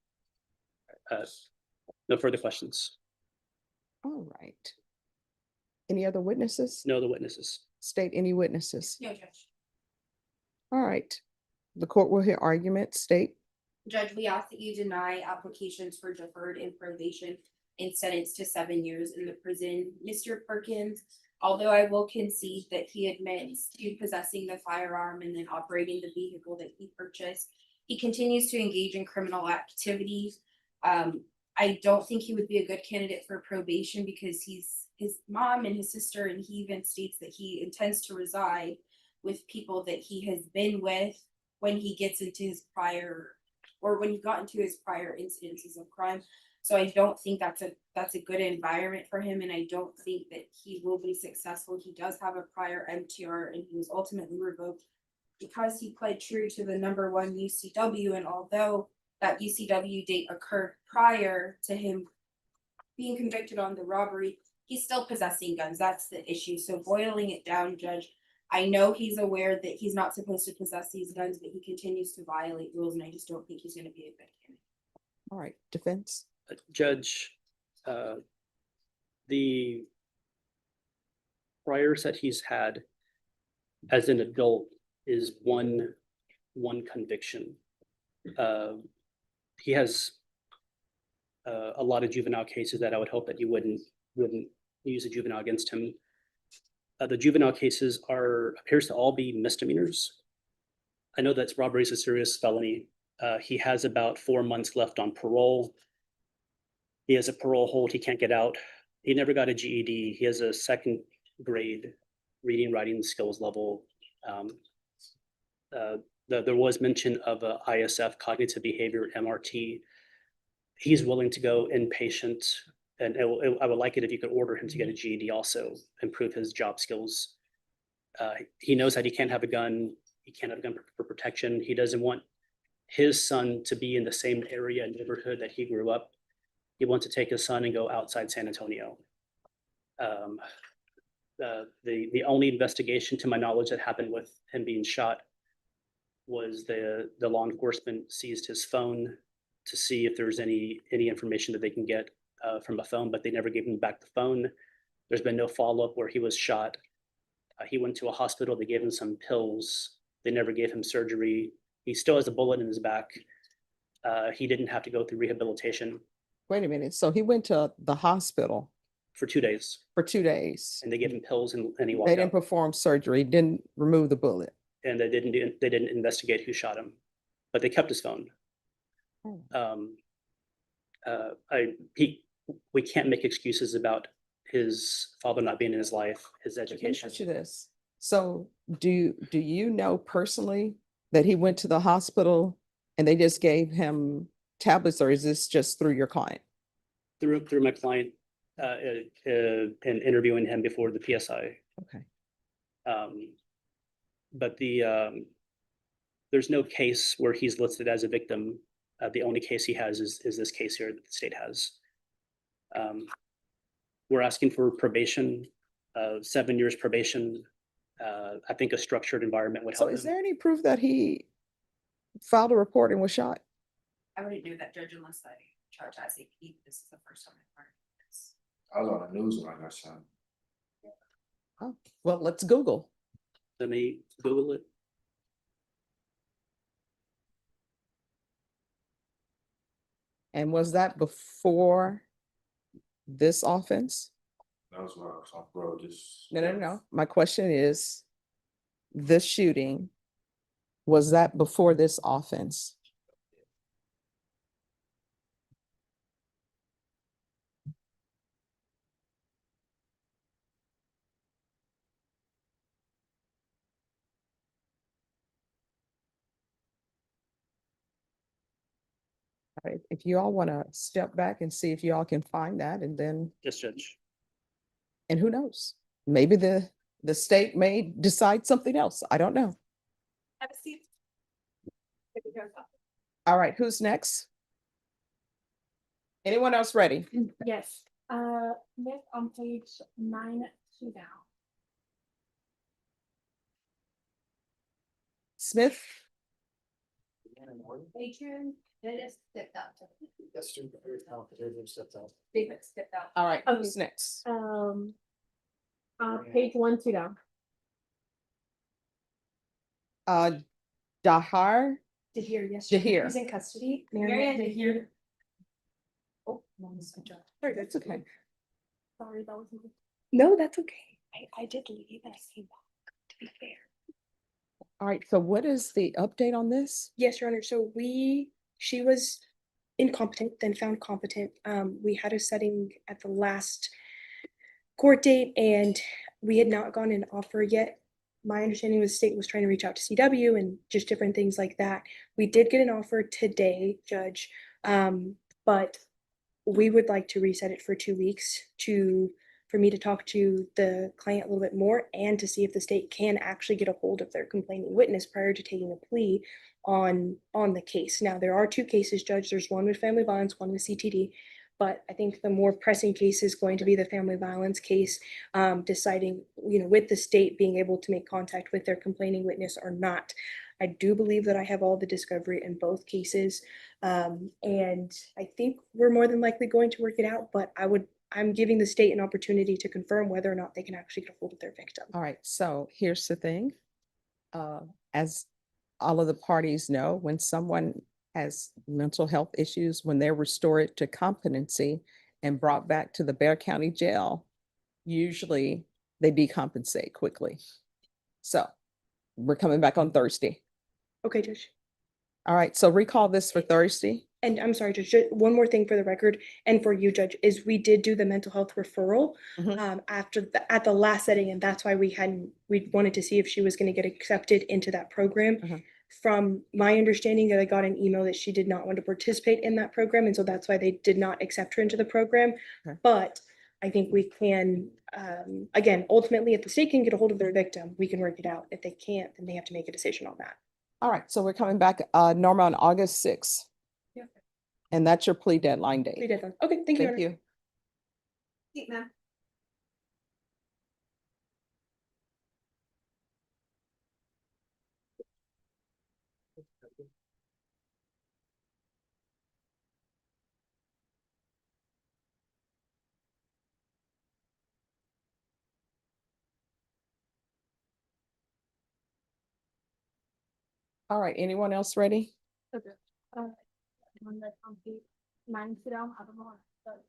[SPEAKER 12] No further questions.
[SPEAKER 2] All right. Any other witnesses?
[SPEAKER 12] No other witnesses.
[SPEAKER 2] State any witnesses?
[SPEAKER 5] No, Judge.
[SPEAKER 2] All right. The court will hear argument. State.
[SPEAKER 5] Judge, we ask that you deny applications for deferred in probation and sentence to 7 years in the prison. Mr. Perkins, although I will concede that he admits to possessing the firearm and then operating the vehicle that he purchased, he continues to engage in criminal activities. I don't think he would be a good candidate for probation because he's his mom and his sister, and he even states that he intends to reside with people that he has been with when he gets into his prior, or when he got into his prior incidences of crime. So I don't think that's a good environment for him, and I don't think that he will be successful. He does have a prior MTR, and he was ultimately revoked because he pled true to the #1 UCW. And although that UCW date occurred prior to him being convicted on the robbery, he's still possessing guns. That's the issue. So boiling it down, Judge, I know he's aware that he's not supposed to possess these guns, but he continues to violate rules, and I just don't think he's going to be a good candidate.
[SPEAKER 2] All right, defense.
[SPEAKER 12] Judge, the priors that he's had as an adult is one conviction. He has a lot of juvenile cases that I would hope that you wouldn't use a juvenile against him. The juvenile cases appears to all be misdemeanors. I know that robbery is a serious felony. He has about 4 months left on parole. He has a parole hold. He can't get out. He never got a GED. He has a second grade reading, writing skills level. There was mention of a ISF, cognitive behavior, MRT. He's willing to go inpatient, and I would like it if you could order him to get a GED also, improve his job skills. He knows that he can't have a gun. He can't have a gun for protection. He doesn't want his son to be in the same area and neighborhood that he grew up. He wants to take his son and go outside San Antonio. The only investigation, to my knowledge, that happened with him being shot was the law enforcement seized his phone to see if there's any information that they can get from a phone, but they never gave him back the phone. There's been no follow-up where he was shot. He went to a hospital. They gave him some pills. They never gave him surgery. He still has a bullet in his back. He didn't have to go through rehabilitation
[SPEAKER 2] Wait a minute. So he went to the hospital
[SPEAKER 12] for 2 days,
[SPEAKER 2] for 2 days.
[SPEAKER 12] and they gave him pills, and he
[SPEAKER 2] They
[SPEAKER 12] walked
[SPEAKER 2] didn't
[SPEAKER 12] out.
[SPEAKER 2] perform surgery, didn't remove the bullet.
[SPEAKER 12] And they didn't investigate who shot him, but they kept his phone.
[SPEAKER 2] Oh.
[SPEAKER 12] We can't make excuses about his father not being in his life, his
[SPEAKER 2] Let me
[SPEAKER 12] education.
[SPEAKER 2] ask you this. So do you know personally that he went to the hospital and they just gave him tablets, or is this just through your client?
[SPEAKER 12] Through my client, and interviewing him before the PSI.
[SPEAKER 2] Okay.
[SPEAKER 12] But there's no case where he's listed as a victim. The only case he has is this case here that the state has. We're asking for probation, 7 years probation. I think a structured environment would
[SPEAKER 2] So
[SPEAKER 12] help
[SPEAKER 2] is
[SPEAKER 12] him.
[SPEAKER 2] there any proof that he filed a report and was shot?
[SPEAKER 5] I wouldn't do that, Judge, unless I charge as a P. This is the first time I've heard of this.
[SPEAKER 10] I was on the news when I got shot.
[SPEAKER 2] Oh, well, let's Google.
[SPEAKER 12] Let me Google it.
[SPEAKER 2] And was that before this offense?
[SPEAKER 10] That was when I was on road, just.
[SPEAKER 2] No. My question is, this shooting, was that before this offense? All right, if you all want to step back and see if you all can find that, and then,
[SPEAKER 12] Yes, Judge.
[SPEAKER 2] and who knows? Maybe the state may decide something else. I don't know.
[SPEAKER 6] Have a seat.
[SPEAKER 2] All right, who's next? Anyone else ready?
[SPEAKER 1] Yes, Nick on page 9 to down.
[SPEAKER 2] Smith?
[SPEAKER 6] Adrian, they just stepped out.
[SPEAKER 11] That's true.
[SPEAKER 6] David stepped out.
[SPEAKER 2] All right,
[SPEAKER 1] Okay.
[SPEAKER 2] who's next?
[SPEAKER 1] Page 1 to down.
[SPEAKER 2] Dahar?
[SPEAKER 1] Dahir, yes.
[SPEAKER 2] Dahir.
[SPEAKER 1] He's in custody.
[SPEAKER 6] Marianne
[SPEAKER 1] Dahir. Oh, no, good job.
[SPEAKER 2] Sorry, that's okay.
[SPEAKER 1] Sorry, that was.
[SPEAKER 6] No, that's okay. I did leave and I came back, to be fair.
[SPEAKER 2] All right, so what is the update on this?
[SPEAKER 15] Yes, Your Honor. So she was incompetent, then found competent. We had a setting at the last court date and we had not gotten an offer yet. My understanding was the state was trying to reach out to CW and just different things like that. We did get an offer today, Judge, but we would like to reset it for 2 weeks for me to talk to the client a little bit more and to see if the state can actually get a hold of their complaining witness prior to taking a plea on the case. Now, there are 2 cases, Judge. There's one with family violence, one with CTD. But I think the more pressing case is going to be the family violence case, deciding, with the state being able to make contact with their complaining witness or not. I do believe that I have all the discovery in both cases. And I think we're more than likely going to work it out, but I'm giving the state an opportunity to confirm whether or not they can actually get a hold of their victim.
[SPEAKER 2] All right, so here's the thing. As all of the parties know, when someone has mental health issues, when they're restored to competency and brought back to the Bear County Jail, usually they decompensate quickly. So we're coming back on Thursday.
[SPEAKER 15] Okay, Judge.
[SPEAKER 2] All right, so recall this for Thursday.
[SPEAKER 15] And I'm sorry, Judge, one more thing for the record and for you, Judge, is we did do the mental health referral at the last setting, and that's why we wanted to see if she was going to get accepted into that program. From my understanding, that I got an email that she did not want to participate in that program, and so that's why they did not accept her into the program. But I think we can, again, ultimately, if the state can get a hold of their victim, we can work it out. If they can't, then they have to make a decision on that.
[SPEAKER 2] All right, so we're coming back, Norma, on August 6th.
[SPEAKER 15] Yeah.
[SPEAKER 2] And that's your plea deadline date.
[SPEAKER 15] Plea deadline. Okay, thank you.
[SPEAKER 2] Thank you.
[SPEAKER 6] Seat, ma'am.
[SPEAKER 2] All right, anyone else ready?
[SPEAKER 1] Okay. When that complete, mine sit down, I don't know. But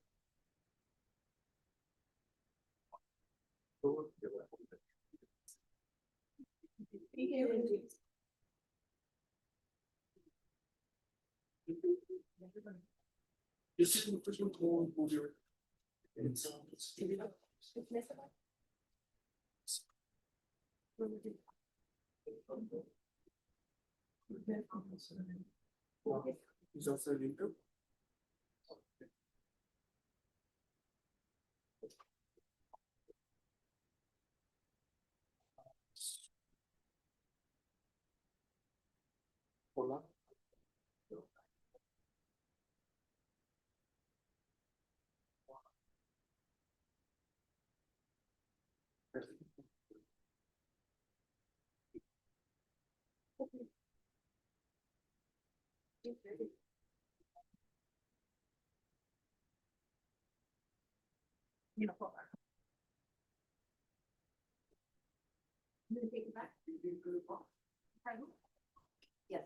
[SPEAKER 6] Yes.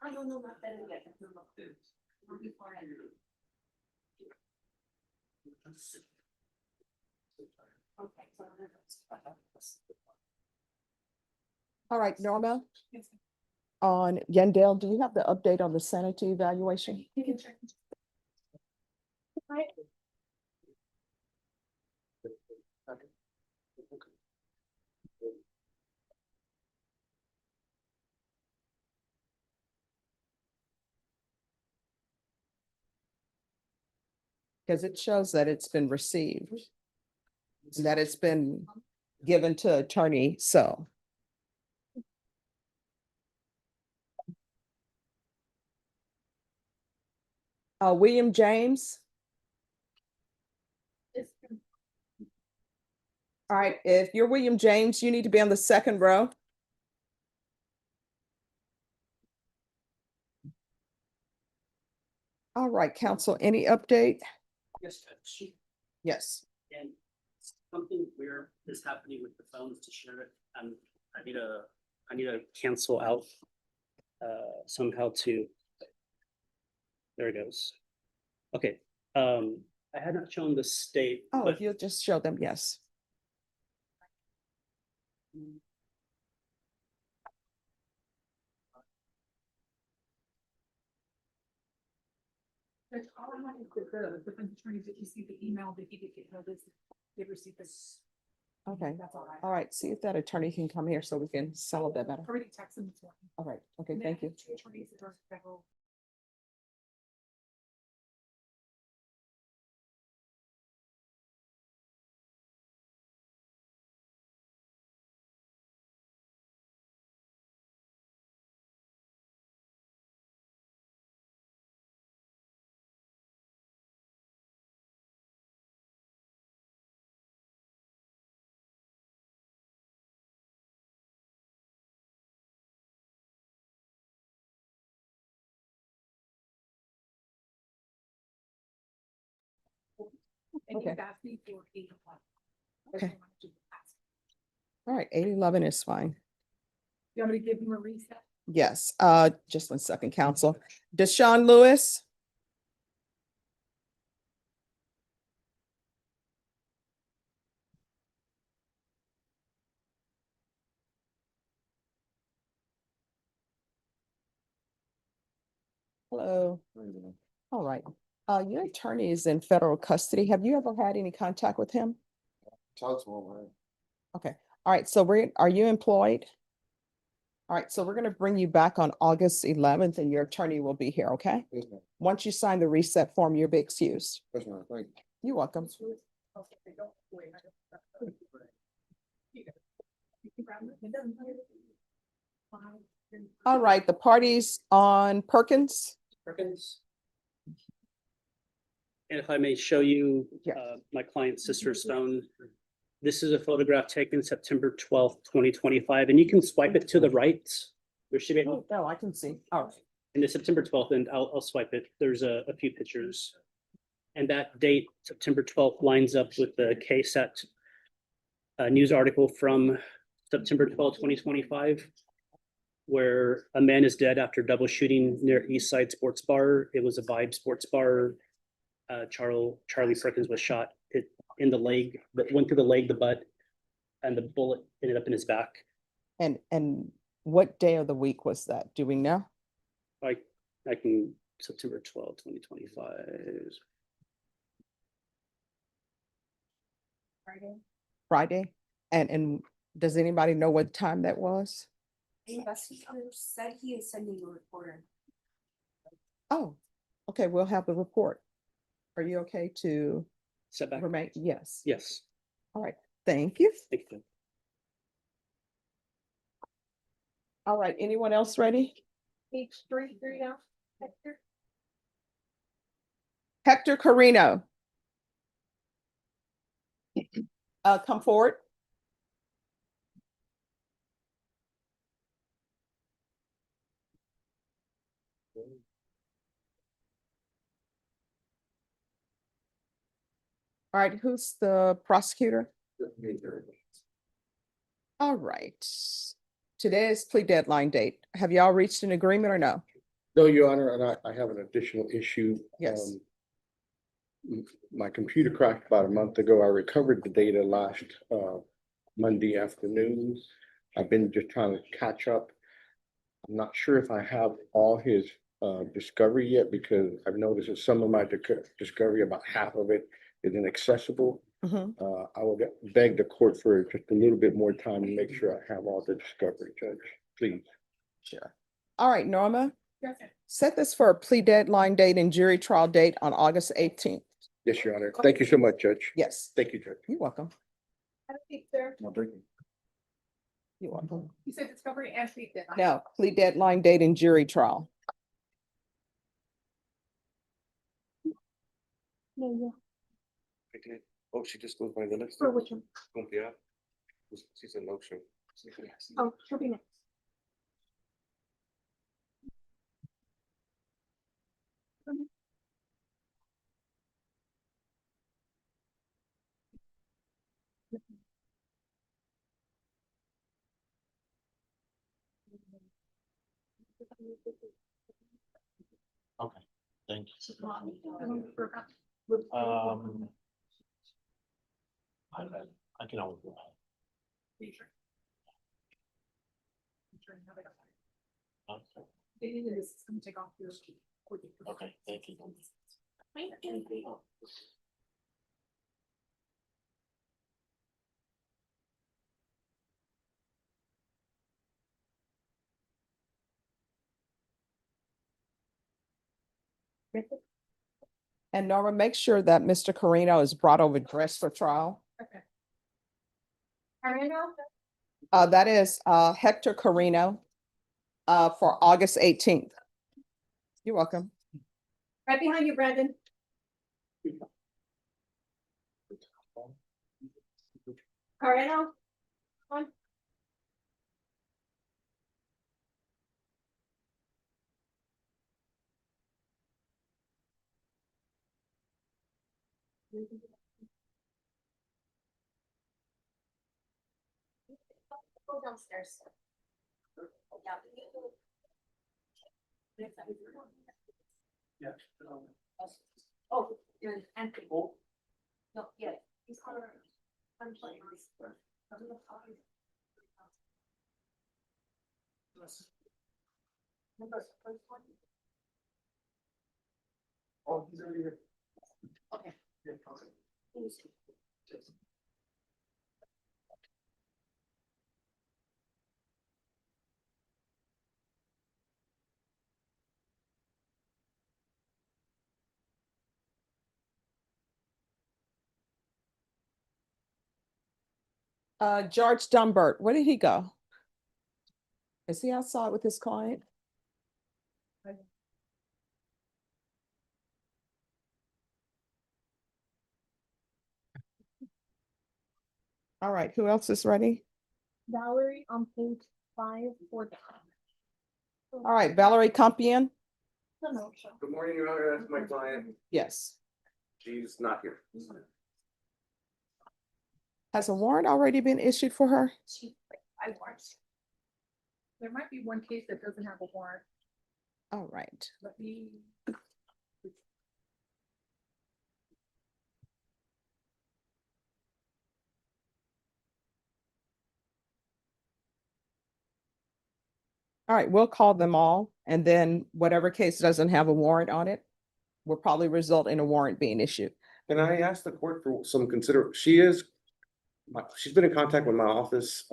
[SPEAKER 6] I don't know about that yet. Before I do. Okay, so
[SPEAKER 2] All right, Norma. On Yandell, do you have the update on the sanity evaluation?
[SPEAKER 1] you can check. Right.
[SPEAKER 2] Because it shows that it's been received, that it's been given to attorney, so. William James. All right, if you're William James, you need to be on the second row. All right, counsel, any update?
[SPEAKER 12] Yes, Judge.
[SPEAKER 2] Yes.
[SPEAKER 12] And something weird is happening with the phones to share it. I need to cancel out somehow to. There it goes. Okay. I had not shown the state.
[SPEAKER 2] Oh,
[SPEAKER 12] but
[SPEAKER 2] if you'll just show them, yes.
[SPEAKER 6] But all I want is the different attorneys, if you see the email, that you get notice, they receive this.
[SPEAKER 2] Okay,
[SPEAKER 6] That's all right.
[SPEAKER 2] all right, see if that attorney can come here so we can settle that better.
[SPEAKER 6] Already texted them this morning.
[SPEAKER 2] All right, okay,
[SPEAKER 6] And then I
[SPEAKER 2] thank you.
[SPEAKER 6] have 2 attorneys that are federal And
[SPEAKER 2] Okay.
[SPEAKER 6] he's asking for 8:11.
[SPEAKER 2] Okay. All right, 8:11 is fine.
[SPEAKER 6] You want me to give him a reset?
[SPEAKER 2] Yes, just 1 second, council. Deshaun Lewis? Hello. All right. Your attorney is in federal custody. Have you ever had any contact with him?
[SPEAKER 10] Talk to him, man.
[SPEAKER 2] Okay. All right. So are you employed? All right. So we're going to bring you back on August 11th and your attorney will be here. Okay.
[SPEAKER 10] Yes, ma'am.
[SPEAKER 2] Once you sign the reset form, you'll be excused.
[SPEAKER 10] Yes, ma'am. Thank you.
[SPEAKER 2] You're welcome. All right. The parties on Perkins.
[SPEAKER 12] Perkins. And if I may show you,
[SPEAKER 2] Yeah.
[SPEAKER 12] my client's sister's phone. This is a photograph taken September 12th, 2025, and you can swipe it to the right. There should be,
[SPEAKER 2] Oh, no, I can see. All right.
[SPEAKER 12] in the September 12th, and I'll swipe it. There's a few pictures. And that date, September 12th, lines up with the KSAT news article from September 12th, 2025, where a man is dead after double shooting near East Side Sports Bar. It was a Vibe Sports Bar. Charlie Perkins was shot in the leg, but went through the leg, the butt, and the bullet ended up in his back.
[SPEAKER 2] And what day of the week was that? Do we know?
[SPEAKER 12] I can, September 12th, 2025.
[SPEAKER 2] Friday? And does anybody know what time that was?
[SPEAKER 5] The investigator said he is sending a reporter.
[SPEAKER 2] Oh, okay, we'll have the report. Are you okay to
[SPEAKER 12] Step back.
[SPEAKER 2] remain? Yes.
[SPEAKER 12] Yes.
[SPEAKER 2] All right, thank you.
[SPEAKER 12] Thank you.
[SPEAKER 2] All right, anyone else ready?
[SPEAKER 6] Page 3 now, Hector.
[SPEAKER 2] Hector Carino. Come forward. All right, who's the prosecutor? All right. Today is plea deadline date. Have y'all reached an agreement or no?
[SPEAKER 3] No, Your Honor, and I have an additional issue.
[SPEAKER 2] Yes.
[SPEAKER 3] My computer cracked about a month ago. I recovered the data last Monday afternoon. I've been just trying to catch up. I'm not sure if I have all his discovery yet, because I've noticed that some of my discovery, about half of it, is inaccessible.
[SPEAKER 2] Mhm.
[SPEAKER 3] I will beg the court for just a little bit more time to make sure I have all the discovery, Judge, please.
[SPEAKER 2] Sure. All right, Norma,
[SPEAKER 6] Yes, sir.
[SPEAKER 2] set this for a plea deadline date and jury trial date on August 18th.
[SPEAKER 3] Yes, Your Honor. Thank you so much, Judge.
[SPEAKER 2] Yes,
[SPEAKER 3] Thank you, Judge.
[SPEAKER 2] you're welcome.
[SPEAKER 6] Have a seat, sir.
[SPEAKER 3] No, thank you.
[SPEAKER 2] You're welcome.
[SPEAKER 6] You said discovery and plea deadline.
[SPEAKER 2] No, plea deadline date and jury trial.
[SPEAKER 10] I did. Oh, she just goes by the next.
[SPEAKER 6] For which one?
[SPEAKER 10] Yeah. She's a no show.
[SPEAKER 6] Oh, she'll be next.
[SPEAKER 11] Okay, thank you.
[SPEAKER 6] Um,
[SPEAKER 11] I can always go ahead.
[SPEAKER 6] This is gonna take off your.
[SPEAKER 11] Okay, thank you.
[SPEAKER 2] And Norma, make sure that Mr. Carino is brought over dressed for trial.
[SPEAKER 6] Okay. Carino?
[SPEAKER 2] That is Hector Carino for August 18th. You're welcome.
[SPEAKER 6] Right behind you, Brandon. Carino? On. Go downstairs.
[SPEAKER 12] Yeah.
[SPEAKER 6] Oh, you're Anthony. No, yeah, he's on. I'm playing.
[SPEAKER 12] Oh, he's already here.
[SPEAKER 6] Okay.
[SPEAKER 12] Yeah, okay.
[SPEAKER 2] George Dumbert, where did he go? Is he outside with his client? All right, who else is ready?
[SPEAKER 1] Valerie on page 5 for.
[SPEAKER 2] All right, Valerie Compian?
[SPEAKER 4] Good morning, Your Honor, that's my client.
[SPEAKER 2] Yes.
[SPEAKER 4] She's not here.
[SPEAKER 2] Has a warrant already been issued for her?
[SPEAKER 6] I want. There might be one case that doesn't have a warrant.
[SPEAKER 2] All right.
[SPEAKER 6] Let me.
[SPEAKER 2] All right, we'll call them all, and then whatever case doesn't have a warrant on it will probably result in a warrant being issued.
[SPEAKER 16] Can I ask the court for some she's been in contact with my office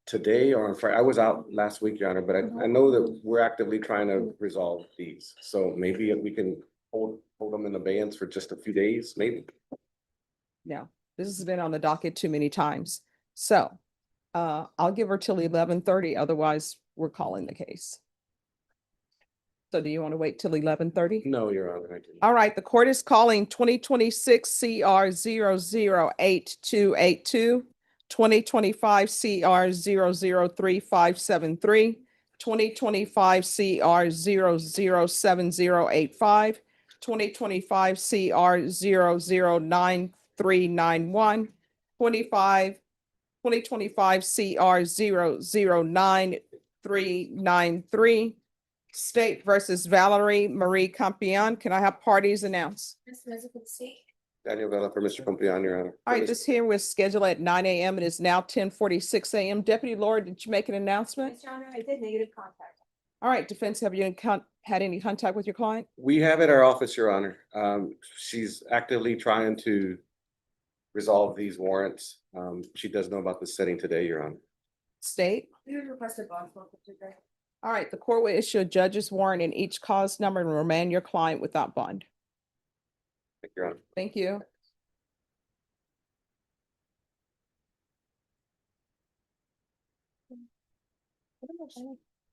[SPEAKER 16] today or on Friday. I was out last week, Your Honor, but I know that we're actively trying to resolve these. So maybe if we can hold them in abeyance for just a few days, maybe.
[SPEAKER 2] No, this has been on the docket too many times. So I'll give her till 11:30, otherwise we're calling the case. So do you want to wait till 11:30?
[SPEAKER 16] No, Your Honor, I didn't.
[SPEAKER 2] All right, the court is calling 2026 CR 008282, 2025 CR 003573, 2025 CR 007085, 2025 CR 009391, 2025 CR 009393. State versus Valerie Marie Campion. Can I have parties announced?
[SPEAKER 6] Ms. Elizabeth C.
[SPEAKER 16] Daniel Vela for Mr. Compion, Your Honor.
[SPEAKER 2] All right, this hearing was scheduled at 9 a.m. It is now 10:46 a.m. Deputy Lord, did you make an announcement?
[SPEAKER 6] Mr. Honor, I did negative contact.
[SPEAKER 2] All right, defense, have you had any contact with your client?
[SPEAKER 16] We have at our office, Your Honor. She's actively trying to resolve these warrants. She does know about the setting today, Your Honor.
[SPEAKER 2] State?
[SPEAKER 6] We would request a bond forfeiture today.
[SPEAKER 2] All right, the court will issue a judge's warrant in each cause number and remand your client without bond.
[SPEAKER 16] Thank you, Your Honor.
[SPEAKER 2] Thank you.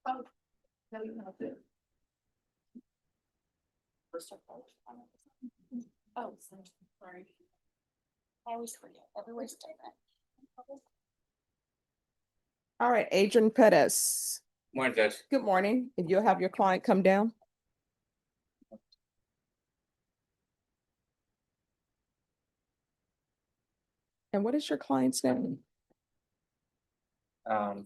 [SPEAKER 6] Oh, no, you have to. Oh, sorry. I always forget. Everyone's done that.
[SPEAKER 2] All right, Adrian Pettis.
[SPEAKER 10] Morning, Judge.
[SPEAKER 2] Good morning. If you'll have your client come down. And what is your client's name?
[SPEAKER 10] 1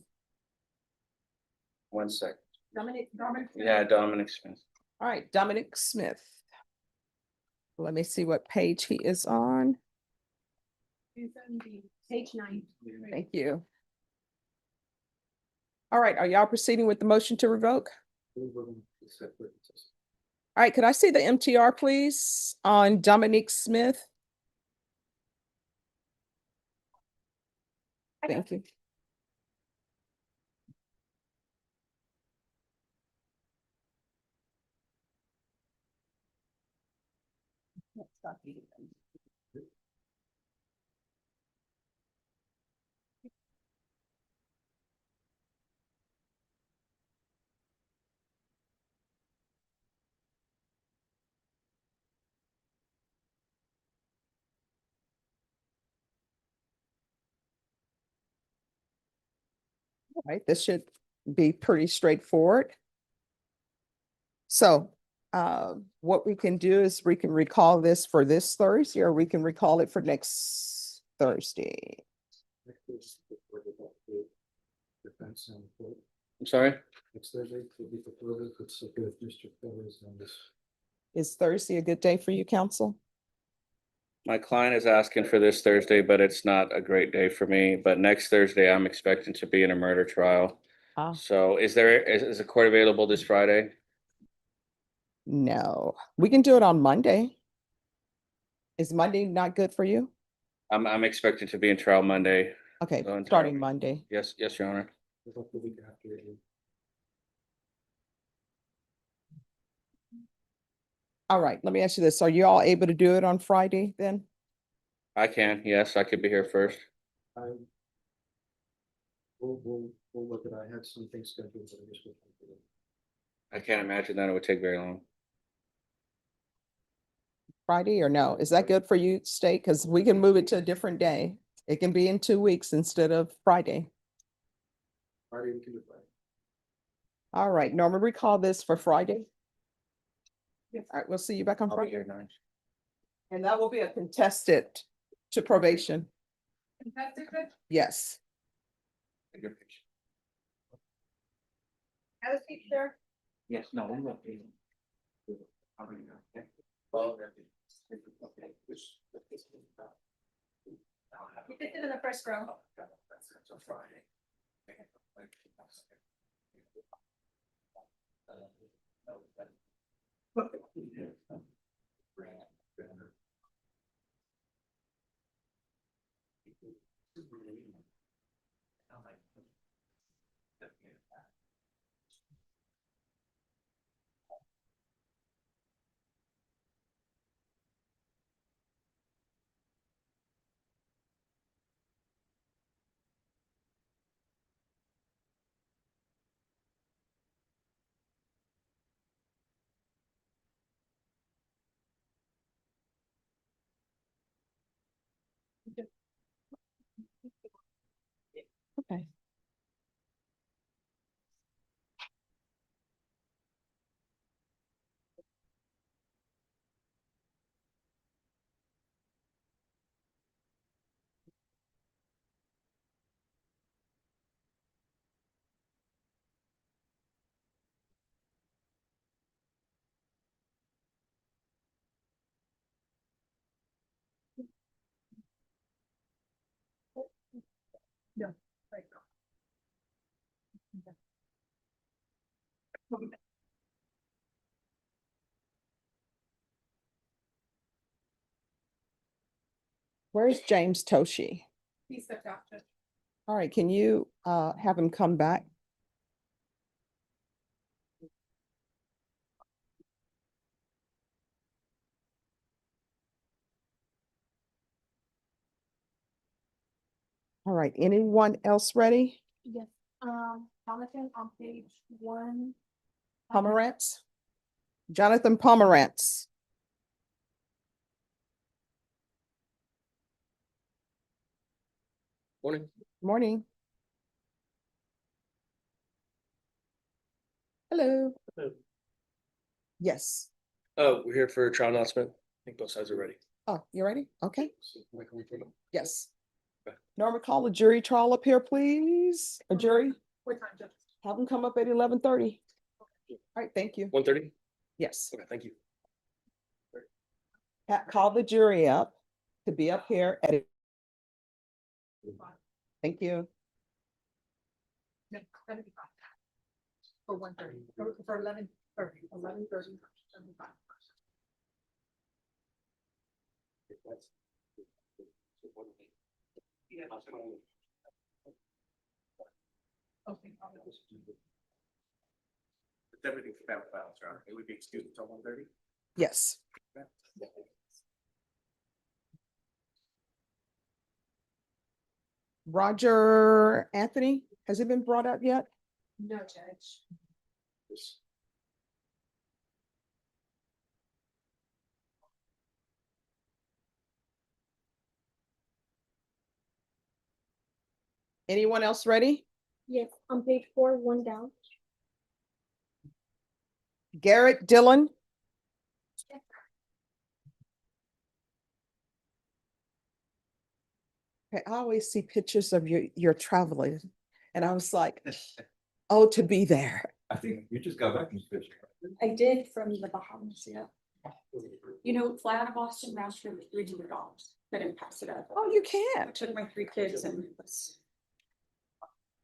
[SPEAKER 10] sec.
[SPEAKER 6] Dominic.
[SPEAKER 10] Yeah, Dominic Smith.
[SPEAKER 2] All right, Dominic Smith. Let me see what page he is on.
[SPEAKER 6] He's on the page 9.
[SPEAKER 2] Thank you. All right, are y'all proceeding with the motion to revoke? All right, could I see the MTR, please, on Dominic Smith? Thank you. All right, this should be pretty straightforward. So what we can do is we can recall this for this Thursday, or we can recall it for next Thursday.
[SPEAKER 12] I'm sorry?
[SPEAKER 3] Next Thursday would be preferred if it's okay with Mr. Flores on this.
[SPEAKER 2] Is Thursday a good day for you, council?
[SPEAKER 12] My client is asking for this Thursday, but it's not a great day for me. But next Thursday, I'm expecting to be in a murder trial.
[SPEAKER 2] Ah.
[SPEAKER 12] So is the court available this Friday?
[SPEAKER 2] No, we can do it on Monday. Is Monday not good for you?
[SPEAKER 12] I'm expecting to be in trial Monday.
[SPEAKER 2] Okay,
[SPEAKER 12] So in
[SPEAKER 2] starting
[SPEAKER 12] trial.
[SPEAKER 2] Monday.
[SPEAKER 12] Yes, Your Honor.
[SPEAKER 3] The week after.
[SPEAKER 2] All right, let me ask you this. Are you all able to do it on Friday then?
[SPEAKER 12] I can, yes, I could be here first.
[SPEAKER 3] We'll look at, I had some things scheduled, but I guess we'll.
[SPEAKER 12] I can't imagine that it would take very long.
[SPEAKER 2] Friday or no? Is that good for you, State? Because we can move it to a different day. It can be in 2 weeks instead of Friday.
[SPEAKER 3] Friday, we can do Friday.
[SPEAKER 2] All right, Norma, recall this for Friday. All right, we'll see you back on
[SPEAKER 12] I'll be
[SPEAKER 2] Friday.
[SPEAKER 12] here 9.
[SPEAKER 2] And that will be a contested to probation. Yes.
[SPEAKER 6] Have a seat, sir.
[SPEAKER 12] Yes, no, we won't be.
[SPEAKER 6] You can sit in the first row.
[SPEAKER 2] Okay.
[SPEAKER 6] No. Right.
[SPEAKER 2] Where's James Toshi?
[SPEAKER 6] He stepped out. Judge.
[SPEAKER 2] All right, can you have him come back? All right, anyone else ready?
[SPEAKER 1] Yes, Jonathan on page 1.
[SPEAKER 2] Pomerantz? Jonathan Pomerantz.
[SPEAKER 12] Morning.
[SPEAKER 2] Morning. Hello. Yes.
[SPEAKER 12] Oh, we're here for a trial announcement. I think both sides are ready.
[SPEAKER 2] Oh, you ready? Okay.
[SPEAKER 3] When can we put them?
[SPEAKER 2] Yes.
[SPEAKER 12] Okay.
[SPEAKER 2] Norma, call a jury trial up here, please. A jury.
[SPEAKER 6] What time, Judge?
[SPEAKER 2] Have them come up at 11:30. All right, thank you.
[SPEAKER 12] 1:30?
[SPEAKER 2] Yes.
[SPEAKER 12] Okay, thank you.
[SPEAKER 2] Call the jury up to be up here at. Thank you.
[SPEAKER 6] No, that'd be fine. For 1:30, for 11:30, 11:30. Okay.
[SPEAKER 12] Everything's about files, right? It would be excused until 1:30?
[SPEAKER 2] Yes. Roger Anthony, has it been brought up yet?
[SPEAKER 6] No, Judge.
[SPEAKER 2] Anyone else ready?
[SPEAKER 1] Yes, on page 4, 1 down.
[SPEAKER 2] Garrett Dillon. Okay, I always see pictures of your traveling. And I was like, oh, to be there.
[SPEAKER 4] I think you just got back from fishing.
[SPEAKER 6] I did from the Bahamas, yeah. You know, fly out of Boston, round trip, $300. I didn't pass it up.
[SPEAKER 2] Oh, you
[SPEAKER 6] I
[SPEAKER 2] can.
[SPEAKER 6] took my 3 kids and it was,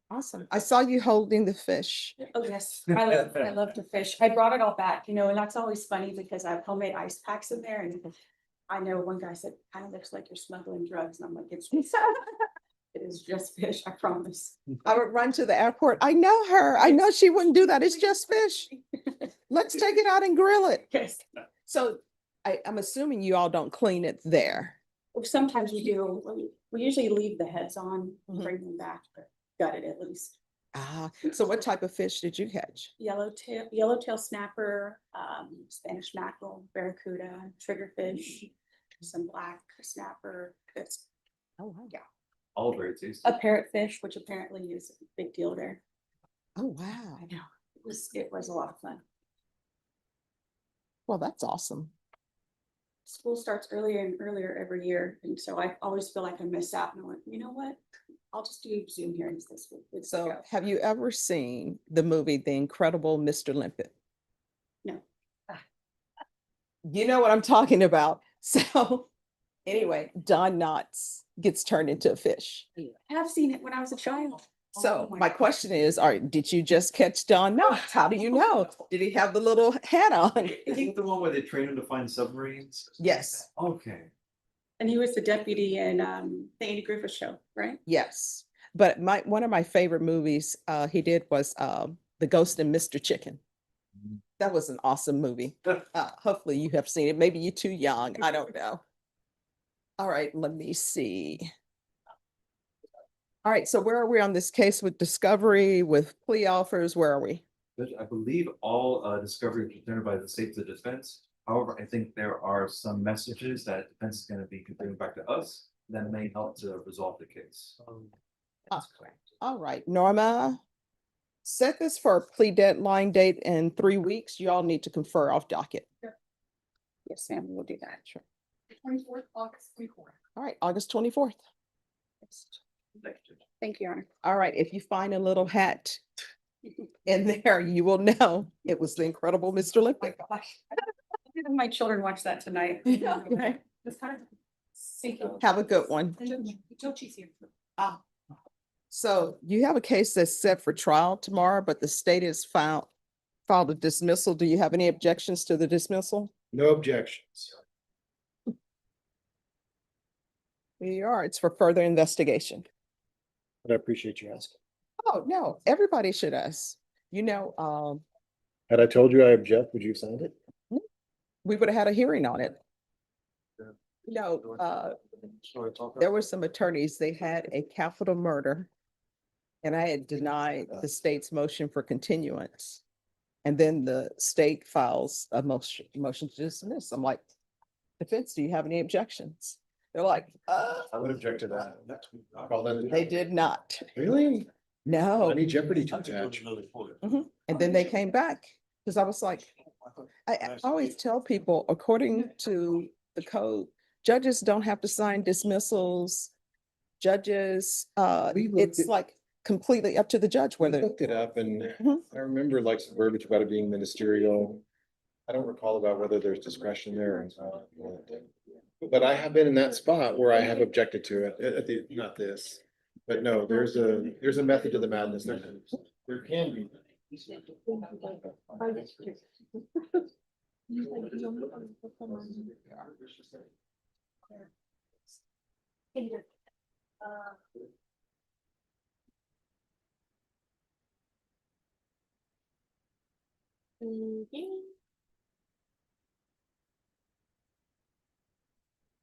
[SPEAKER 2] Awesome. I saw you holding the fish.
[SPEAKER 6] oh yes, I love to fish. I brought it all back, you know, and that's always funny because I have homemade ice packs in there and I know one guy said, kind of looks like you're smuggling drugs. And I'm like, it's, it is just fish, I promise.
[SPEAKER 2] I would run to the airport. I know her. I know she wouldn't do that. It's just fish. Let's take it out and grill it.
[SPEAKER 6] Yes.
[SPEAKER 2] So I'm assuming you all don't clean it there.
[SPEAKER 6] Sometimes we do, we usually leave the heads on,
[SPEAKER 2] Mhm.
[SPEAKER 6] bring them back, but got it at least.
[SPEAKER 2] Ah, so what type of fish did you catch?
[SPEAKER 6] Yellowtail snapper, Spanish mackerel, barracuda, triggerfish, some black snapper. It's
[SPEAKER 2] Oh, wow.
[SPEAKER 6] Yeah.
[SPEAKER 4] All very tasty.
[SPEAKER 6] a parrotfish, which apparently is a big deal there.
[SPEAKER 2] Oh, wow.
[SPEAKER 6] I know, it was a lot of fun.
[SPEAKER 2] Well, that's awesome.
[SPEAKER 6] School starts earlier and earlier every year, and so I always feel like I miss out, and I went, you know what? I'll just do Zoom hearings this week. It's
[SPEAKER 2] So
[SPEAKER 6] okay.
[SPEAKER 2] have you ever seen the movie The Incredible Mr. Limpet?
[SPEAKER 6] No.
[SPEAKER 2] You know what I'm talking about. So anyway, Don Knotts gets turned into a fish.
[SPEAKER 6] I have seen it when I was a child.
[SPEAKER 2] So
[SPEAKER 6] Oh
[SPEAKER 2] my question is, all right, did you just catch Don Knotts? How do you know? Did he have the little hat on?
[SPEAKER 4] Is it the one where they train him to find submarines?
[SPEAKER 2] Yes,
[SPEAKER 4] Okay.
[SPEAKER 6] And he was the deputy in the Andy Griffith Show, right?
[SPEAKER 2] yes. But one of my favorite movies he did was The Ghost and Mr. Chicken. That was an awesome movie. Hopefully you have seen it. Maybe you're too young. I don't know. All right, let me see. All right, so where are we on this case with discovery, with plea offers? Where are we?
[SPEAKER 4] Judge, I believe all discovery was presented by the state of defense. However, I think there are some messages that defense is going to be conveying back to us that may help to resolve the case.
[SPEAKER 2] That's correct. All right, Norma, set this for a plea deadline date in 3 weeks. You all need to confer off docket.
[SPEAKER 6] Yes, Sam, we'll do that. Sure.
[SPEAKER 1] 24th, August 24th.
[SPEAKER 2] All right, August 24th.
[SPEAKER 6] Thank you, Your Honor.
[SPEAKER 2] All right, if you find a little hat in there, you will know it was the incredible Mr. Limpet.
[SPEAKER 6] My children watch that tonight.
[SPEAKER 2] Okay.
[SPEAKER 6] It's kind of.
[SPEAKER 2] Have a good one. So you have a case that's set for trial tomorrow, but the state has filed a dismissal. Do you have any objections to the dismissal?
[SPEAKER 3] No objections.
[SPEAKER 2] Here you are. It's for further investigation.
[SPEAKER 3] But I appreciate you asking.
[SPEAKER 2] Oh, no, everybody should ask. You know,
[SPEAKER 3] Had I told you I object, would you have signed it?
[SPEAKER 2] we would have had a hearing on it. No, there were some attorneys, they had a capital murder. And I had denied the state's motion for continuance. And then the state files a motion to dismiss. I'm like, defense, do you have any objections? They're like,
[SPEAKER 3] I would object to that. Call them.
[SPEAKER 2] they did not.
[SPEAKER 3] Really?
[SPEAKER 2] No.
[SPEAKER 3] Any jeopardy to attach.
[SPEAKER 2] Mhm. And then they came back, because I was like, I always tell people, according to the code, judges don't have to sign dismissals. Judges,
[SPEAKER 3] We looked
[SPEAKER 2] it's
[SPEAKER 3] at-
[SPEAKER 2] like completely up to the judge
[SPEAKER 3] We
[SPEAKER 2] whether.
[SPEAKER 3] looked it up and
[SPEAKER 2] Mhm.
[SPEAKER 3] I remember like some verbiage about it being ministerial. I don't recall about whether there's discretion there or not. But I have been in that spot where I have objected to it, not this. But no, there's a method to the madness. There can be.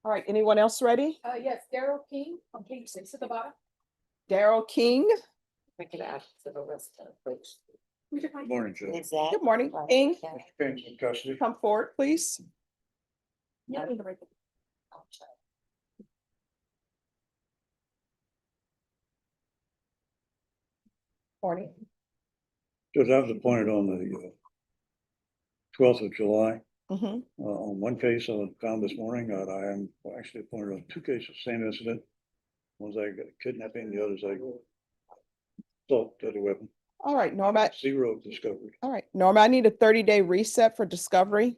[SPEAKER 2] All right, anyone else ready?
[SPEAKER 1] Yes, Daryl King on page 6 at the bottom.
[SPEAKER 2] Daryl King.
[SPEAKER 13] We could add to the list of which.
[SPEAKER 3] Morning, Joe.
[SPEAKER 13] Is that?
[SPEAKER 2] Good morning, King.
[SPEAKER 3] Thank you, custody.
[SPEAKER 2] Come forward, please.
[SPEAKER 1] Yeah, in the right.
[SPEAKER 2] Morning.
[SPEAKER 17] Because I was appointed on the 12th of July.
[SPEAKER 2] Mhm.
[SPEAKER 17] On one case I found this morning, I am actually appointed on two cases, same incident. One's I got kidnapping, the other's I assault deadly weapon,
[SPEAKER 2] All right, Norma.
[SPEAKER 17] zero discovery.
[SPEAKER 2] All right, Norma, I need a 30-day reset for discovery.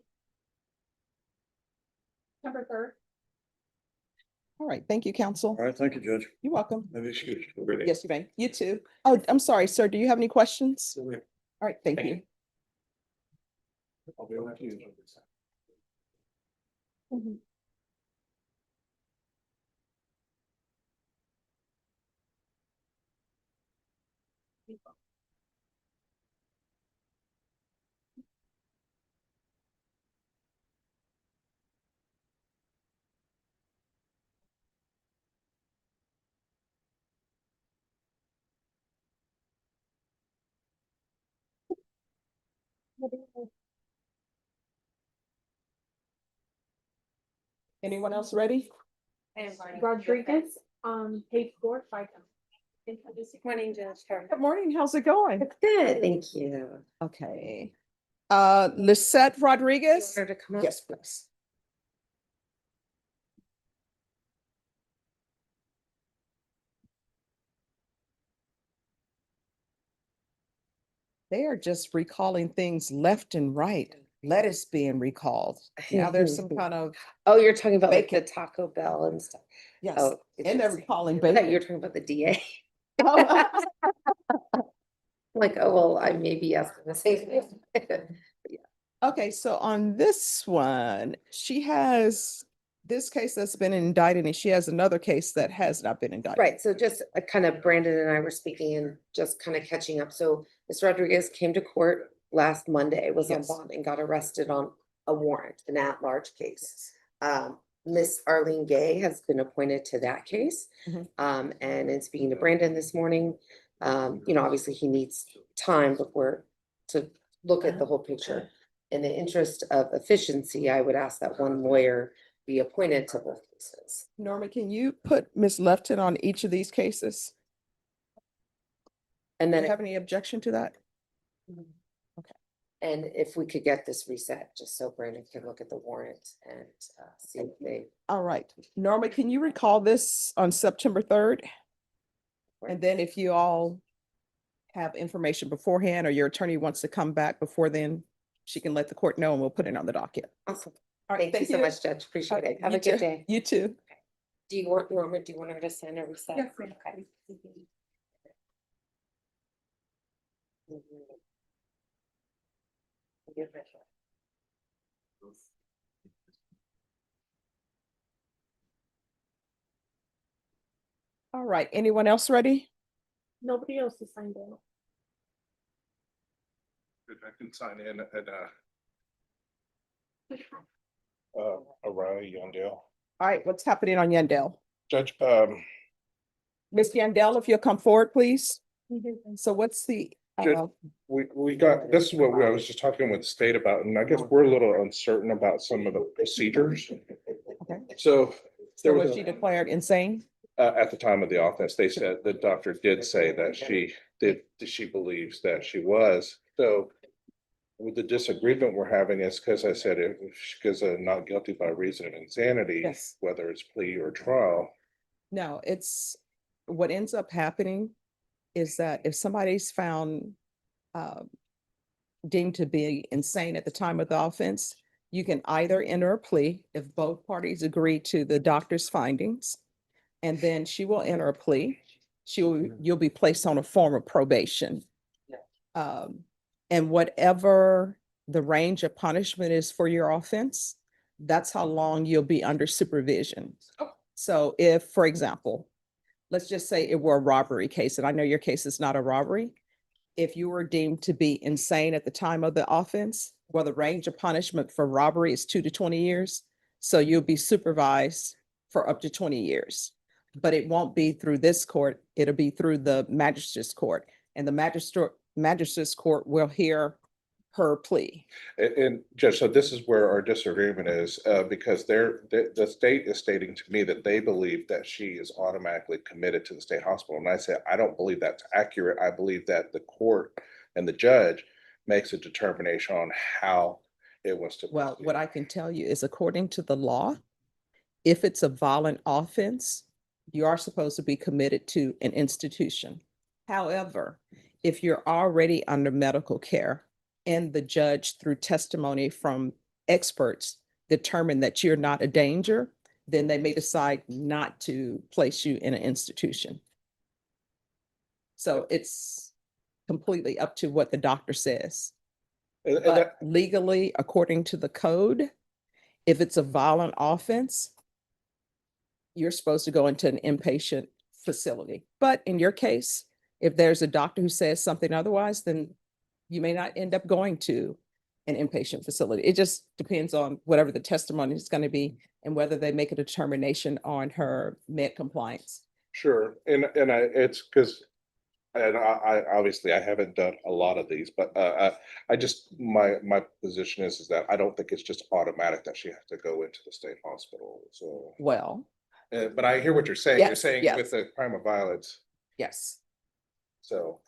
[SPEAKER 6] Number third.
[SPEAKER 2] All right, thank you, counsel.
[SPEAKER 17] All right, thank you, Judge.
[SPEAKER 2] You're welcome.
[SPEAKER 17] Maybe excuse.
[SPEAKER 2] Yes, you may. You too. Oh, I'm sorry, sir. Do you have any questions? All right, thank you.
[SPEAKER 17] I'll be on to you.
[SPEAKER 2] Anyone else ready?
[SPEAKER 1] Rodriguez, page 4, 5.
[SPEAKER 15] Morning, Judge.
[SPEAKER 2] Good morning. How's it going?
[SPEAKER 13] Good, thank you.
[SPEAKER 2] Okay. Lisette Rodriguez?
[SPEAKER 13] Her to come up?
[SPEAKER 2] Yes, please. They are just recalling things left and right. Lettuce being recalled. Now there's some kind of,
[SPEAKER 13] Oh, you're talking about like the
[SPEAKER 2] bacon.
[SPEAKER 13] Taco Bell and stuff.
[SPEAKER 2] yes,
[SPEAKER 13] Oh,
[SPEAKER 2] and they're
[SPEAKER 13] interesting.
[SPEAKER 2] recalling
[SPEAKER 13] I thought
[SPEAKER 2] bacon.
[SPEAKER 13] you were talking about the DA.
[SPEAKER 2] Oh.
[SPEAKER 13] Like, oh, well, I may be asking the same thing.
[SPEAKER 2] Okay, so on this one, she has this case that's been indicted and she has another case that has not been indicted.
[SPEAKER 13] Right, so just kind of Brandon and I were speaking and just kind of catching up. So Ms. Rodriguez came to court last Monday, was on
[SPEAKER 2] Yes.
[SPEAKER 13] bond and got arrested on a warrant, an at-large case. Miss Arlene Gay has been appointed to that case.
[SPEAKER 2] Mhm.
[SPEAKER 13] And in speaking to Brandon this morning, obviously he needs time before to look at the whole picture. In the interest of efficiency, I would ask that one lawyer be appointed to both cases.
[SPEAKER 2] Norma, can you put Ms. Lefton on each of these cases?
[SPEAKER 13] And
[SPEAKER 2] Do
[SPEAKER 13] then,
[SPEAKER 2] you have any objection to that?
[SPEAKER 13] and if we could get this reset, just so Brandon can look at the warrant and see if they.
[SPEAKER 2] All right. Norma, can you recall this on September 3rd? And then if you all have information beforehand or your attorney wants to come back before then, she can let the court know and we'll put it on the docket.
[SPEAKER 13] Awesome.
[SPEAKER 2] All right,
[SPEAKER 13] Thank you so much, Judge. Appreciate it. Have
[SPEAKER 2] You
[SPEAKER 13] a good
[SPEAKER 2] too.
[SPEAKER 13] day.
[SPEAKER 2] You too.
[SPEAKER 13] Do you want, Norma, do you want her to send a reset?
[SPEAKER 6] Yes, ma'am.
[SPEAKER 13] Okay.
[SPEAKER 2] All right, anyone else ready?
[SPEAKER 1] Nobody else is signed in.
[SPEAKER 16] I can sign in at O'Reilly Yondell.
[SPEAKER 2] All right, what's happening on Yandell?
[SPEAKER 16] Judge,
[SPEAKER 2] Ms. Yandell, if you'll come forward, please. So what's the,
[SPEAKER 16] Judge, we got, this is what I was just talking with the state about, and I guess we're a little uncertain about some of the procedures.
[SPEAKER 2] okay,
[SPEAKER 16] So
[SPEAKER 2] so
[SPEAKER 16] there
[SPEAKER 2] was
[SPEAKER 16] was
[SPEAKER 2] she declared insane?
[SPEAKER 16] at the time of the offense, they said, the doctor did say that she believes that she was. So with the disagreement we're having is because I said if she goes not guilty by reason of insanity,
[SPEAKER 2] Yes.
[SPEAKER 16] whether it's plea or trial.
[SPEAKER 2] No, it's, what ends up happening is that if somebody's found deemed to be insane at the time of the offense, you can either enter a plea if both parties agree to the doctor's findings, and then she will enter a plea. You'll be placed on a form of probation. And whatever the range of punishment is for your offense, that's how long you'll be under supervision. So if, for example, let's just say it were a robbery case, and I know your case is not a robbery. If you were deemed to be insane at the time of the offense, well, the range of punishment for robbery is 2 to 20 years. So you'll be supervised for up to 20 years. But it won't be through this court, it'll be through the magistrate's court. And the magistrate's court will hear her plea.
[SPEAKER 16] And Judge, so this is where our disagreement is, because the state is stating to me that they believe that she is automatically committed to the state hospital. And I said, I don't believe that's accurate. I believe that the court and the judge makes a determination on how it was to.
[SPEAKER 2] Well, what I can tell you is according to the law, if it's a violent offense, you are supposed to be committed to an institution. However, if you're already under medical care and the judge, through testimony from experts, determine that you're not a danger, then they may decide not to place you in an institution. So it's completely up to what the doctor says.
[SPEAKER 16] And
[SPEAKER 2] But
[SPEAKER 16] that,
[SPEAKER 2] legally, according to the code, if it's a violent offense, you're supposed to go into an inpatient facility. But in your case, if there's a doctor who says something otherwise, then you may not end up going to an inpatient facility. It just depends on whatever the testimony is going to be and whether they make a determination on her med compliance.
[SPEAKER 16] sure, and it's because, and I obviously I haven't done a lot of these, but I just, my position is that I don't think it's just automatic that she has to go into the state hospital, so.
[SPEAKER 2] Well,
[SPEAKER 16] But I hear what you're saying. You're
[SPEAKER 2] yes,
[SPEAKER 16] saying
[SPEAKER 2] yes.
[SPEAKER 16] with the crime of violence,
[SPEAKER 2] yes.
[SPEAKER 16] so.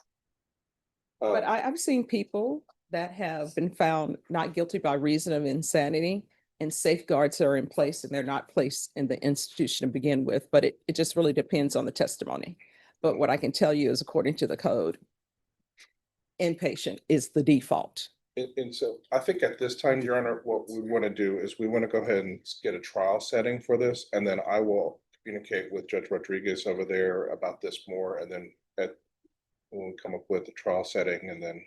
[SPEAKER 2] But I've seen people that have been found not guilty by reason of insanity, and safeguards are in place and they're not placed in the institution to begin with, but it just really depends on the testimony. But what I can tell you is, according to the code, inpatient is the default.
[SPEAKER 16] And so I think at this time, Your Honor, what we want to do is we want to go ahead and get a trial setting for this, and then I will communicate with Judge Rodriguez over there about this more, and then when we come up with the trial setting, and then.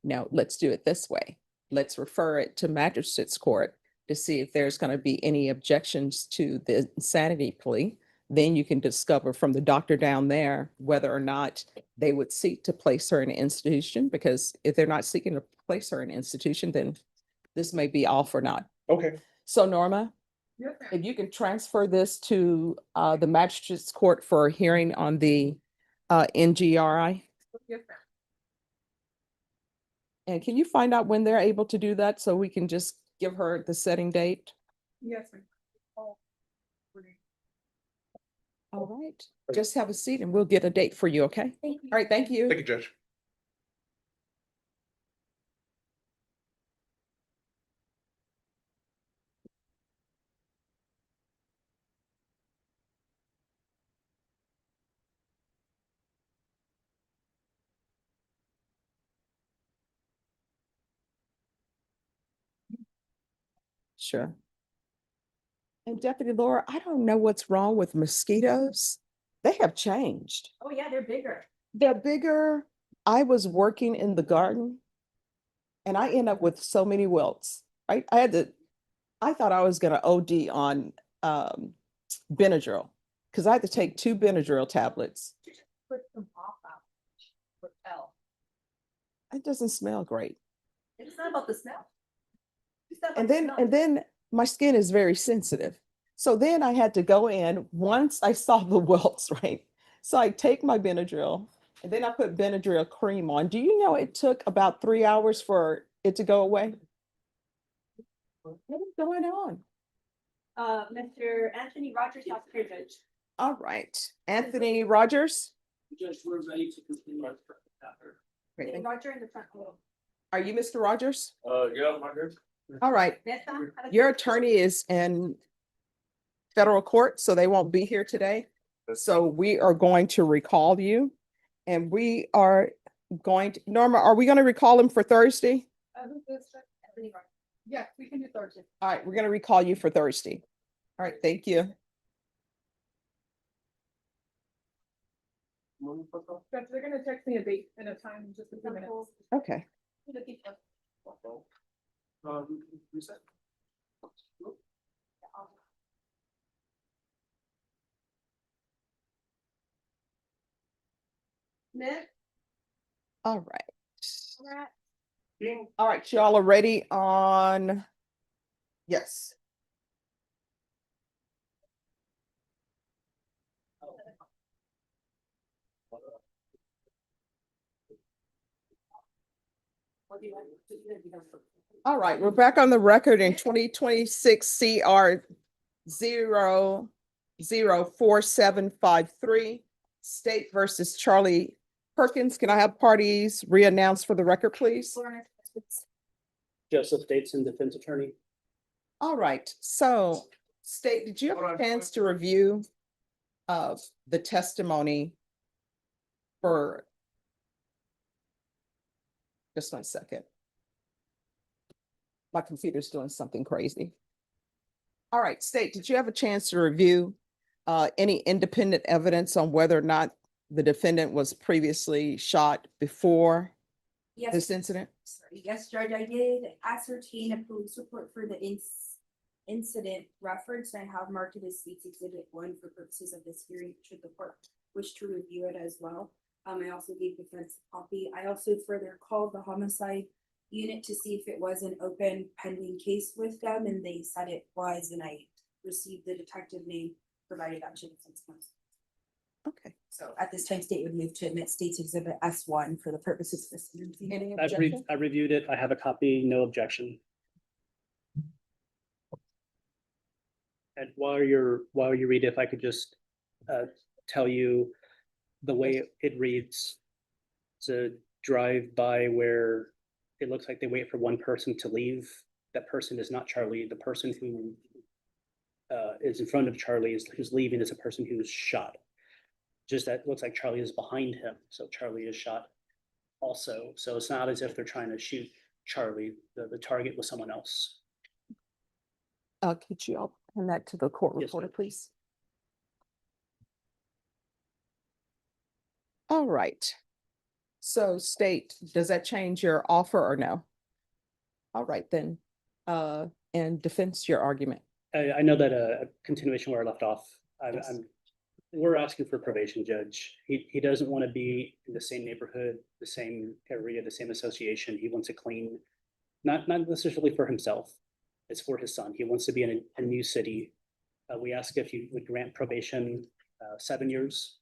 [SPEAKER 2] Now, let's do it this way. Let's refer it to magistrate's court to see if there's going to be any objections to the insanity plea. Then you can discover from the doctor down there whether or not they would seek to place her in an institution, because if they're not seeking to place her in an institution, then this may be all for naught.
[SPEAKER 16] Okay.
[SPEAKER 2] So Norma, if you can transfer this to the magistrate's court for a hearing on the NGRI. And can you find out when they're able to do that so we can just give her the setting date?
[SPEAKER 14] Yes.
[SPEAKER 2] All right, just have a seat and we'll get a date for you, okay?
[SPEAKER 5] Thank you.
[SPEAKER 2] All right, thank you.
[SPEAKER 16] Thank you, Judge.
[SPEAKER 2] Sure. And Deputy Laura, I don't know what's wrong with mosquitoes. They have changed.
[SPEAKER 6] Oh, yeah, they're bigger.
[SPEAKER 2] They're bigger. I was working in the garden and I end up with so many wilts. I thought I was gonna OD on Benadryl, because I had to take 2 Benadryl tablets.
[SPEAKER 6] Put some off out. Repel.
[SPEAKER 2] It doesn't smell great.
[SPEAKER 6] It's not about the smell.
[SPEAKER 2] And then my skin is very sensitive. So then I had to go in once I saw the welts, right? So I take my Benadryl and then I put Benadryl cream on. Do you know it took about 3 hours for it to go away? What is going on?
[SPEAKER 6] Mr. Anthony Rogers, Dr. Judge.
[SPEAKER 2] All right, Anthony Rogers.
[SPEAKER 12] Judge, we're ready to continue our.
[SPEAKER 2] Great, thank you.
[SPEAKER 6] Roger in the front row.
[SPEAKER 2] Are you Mr. Rogers?
[SPEAKER 12] Yeah, Margaret.
[SPEAKER 2] All right, your attorney is in federal court, so they won't be here today. So we are going to recall you, and we are going to, Norma, are we going to recall him for Thursday?
[SPEAKER 6] Yeah, we can do Thursday.
[SPEAKER 2] All right, we're going to recall you for Thursday. All right, thank you.
[SPEAKER 14] They're gonna text me a date and a time in just a few minutes.
[SPEAKER 2] Okay.
[SPEAKER 12] Reset.
[SPEAKER 6] Nick?
[SPEAKER 2] All right. All right, y'all are ready on, yes. All right, we're back on the record in 2026 CR 004753, State versus Charlie Perkins. Can I have parties re-announced for the record, please?
[SPEAKER 12] Joseph Dateson, defense attorney.
[SPEAKER 2] All right, so State, did you have a chance to review the testimony for just 1 second. My computer's doing something crazy. All right, State, did you have a chance to review any independent evidence on whether or not the defendant was previously shot before
[SPEAKER 5] Yes,
[SPEAKER 2] this incident?
[SPEAKER 5] sorry, yes, Judge, I did ascertain a police report for the incident reference. I have marked it as State's Exhibit 1 for purposes of this hearing, should the court wish to review it as well. I also gave defense a copy. I also further called the homicide unit to see if it was an open pending case with them, and they said it was, and I received the detective name, provided that to defense counsel.
[SPEAKER 2] Okay.
[SPEAKER 5] So at this time, state would move to admit State's Exhibit S1 for the purposes of this hearing.
[SPEAKER 2] Any
[SPEAKER 12] I
[SPEAKER 2] objection?
[SPEAKER 12] reviewed it. I have a copy, no objection. And while you read, if I could just tell you the way it reads, to drive by where it looks like they wait for one person to leave. That person is not Charlie. The person who is in front of Charlie who's leaving is a person who's shot. Just that looks like Charlie is behind him. So Charlie is shot also. So it's not as if they're trying to shoot Charlie. The target was someone else.
[SPEAKER 2] Could you all hand that to the court
[SPEAKER 12] Yes,
[SPEAKER 2] reporter,
[SPEAKER 12] ma'am.
[SPEAKER 2] please? All right. So State, does that change your offer or no? All right, then, and defense your argument.
[SPEAKER 12] I know that a continuation where I left off, we're asking for probation, Judge. He doesn't want to be in the same neighborhood, the same area, the same association. He wants to clean, not necessarily for himself. It's for his son. He wants to be in a new city. We ask if you would grant probation 7 years.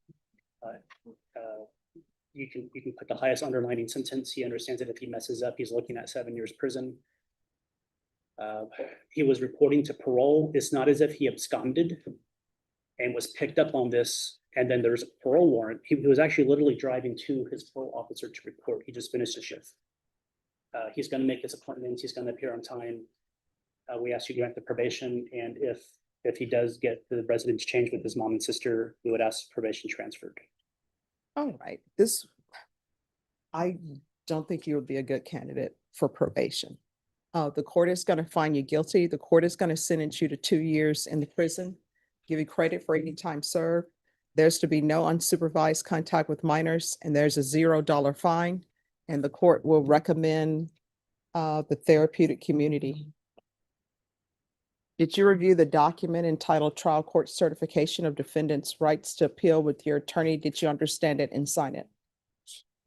[SPEAKER 12] You can put the highest underlining sentence. He understands that if he messes up, he's looking at 7 years prison. He was reporting to parole. It's not as if he absconded and was picked up on this, and then there's a parole warrant. He was actually literally driving to his parole officer to report. He just finished a shift. He's going to make his appointments. He's going to appear on time. We ask you to grant the probation, and if he does get the residence changed with his mom and sister, we would ask probation transferred.
[SPEAKER 2] All right, I don't think you would be a good candidate for probation. The court is going to find you guilty. The court is going to sentence you to 2 years in the prison, give you credit for any time served. There's to be no unsupervised contact with minors, and there's a $0 fine, and the court will recommend the therapeutic community. Did you review the document entitled Trial Court Certification of Defendant's Rights to Appeal with your attorney? Did you understand it and sign it?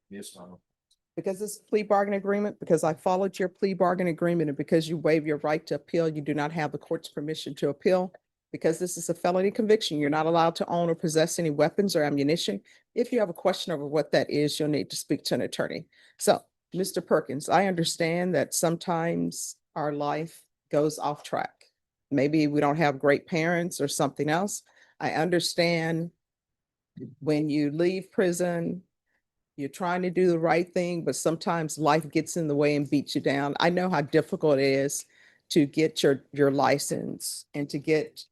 [SPEAKER 10] Yes, ma'am.
[SPEAKER 2] Because it's a plea bargain agreement, because I followed your plea bargain agreement, and because you waive your right to appeal, you do not have the court's permission to appeal. Because this is a felony conviction, you're not allowed to own or possess any weapons or ammunition. If you have a question over what that is, you'll need to speak to an attorney. So, Mr. Perkins, I understand that sometimes our life goes off track. Maybe we don't have great parents or something else. I understand when you leave prison, you're trying to do the right thing, but sometimes life gets in the way and beats you down. I know how difficult it is to get your license and to get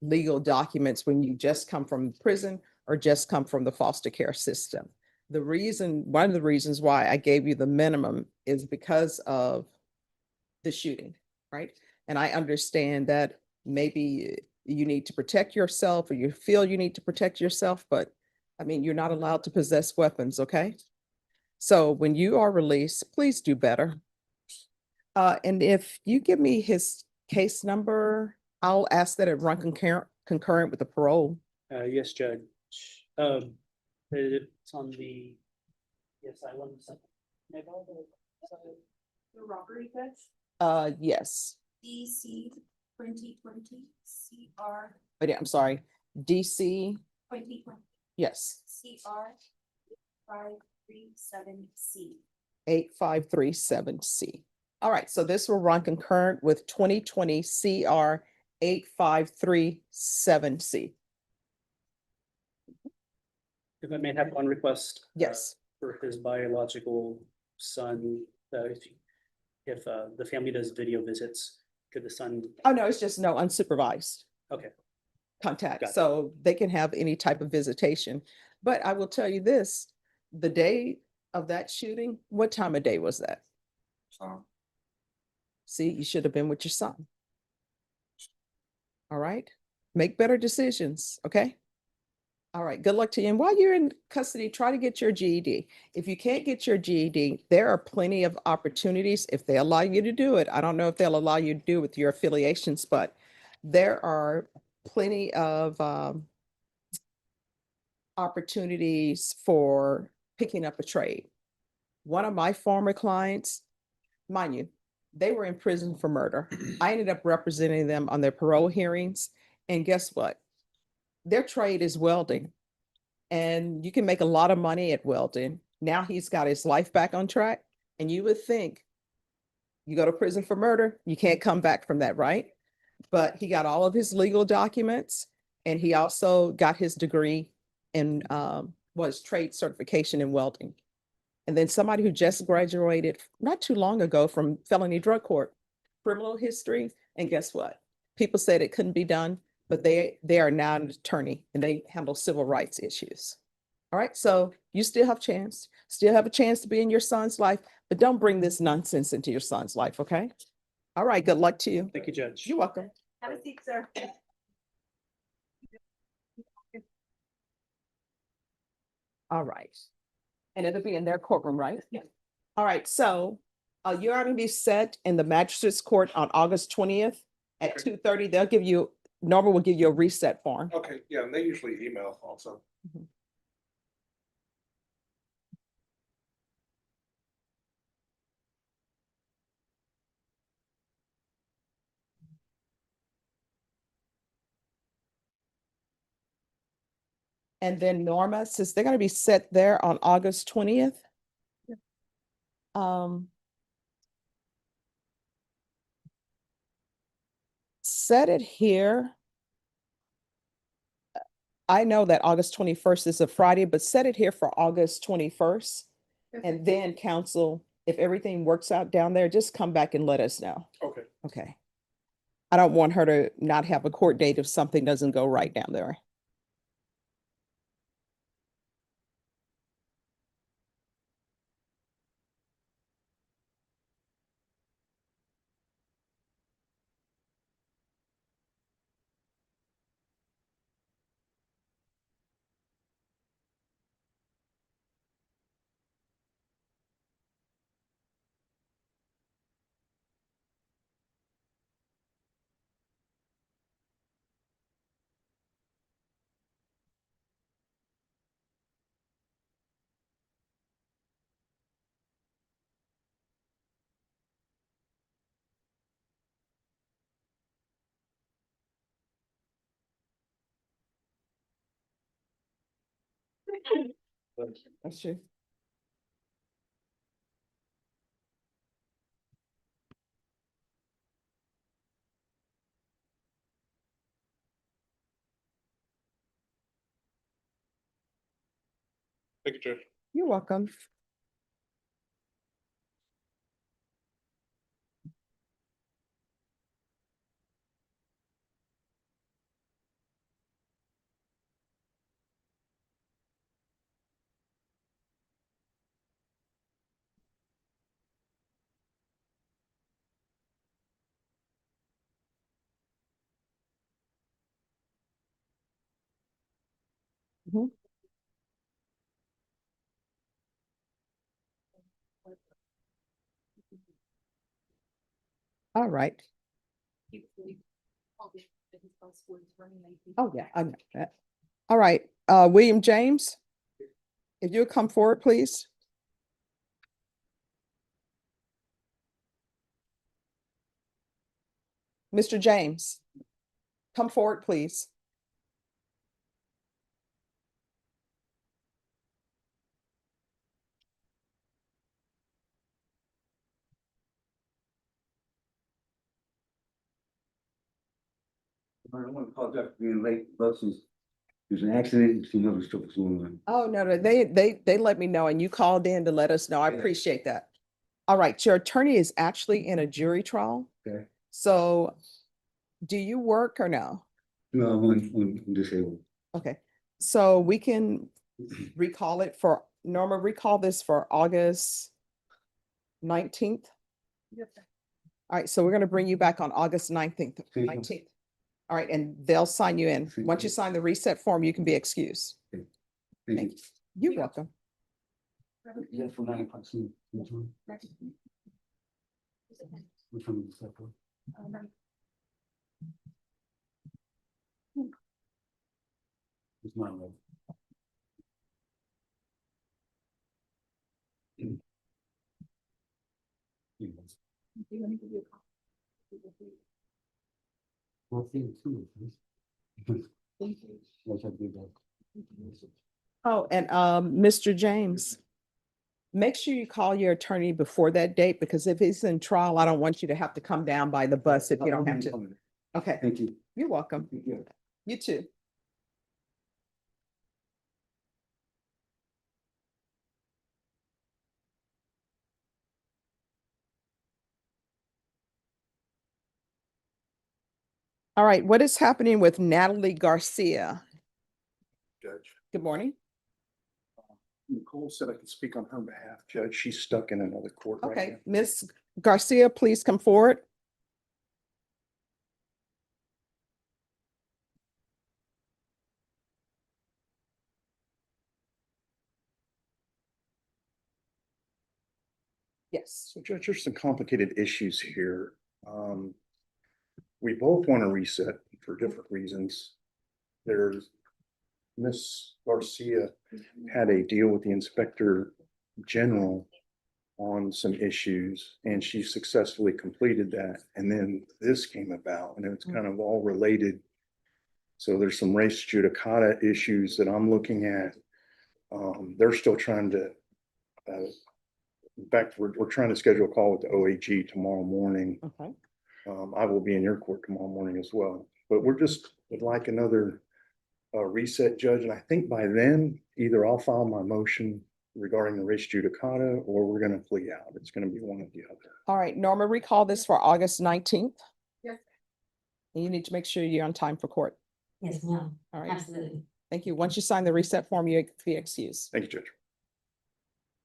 [SPEAKER 2] legal documents when you just come from prison or just come from the foster care system. One of the reasons why I gave you the minimum is because of the shooting, right? And I understand that maybe you need to protect yourself or you feel you need to protect yourself, but I mean, you're not allowed to possess weapons, okay? So when you are released, please do better. And if you give me his case number, I'll ask that it run concurrent with the parole.
[SPEAKER 12] Yes, Judge. It's on the, yes, I want to.
[SPEAKER 5] The robbery judge,
[SPEAKER 2] Yes.
[SPEAKER 5] DC 2020 CR
[SPEAKER 2] But yeah, I'm sorry, DC,
[SPEAKER 5] 2020
[SPEAKER 2] yes,
[SPEAKER 5] CR 537C.
[SPEAKER 2] 8537C. All right, so this will run concurrent with 2020 CR 8537C.
[SPEAKER 12] If I may have one request.
[SPEAKER 2] Yes.
[SPEAKER 12] For his biological son, if the family does video visits, could the son?
[SPEAKER 2] Oh, no, it's just no unsupervised
[SPEAKER 12] Okay.
[SPEAKER 2] contact.
[SPEAKER 12] Got it.
[SPEAKER 2] So they can have any type of visitation. But I will tell you this, the day of that shooting, what time of day was that?
[SPEAKER 10] So,
[SPEAKER 2] See, you should have been with your son. All right, make better decisions, okay? All right, good luck to you. And while you're in custody, try to get your GED. If you can't get your GED, there are plenty of opportunities if they allow you to do it. I don't know if they'll allow you to do it with your affiliations, but there are plenty of opportunities for picking up a trade. One of my former clients, mind you, they were in prison for murder. I ended up representing them on their parole hearings. And guess what? Their trade is welding. And you can make a lot of money at welding. Now he's got his life back on track. And you would think you go to prison for murder, you can't come back from that, right? But he got all of his legal documents and he also got his degree in was trade certification in welding. And then somebody who just graduated not too long ago from felony drug court, criminal history. And guess what? People said it couldn't be done, but they are now an attorney and they handle civil rights issues. All right, so you still have a chance to be in your son's life, but don't bring this nonsense into your son's life, okay? All right, good luck to you.
[SPEAKER 12] Thank you, Judge.
[SPEAKER 2] You're welcome.
[SPEAKER 6] Have a seat, sir.
[SPEAKER 2] All right. And it'll be in their courtroom, right?
[SPEAKER 6] Yeah.
[SPEAKER 2] All right, so you're going to be set in the magistrate's court on August 20th at 2:30. They'll give you, Norma will give you a reset form.
[SPEAKER 16] Okay, yeah, and they usually email also.
[SPEAKER 2] And then Norma, since they're going to be set there on August 20th. Set it here. I know that August 21st is a Friday, but set it here for August 21st. And then council, if everything works out down there, just come back and let us know.
[SPEAKER 16] Okay.
[SPEAKER 2] Okay. I don't want her to not have a court date if something doesn't go right down there. That's true.
[SPEAKER 16] Thank you, Judge.
[SPEAKER 2] You're welcome. Mhm. All right. Oh, yeah, I know that. All right, William James, if you'll come forward, please. Mr. James, come forward, please.
[SPEAKER 18] I want to apologize for being late. Buses, there's an accident. Some other stuff was going on.
[SPEAKER 2] Oh, no, they let me know and you called in to let us know. I
[SPEAKER 18] Yeah.
[SPEAKER 2] appreciate that. All right, your attorney is actually in a jury trial.
[SPEAKER 18] Okay.
[SPEAKER 2] So do you work or no?
[SPEAKER 18] No, I'm disabled.
[SPEAKER 2] Okay, so we can recall it for Norma, recall this for August 19th. All right, so we're gonna bring you back on August 19th. All right, and they'll sign you in. Once you sign the reset form, you can be excused.
[SPEAKER 9] Thank you.
[SPEAKER 2] You're welcome.
[SPEAKER 9] Yeah, for 9%. Which one? Which one is that for? It's not right. Well, thank you. Yes, I did that.
[SPEAKER 2] Oh, and Mr. James, make sure you call your attorney before that date, because if he's in trial, I don't want you to have to come down by the bus if you don't have to. Okay,
[SPEAKER 9] Thank you.
[SPEAKER 2] you're welcome.
[SPEAKER 9] Yeah.
[SPEAKER 2] You too. All right, what is happening with Natalie Garcia?
[SPEAKER 19] Judge.
[SPEAKER 2] Good morning.
[SPEAKER 19] Nicole said I could speak on her behalf, Judge. She's stuck in another court right now.
[SPEAKER 2] Okay, Ms. Garcia, please come forward. Yes.
[SPEAKER 19] So Judge, there's some complicated issues here. We both want to reset for different reasons. There's Miss Garcia had a deal with the Inspector General on some issues, and she successfully completed that. And then this came about, and it's kind of all related. So there's some race judicata issues that I'm looking at. They're still trying to, in fact, we're trying to schedule a call with the OAG tomorrow morning.
[SPEAKER 2] Okay.
[SPEAKER 19] I will be in your court tomorrow morning as well, but we're just would like another reset, Judge. And I think by then, either I'll file my motion regarding the race judicata, or we're going to plea out. It's going to be one or the other.
[SPEAKER 2] All right, Norma, recall this for August 19th.
[SPEAKER 14] Yes.
[SPEAKER 2] And you need to make sure you're on time for court.
[SPEAKER 20] Yes, ma'am.
[SPEAKER 2] All right.
[SPEAKER 20] Absolutely.
[SPEAKER 2] Thank you. Once you sign the reset form, you be excused.
[SPEAKER 19] Thank you, Judge.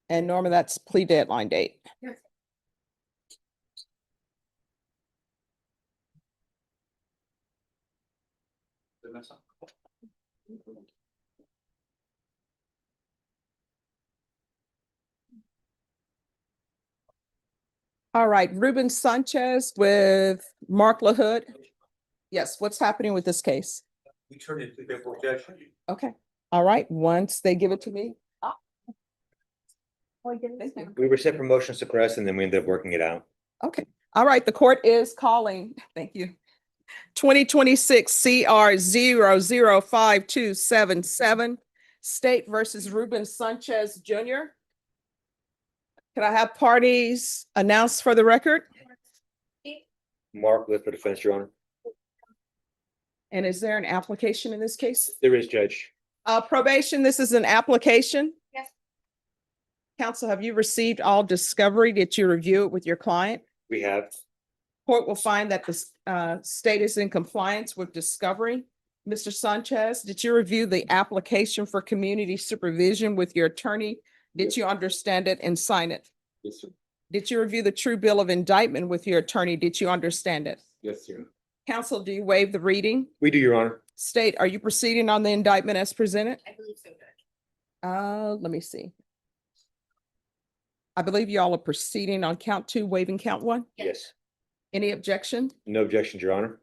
[SPEAKER 2] And Norma, that's plea deadline date.
[SPEAKER 14] Yes.
[SPEAKER 2] All right, Ruben Sanchez with Mark LaHood. Yes, what's happening with this case?
[SPEAKER 21] We turned it to the paperwork, Judge.
[SPEAKER 2] Okay, all right, once they give it to me.
[SPEAKER 21] We were set for motion suppressed and then we ended up working it out.
[SPEAKER 2] Okay, all right, the court is calling, thank you. 2026 CR 005277, State versus Ruben Sanchez Jr. Can I have parties announced for the record?
[SPEAKER 21] Mark Litt for defense, Your Honor.
[SPEAKER 2] And is there an application in this case?
[SPEAKER 21] There is, Judge.
[SPEAKER 2] Probation, this is an application.
[SPEAKER 14] Yes.
[SPEAKER 2] Counsel, have you received all discovery? Did you review it with your client?
[SPEAKER 21] We have.
[SPEAKER 2] Court will find that the state is in compliance with discovery. Mr. Sanchez, did you review the application for community supervision with your attorney? Did you understand it and sign it?
[SPEAKER 21] Yes, sir.
[SPEAKER 2] Did you review the true bill of indictment with your attorney? Did you understand it?
[SPEAKER 21] Yes, sir.
[SPEAKER 2] Counsel, do you waive the reading?
[SPEAKER 21] We do, Your Honor.
[SPEAKER 2] State, are you proceeding on the indictment as presented?
[SPEAKER 5] I believe so, Judge.
[SPEAKER 2] Let me see. I believe y'all are proceeding on count 2, waiving count 1.
[SPEAKER 21] Yes.
[SPEAKER 2] Any objection?
[SPEAKER 21] No objections, Your Honor.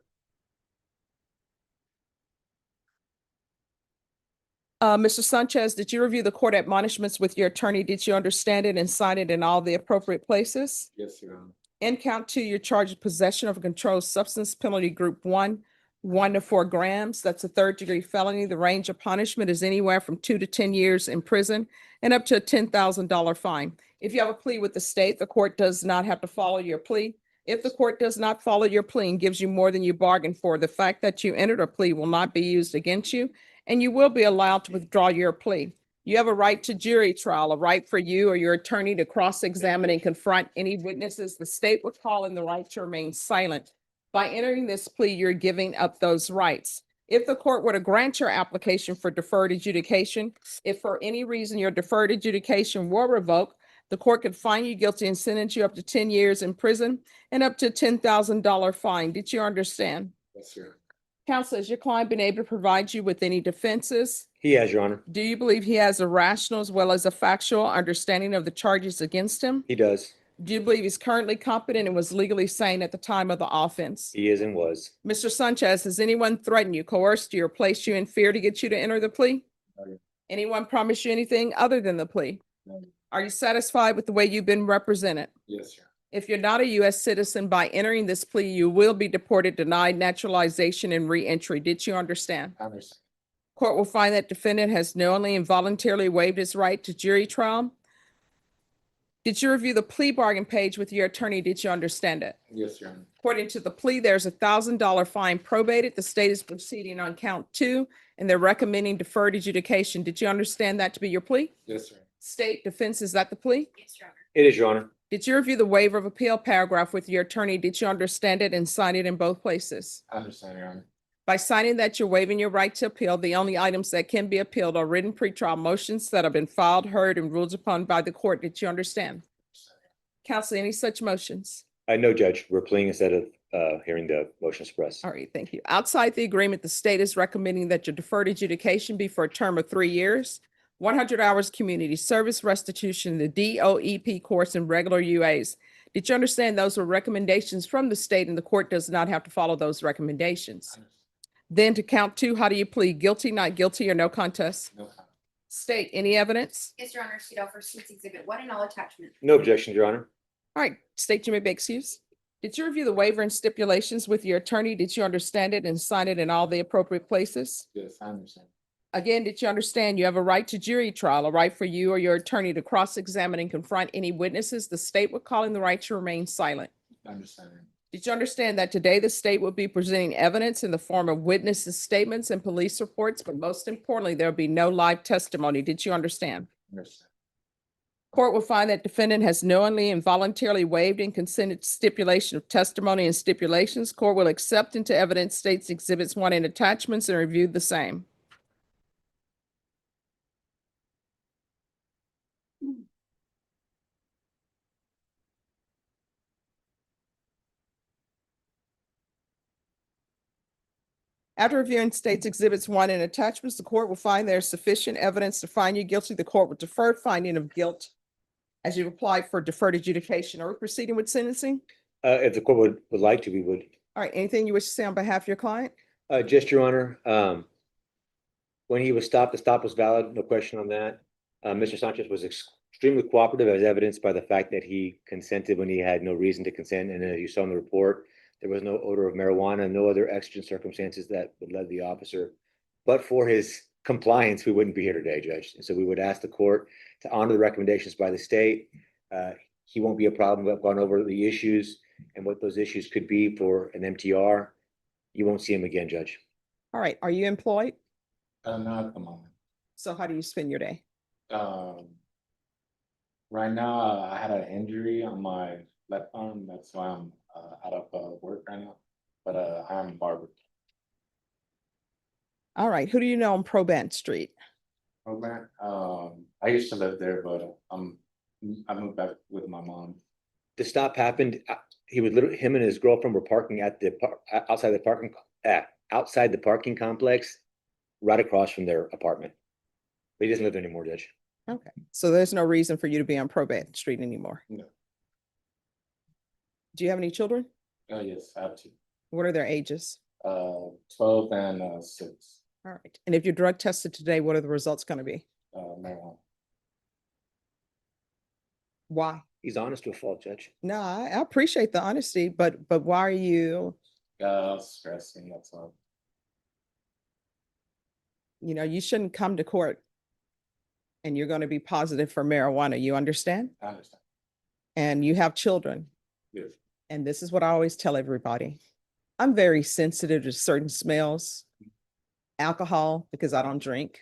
[SPEAKER 2] Mr. Sanchez, did you review the court admonishments with your attorney? Did you understand it and sign it in all the appropriate places?
[SPEAKER 21] Yes, Your Honor.
[SPEAKER 2] In count 2, you're charged with possession of a controlled substance, penalty group 1, 1 to 4 grams. That's a 3rd-degree felony. The range of punishment is anywhere from 2 to 10 years in prison and up to a $10,000 fine. If you have a plea with the state, the court does not have to follow your plea. If the court does not follow your plea and gives you more than you bargained for, the fact that you entered a plea will not be used against you, and you will be allowed to withdraw your plea. You have a right to jury trial, a right for you or your attorney to cross-examine and confront any witnesses. The state would call in the right to remain silent. By entering this plea, you're giving up those rights. If the court were to grant your application for deferred adjudication, if for any reason your deferred adjudication were revoked, the court could find you guilty and sentence you up to 10 years in prison and up to $10,000 fine. Did you understand?
[SPEAKER 10] Yes, sir.
[SPEAKER 2] Counsel, has your client been able to provide you with any defenses?
[SPEAKER 21] He has, Your Honor.
[SPEAKER 2] Do you believe he has a rational as well as a factual understanding of the charges against him?
[SPEAKER 21] He does.
[SPEAKER 2] Do you believe he's currently competent and was legally sane at the time of the offense?
[SPEAKER 21] He is and was.
[SPEAKER 2] Mr. Sanchez, has anyone threatened you, coerced you, or placed you in fear to get you to enter the plea?
[SPEAKER 10] No.
[SPEAKER 2] Anyone promised you anything other than the plea?
[SPEAKER 10] No.
[SPEAKER 2] Are you satisfied with the way you've been represented?
[SPEAKER 10] Yes, sir.
[SPEAKER 2] If you're not a U.S. citizen, by entering this plea, you will be deported, denied naturalization, and reentry. Did you understand?
[SPEAKER 10] I understand.
[SPEAKER 2] Court will find that defendant has knowingly and voluntarily waived his right to jury trial. Did you review the plea bargain page with your attorney? Did you understand it?
[SPEAKER 10] Yes, Your Honor.
[SPEAKER 2] According to the plea, there's $1,000 fine probated. The state is proceeding on count 2, and they're recommending deferred adjudication. Did you understand that to be your plea?
[SPEAKER 10] Yes, sir.
[SPEAKER 2] State defense, is that the plea?
[SPEAKER 5] Yes, Your Honor.
[SPEAKER 21] It is, Your Honor.
[SPEAKER 2] Did you review the waiver of appeal paragraph with your attorney? Did you understand it and sign it in both places?
[SPEAKER 10] I understand, Your Honor.
[SPEAKER 2] By signing that, you're waiving your right to appeal. The only items that can be appealed are written pretrial motions that have been filed, heard, and ruled upon by the court. Did you understand? Counsel, any such motions?
[SPEAKER 21] No, Judge. We're pleading instead of hearing the motion expressed.
[SPEAKER 2] All right, thank you. Outside the agreement, the state is recommending that your deferred adjudication be for a term of 3 years, 100 hours community service restitution, the DOEP course, and regular UAs. Did you understand those were recommendations from the state and the court does not have to follow those recommendations? Then to count 2, how do you plead? Guilty, not guilty, or no contest?
[SPEAKER 10] No.
[SPEAKER 2] State, any evidence?
[SPEAKER 5] Yes, Your Honor. State for State's Exhibit 1 and all attachments.
[SPEAKER 21] No objection, Your Honor.
[SPEAKER 2] All right, state, you may be excused. Did you review the waiver and stipulations with your attorney? Did you understand it and sign it in all the appropriate places?
[SPEAKER 10] Yes, I understand.
[SPEAKER 2] Again, did you understand you have a right to jury trial, a right for you or your attorney to cross-examine and confront any witnesses? The state would call in the right to remain silent.
[SPEAKER 10] I understand.
[SPEAKER 2] Did you understand that today the state will be presenting evidence in the form of witnesses' statements and police reports, but most importantly, there'll be no live testimony. Did you understand?
[SPEAKER 10] I understand.
[SPEAKER 2] Court will find that defendant has knowingly and voluntarily waived and consented to stipulation of testimony and stipulations. Court will accept into evidence states exhibits 1 and attachments and review the same. After reviewing states exhibits 1 and attachments, the court will find there is sufficient evidence to find you guilty. The court will defer finding of guilt as you apply for deferred adjudication. Are we proceeding with sentencing?
[SPEAKER 21] If the court would like to, we would.
[SPEAKER 2] All right, anything you wish to say on behalf of your client?
[SPEAKER 21] Just, Your Honor, when he was stopped, the stop was valid, no question on that. Mr. Sanchez was extremely cooperative, as evidenced by the fact that he consented when he had no reason to consent. And as you saw in the report, there was no odor of marijuana, no other exigent circumstances that would lead the officer. But for his compliance, we wouldn't be here today, Judge. And so we would ask the court to honor the recommendations by the state. He won't be a problem. We've gone over the issues and what those issues could be for an MTR. You won't see him again, Judge.
[SPEAKER 2] All right, are you employed?
[SPEAKER 10] Not at the moment.
[SPEAKER 2] So how do you spend your day?
[SPEAKER 10] Right now, I had an injury on my left arm. That's why I'm out of work right now. But I'm a barber.
[SPEAKER 2] All right, who do you know on Probant Street?
[SPEAKER 10] Oh man, I used to live there, but I moved back with my mom.
[SPEAKER 21] The stop happened, him and his girlfriend were parking at the outside the parking complex, right across from their apartment. But he doesn't live there anymore, Judge.
[SPEAKER 2] Okay, so there's no reason for you to be on Probant Street anymore?
[SPEAKER 10] No.
[SPEAKER 2] Do you have any children?
[SPEAKER 10] Yes, I have 2.
[SPEAKER 2] What are their ages?
[SPEAKER 10] 12 and 6.
[SPEAKER 2] All right, and if you're drug tested today, what are the results going to be?
[SPEAKER 10] Marijuana.
[SPEAKER 2] Why?
[SPEAKER 21] He's honest to a fault, Judge.
[SPEAKER 2] No, I appreciate the honesty, but why are you?
[SPEAKER 10] Stressing, that's all.
[SPEAKER 2] You know, you shouldn't come to court and you're going to be positive for marijuana. You understand?
[SPEAKER 10] I understand.
[SPEAKER 2] And you have children.
[SPEAKER 10] Yes.
[SPEAKER 2] And this is what I always tell everybody. I'm very sensitive to certain smells, alcohol because I don't drink,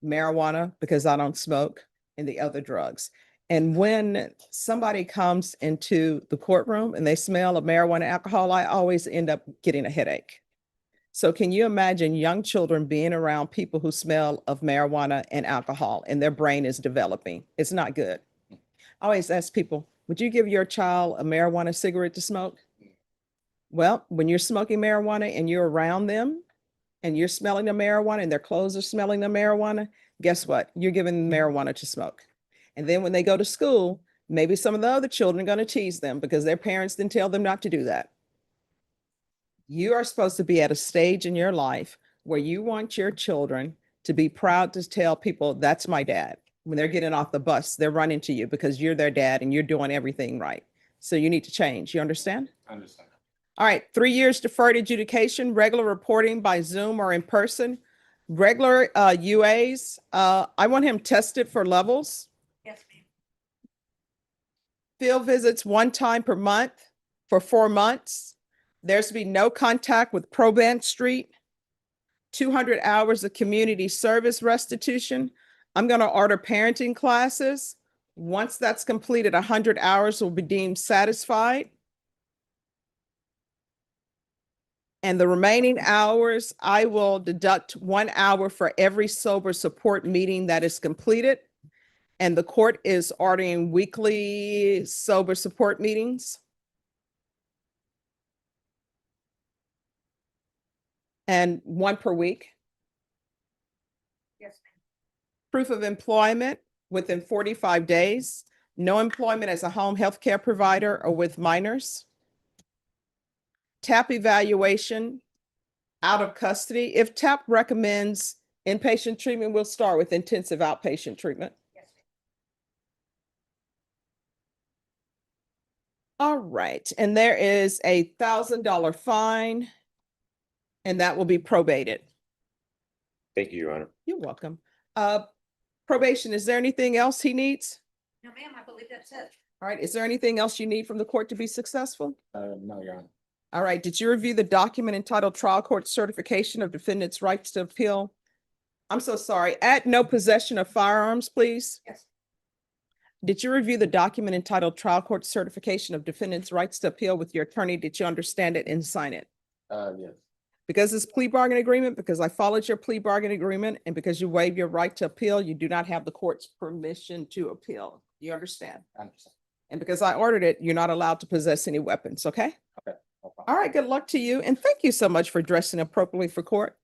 [SPEAKER 2] marijuana because I don't smoke, and the other drugs. And when somebody comes into the courtroom and they smell of marijuana, alcohol, I always end up getting a headache. So can you imagine young children being around people who smell of marijuana and alcohol and their brain is developing? It's not good. I always ask people, would you give your child a marijuana cigarette to smoke? Well, when you're smoking marijuana and you're around them and you're smelling the marijuana and their clothes are smelling the marijuana, guess what? You're giving them marijuana to smoke. And then when they go to school, maybe some of the other children are going to tease them because their parents didn't tell them not to do that. You are supposed to be at a stage in your life where you want your children to be proud to tell people, that's my dad. When they're getting off the bus, they're running to you because you're their dad and you're doing everything right. So you need to change. You understand?
[SPEAKER 9] I understand.
[SPEAKER 2] All right, 3 years deferred adjudication, regular reporting by Zoom or in person. Regular UAs, I want him tested for levels.
[SPEAKER 6] Yes, ma'am.
[SPEAKER 2] Field visits 1 time per month for 4 months. There's to be no contact with Probant Street. 200 hours of community service restitution. I'm going to order parenting classes. Once that's completed, 100 hours will be deemed satisfied. And the remaining hours, I will deduct 1 hour for every sober support meeting that is completed. And the court is ordering weekly sober support meetings. And 1 per week.
[SPEAKER 6] Yes, ma'am.
[SPEAKER 2] Proof of employment within 45 days. No employment as a home health care provider or with minors. TAP evaluation out of custody. If TAP recommends inpatient treatment, we'll start with intensive outpatient treatment.
[SPEAKER 6] Yes, ma'am.
[SPEAKER 2] All right, and there is a $1,000 fine, and that will be probated.
[SPEAKER 21] Thank you, Your Honor.
[SPEAKER 2] You're welcome. Probation, is there anything else he needs?
[SPEAKER 6] No, ma'am, I believe that's it.
[SPEAKER 2] All right, is there anything else you need from the court to be successful?
[SPEAKER 9] No, Your Honor.
[SPEAKER 2] All right, did you review the document entitled Trial Court Certification of Defendant's Rights to Appeal? I'm so sorry, add no possession of firearms, please.
[SPEAKER 6] Yes.
[SPEAKER 2] Did you review the document entitled Trial Court Certification of Defendant's Rights to Appeal with your attorney? Did you understand it and sign it?
[SPEAKER 9] Yes.
[SPEAKER 2] Because it's plea bargain agreement, because I followed your plea bargain agreement, and because you waive your right to appeal, you do not have the court's permission to appeal. You understand?
[SPEAKER 9] I understand.
[SPEAKER 2] And because I ordered it, you're not allowed to possess any weapons, okay?
[SPEAKER 9] Okay. No problem.
[SPEAKER 2] All right, good luck to you, and thank you so much for dressing appropriately for court.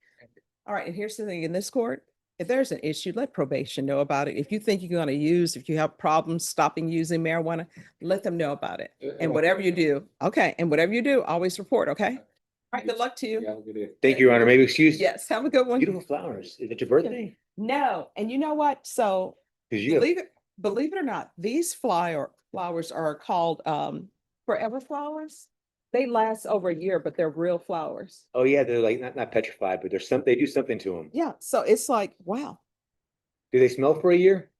[SPEAKER 2] All right, and here's the thing, in this court, if there's an issue, let probation know about it. If you think you're going to use, if you have problems stopping using marijuana, let them know about it. And whatever you do, okay, and whatever you do, always report, okay? All right, good luck to you.
[SPEAKER 9] Have a good day.
[SPEAKER 21] Thank you, Your Honor. Maybe excuse.
[SPEAKER 2] Yes, have a good one.
[SPEAKER 21] Beautiful flowers. Is it your birthday?
[SPEAKER 2] No, and you know what? So
[SPEAKER 21] Because you have,
[SPEAKER 2] believe it or not, these flowers are called forever flowers. They last over a year, but they're real flowers.
[SPEAKER 21] oh yeah, they're like not petrified, but there's they do something to them.
[SPEAKER 2] Yeah, so it's like, wow.
[SPEAKER 21] Do they smell for a year?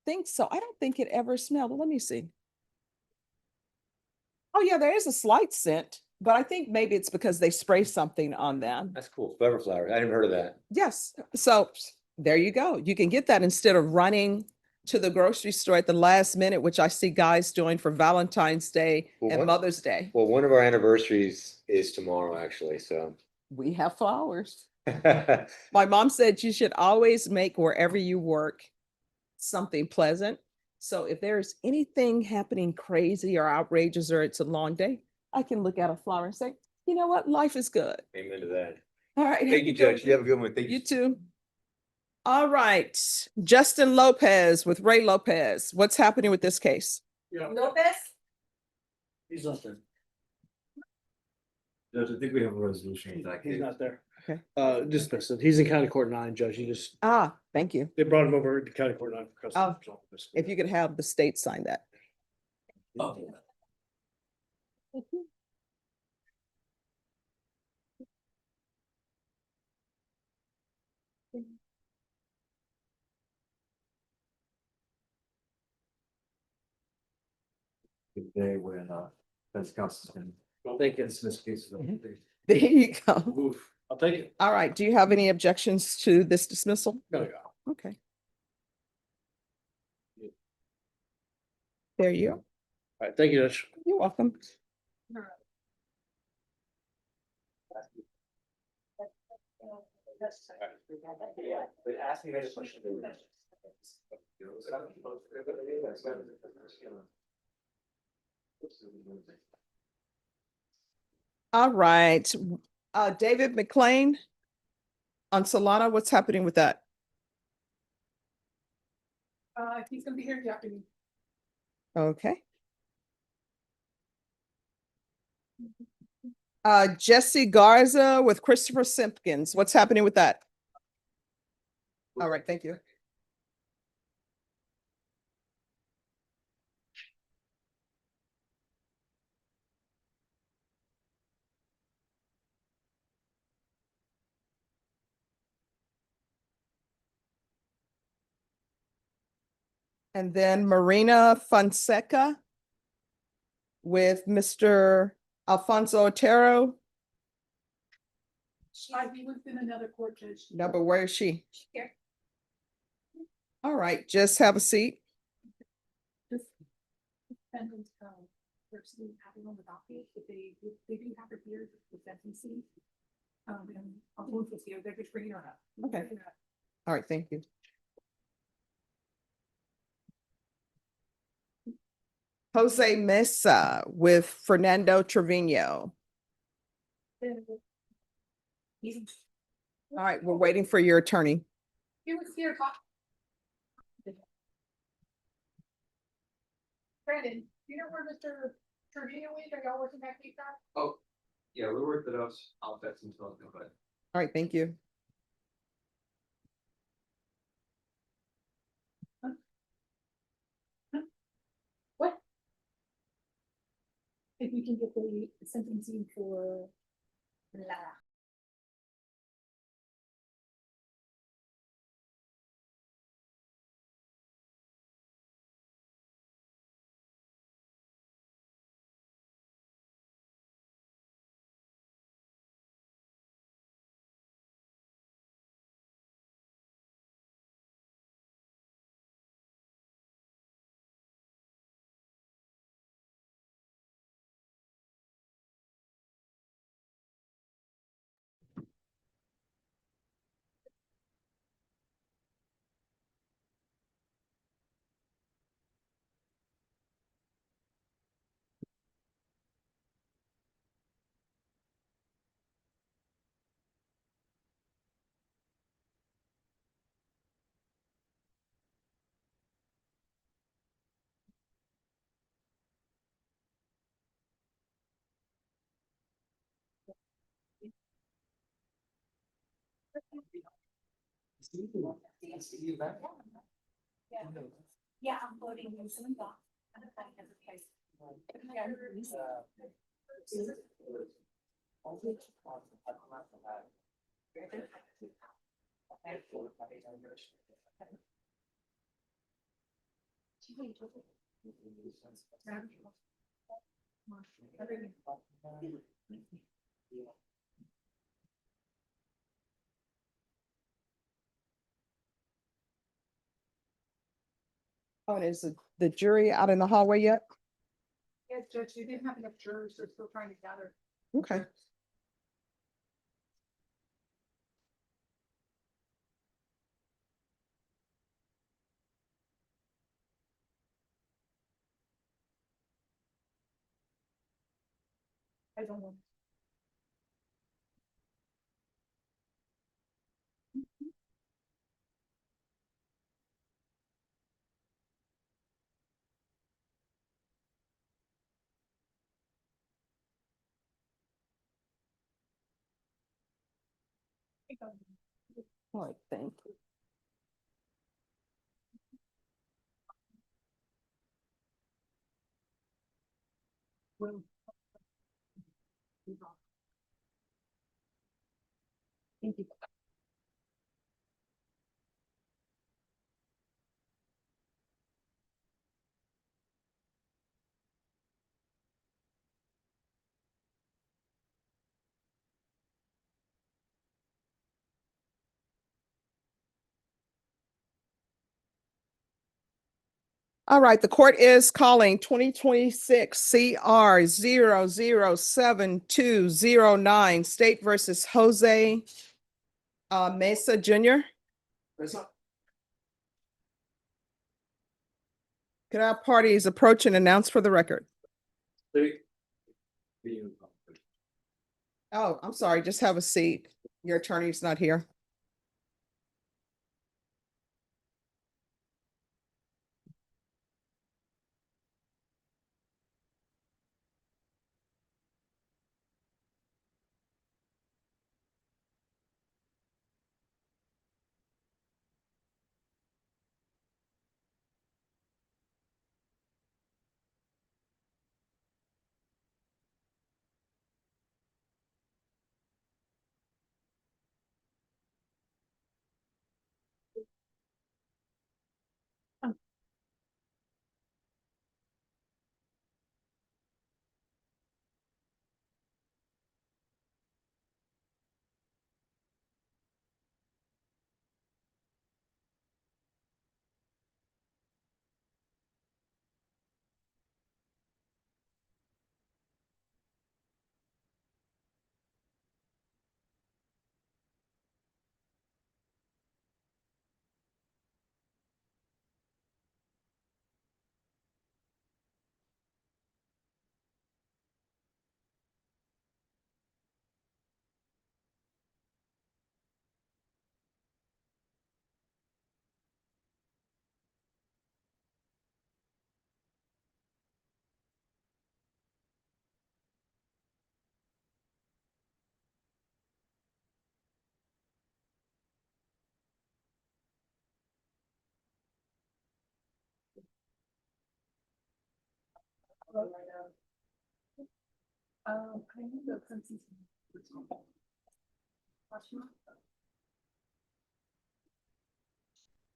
[SPEAKER 2] Think so. I don't think it ever smelled. Let me see. Oh yeah, there is a slight scent, but I think maybe it's because they spray something on them.
[SPEAKER 21] That's cool. Forever flowers. I never heard of that.
[SPEAKER 2] Yes, so there you go. You can get that instead of running to the grocery store at the last minute, which I see guys doing for Valentine's Day and Mother's Day.
[SPEAKER 21] Well, one of our anniversaries is tomorrow, actually. So
[SPEAKER 2] We have flowers. My mom said you should always make wherever you work something pleasant. So if there's anything happening crazy or outrageous or it's a long day, I can look at a flower and say, you know what, life is good.
[SPEAKER 21] amen to that.
[SPEAKER 2] All right.
[SPEAKER 21] Thank you, Judge. You have a good one. Thank you.
[SPEAKER 2] You too. All right, Justin Lopez with Ray Lopez. What's happening with this case?
[SPEAKER 6] Lopez?
[SPEAKER 17] He's not there.
[SPEAKER 4] Judge, I think we have a resolution in that
[SPEAKER 12] He's
[SPEAKER 4] case.
[SPEAKER 12] not there.
[SPEAKER 2] Okay.
[SPEAKER 12] Dismissed it. He's in county court 9, Judge. He just,
[SPEAKER 2] Thank you.
[SPEAKER 12] they brought him over to county court 9 for
[SPEAKER 2] Oh,
[SPEAKER 12] custody.
[SPEAKER 2] if you could have the state sign that.
[SPEAKER 4] Oh. The day when defense counsel's been
[SPEAKER 12] Thank you.
[SPEAKER 4] dismissed cases.
[SPEAKER 2] There you go.
[SPEAKER 12] Oof. I'll take it.
[SPEAKER 2] All right, do you have any objections to this dismissal?
[SPEAKER 12] No,
[SPEAKER 2] Okay. There you go.
[SPEAKER 12] All right, thank you, Judge.
[SPEAKER 2] You're welcome.
[SPEAKER 21] But ask me another question.
[SPEAKER 2] All right, David McLean on Solana, what's happening with that?
[SPEAKER 6] He's gonna be here after me.
[SPEAKER 2] Okay. Jesse Garza with Christopher Simpkins, what's happening with that? All right, thank you. And then Marina Fonseca with Mr. Alfonso Otero.
[SPEAKER 6] He was in another court case.
[SPEAKER 2] No, but where is she?
[SPEAKER 6] Here.
[SPEAKER 2] All right, just have a seat.
[SPEAKER 6] This defendant, person having on the docket, if they do have it here, the sentencing. And I'll move this here, they're just bringing her up.
[SPEAKER 2] Okay. All right, thank you. Jose Mesa with Fernando Trevino. All right, we're waiting for your attorney.
[SPEAKER 6] He was here. Brandon, you know where Mr. Trevino is? Are y'all working that case out?
[SPEAKER 4] Oh, yeah, we worked it out. I'll bet some stuff, but.
[SPEAKER 2] All right, thank you.
[SPEAKER 6] What? If we can get the sentencing for Lara. Yeah, I'm voting in some doc.
[SPEAKER 2] Oh, and is the jury out in the hallway yet?
[SPEAKER 6] Yes, Judge, you didn't have enough jurors, they're still trying to gather.
[SPEAKER 2] Okay.
[SPEAKER 6] I don't know.
[SPEAKER 2] All right, thank you.
[SPEAKER 6] Well. Thank you.
[SPEAKER 2] All right, the court is calling 2026 CR 007-209 State versus Jose Mesa Jr. Could our parties approach and announce for the record? Oh, I'm sorry, just have a seat. Your attorney's not here.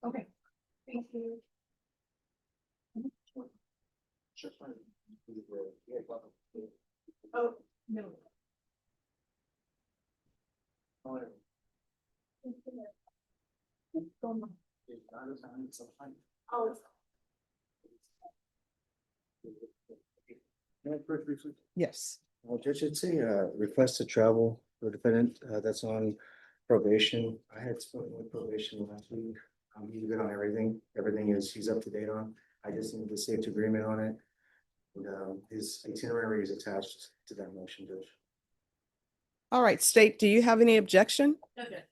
[SPEAKER 1] Okay, thank you. Oh, no. Oh,
[SPEAKER 2] Yes.
[SPEAKER 20] Judge, it's a request to travel for defendant that's on probation. I had spoken with probation last week. He's good on everything. Everything is, he's up to date on. I just need the saved agreement on it. And his itinerary is attached to that motion, Judge.
[SPEAKER 2] All right, State, do you have any objection?
[SPEAKER 1] okay.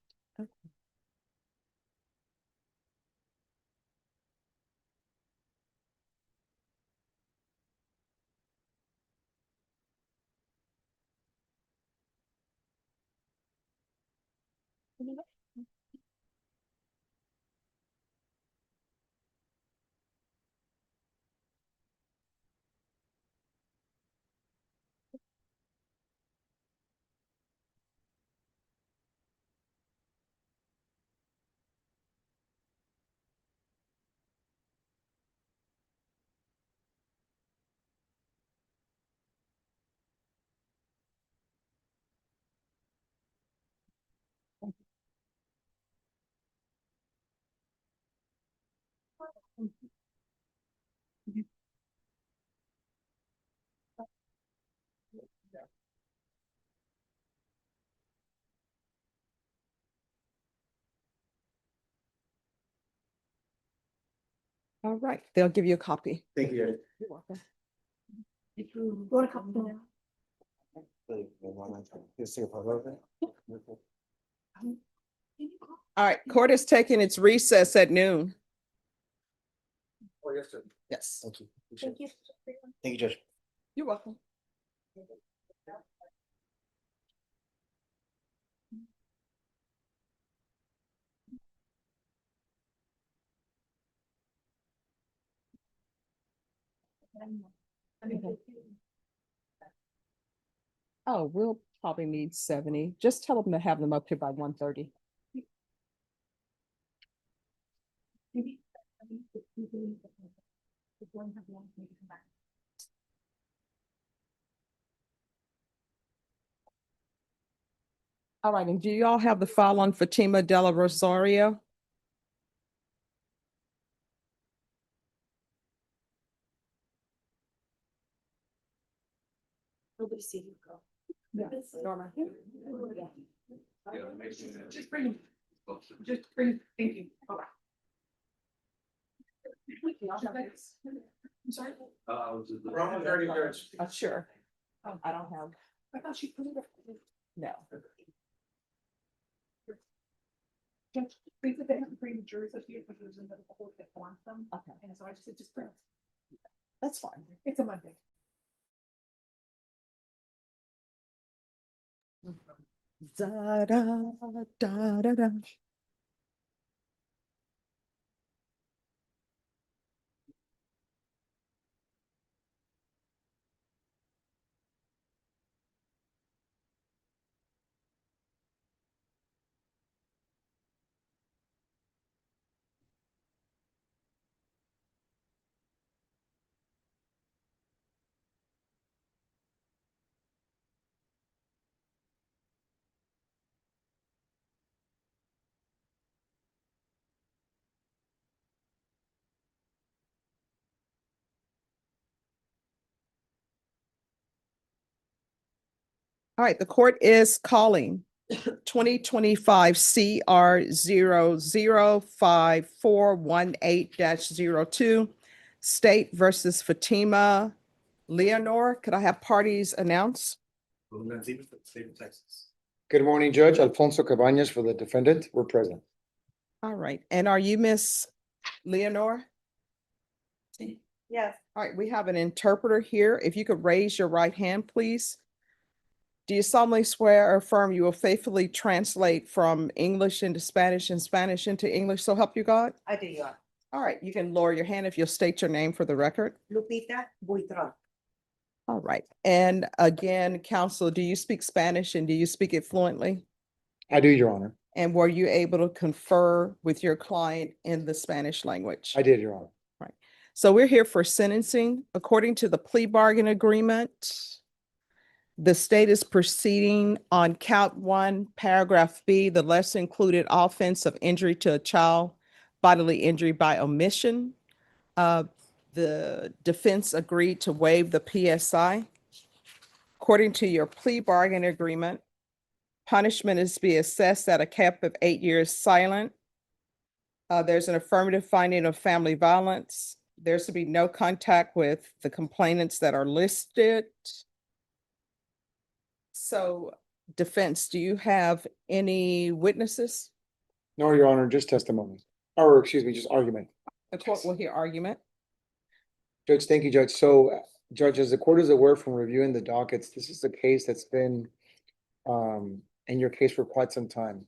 [SPEAKER 2] All right, they'll give you a copy.
[SPEAKER 20] Thank you, Judge.
[SPEAKER 2] You're welcome.
[SPEAKER 1] If you want to come now.
[SPEAKER 2] All right, court is taking its recess at noon.
[SPEAKER 20] Oh, yes, sir.
[SPEAKER 2] Yes.
[SPEAKER 20] Thank you.
[SPEAKER 1] Thank you.
[SPEAKER 20] Thank you, Judge.
[SPEAKER 2] You're welcome. Oh, we'll probably need 70. Just tell them to have them up here by 1:30. All right, and do you all have the file on Fatima Della Rosario?
[SPEAKER 6] see you go.
[SPEAKER 14] Yeah.
[SPEAKER 6] Norma.
[SPEAKER 14] Just bring, thank you. Bye-bye. I'm sorry?
[SPEAKER 2] Sure. I don't have,
[SPEAKER 14] I thought she put it up.
[SPEAKER 2] no.
[SPEAKER 14] Just bring the jurors up here because there's another court that wants them.
[SPEAKER 2] Okay.
[SPEAKER 14] And so I just said, just bring.
[SPEAKER 2] That's fine.
[SPEAKER 14] It's a Monday.
[SPEAKER 2] Da, da, da, da, da. All right, the court is calling 2025 CR 005-418-02, State versus Fatima Leonore. Could I have parties announce?
[SPEAKER 18] Good morning, Judge. Alfonso Cabañas for the defendant. We're present.
[SPEAKER 2] All right, and are you Miss Leonore?
[SPEAKER 6] Yes.
[SPEAKER 2] All right, we have an interpreter here. If you could raise your right hand, please. Do you solemnly swear or affirm you will faithfully translate from English into Spanish and Spanish into English, so help you God?
[SPEAKER 6] I do, Your Honor.
[SPEAKER 2] All right, you can lower your hand if you'll state your name for the record.
[SPEAKER 6] Lupita Buitron.
[SPEAKER 2] All right, and again, counsel, do you speak Spanish and do you speak it fluently?
[SPEAKER 18] I do, Your Honor.
[SPEAKER 2] And were you able to confer with your client in the Spanish language?
[SPEAKER 18] I did, Your Honor.
[SPEAKER 2] Right. So we're here for sentencing. According to the plea bargain agreement, the state is proceeding on count 1, paragraph B, the lesser included offense of injury to a child, bodily injury by omission. The defense agreed to waive the PSI. According to your plea bargain agreement, punishment is to be assessed at a cap of 8 years silent. There's an affirmative finding of family violence. There's to be no contact with the complainants that are listed. So, defense, do you have any witnesses?
[SPEAKER 18] No, Your Honor, just testimony. Or, excuse me, just argument.
[SPEAKER 2] The court will hear argument.
[SPEAKER 18] Judge, thank you, Judge. So, Judge, as the court is aware from reviewing the dockets, this is a case that's been in your case for quite some time.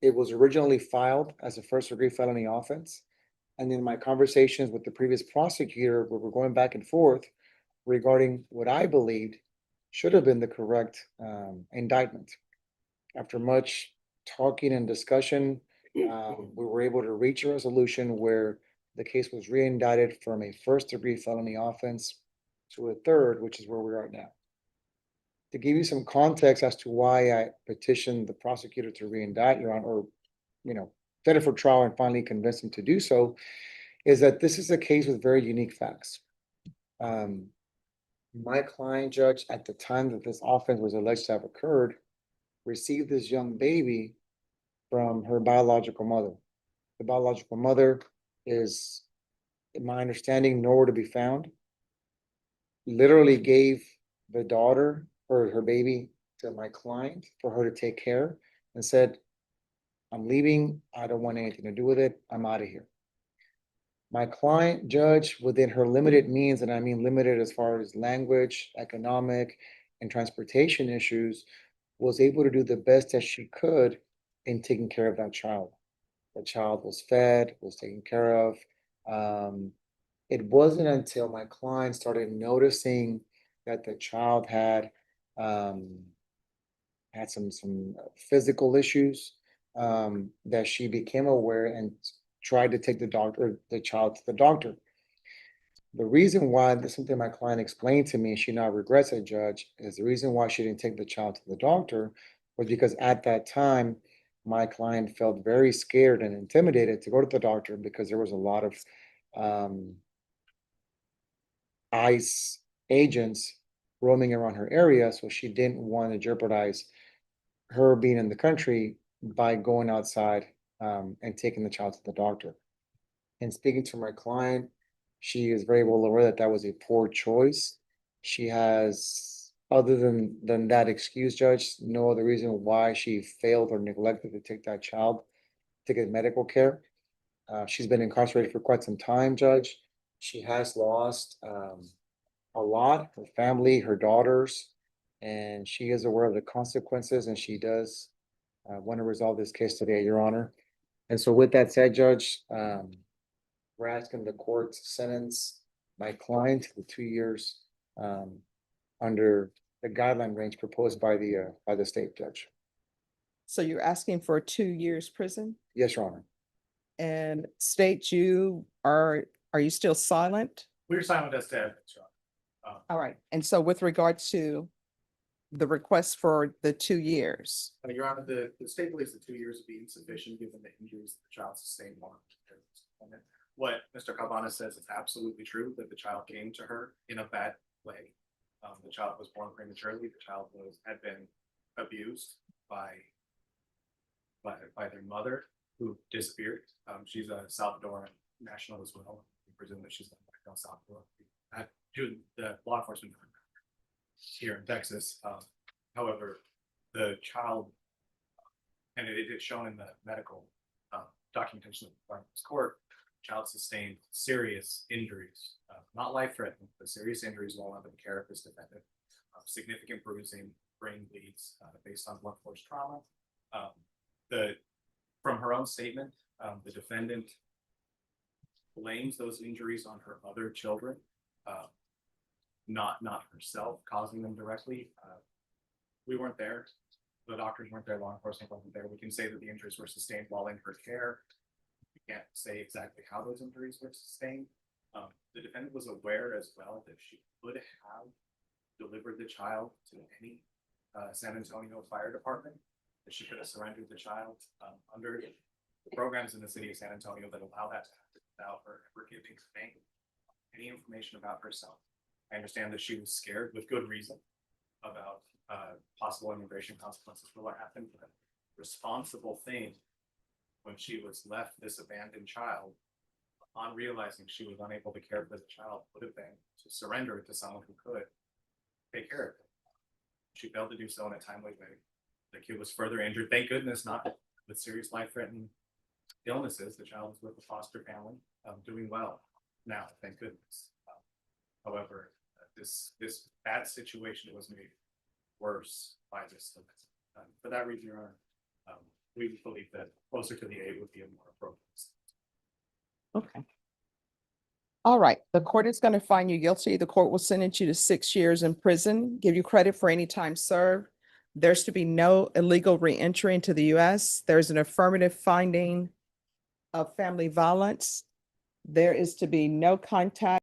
[SPEAKER 18] It was originally filed as a first-degree felony offense. And in my conversations with the previous prosecutor, we were going back and forth regarding what I believed should have been the correct indictment. After much talking and discussion, we were able to reach a resolution where the case was re-indicted from a first-degree felony offense to a third, which is where we are now. To give you some context as to why I petitioned the prosecutor to re-indict, Your Honor, or, set it for trial and finally convinced him to do so, is that this is a case with very unique facts. My client, Judge, at the time that this offense was alleged to have occurred, received this young baby from her biological mother. The biological mother is, in my understanding, nowhere to be found. Literally gave the daughter or her baby to my client for her to take care and said, I'm leaving. I don't want anything to do with it. I'm out of here. My client, Judge, within her limited means, and I mean limited as far as language, economic, and transportation issues, was able to do the best that she could in taking care of that child. The child was fed, was taken care of. It wasn't until my client started noticing that the child had some physical issues that she became aware and tried to take the child to the doctor. The reason why, this is something my client explained to me, she now regrets it, Judge, is the reason why she didn't take the child to the doctor was because at that time, my client felt very scared and intimidated to go to the doctor because there was a lot of ICE agents roaming around her area, so she didn't want to jeopardize her being in the country by going outside and taking the child to the doctor. And speaking to my client, she is very well aware that that was a poor choice. She has, other than that excuse, Judge, no other reason why she failed or neglected to take that child to get medical care. She's been incarcerated for quite some time, Judge. She has lost a lot, her family, her daughters, and she is aware of the consequences, and she does want to resolve this case today, Your Honor. And so with that said, Judge, we're asking the court to sentence my client to the 2 years under the guideline range proposed by the state judge.
[SPEAKER 2] So you're asking for 2 years prison?
[SPEAKER 18] Yes, Your Honor.
[SPEAKER 2] And state, are you still silent?
[SPEAKER 7] We're silent as to evidence, Your Honor.
[SPEAKER 2] All right. And so with regard to the request for the 2 years,
[SPEAKER 7] Your Honor, the state believes the 2 years would be insufficient given the injuries the child sustained while in employment. What Mr. Calvana says is absolutely true, that the child came to her in a bad way. The child was born prematurely. The child had been abused by their mother, who disappeared. She's a Salvadoran national as well. We presume that she's back in El Salvador. The law enforcement here in Texas. However, the child, and it is shown in the medical documentation of this court, child sustained serious injuries, not life-threatening, but serious injuries while under the care of this defendant. Significant bruising, brain bleeds based on blunt force trauma. From her own statement, the defendant blames those injuries on her other children, not herself causing them directly. We weren't there. The doctors weren't there. Law enforcement wasn't there. We can say that the injuries were sustained while in her care. We can't say exactly how those injuries were sustained. The defendant was aware as well that she could have delivered the child to any San Antonio Fire Department, that she could have surrendered the child under the programs in the city of San Antonio that allow that to happen without her ever giving any information about herself. I understand that she was scared with good reason about possible immigration consequences for what happened, but responsible thing when she was left this abandoned child, on realizing she was unable to care for the child, would have been to surrender it to someone who could take care of it. She failed to do so in a timely way. The kid was further injured. Thank goodness not with serious life-threatening illnesses. The child was with a foster family, doing well now, thank goodness. However, this bad situation was made worse by this. For that reason, Your Honor, we believe that closer to the 8 would be a more appropriate.
[SPEAKER 2] okay. All right, the court is going to find you guilty. The court will sentence you to 6 years in prison, give you credit for any time served. There's to be no illegal reentry into the US. There's an affirmative finding of family violence. There is to be no contact.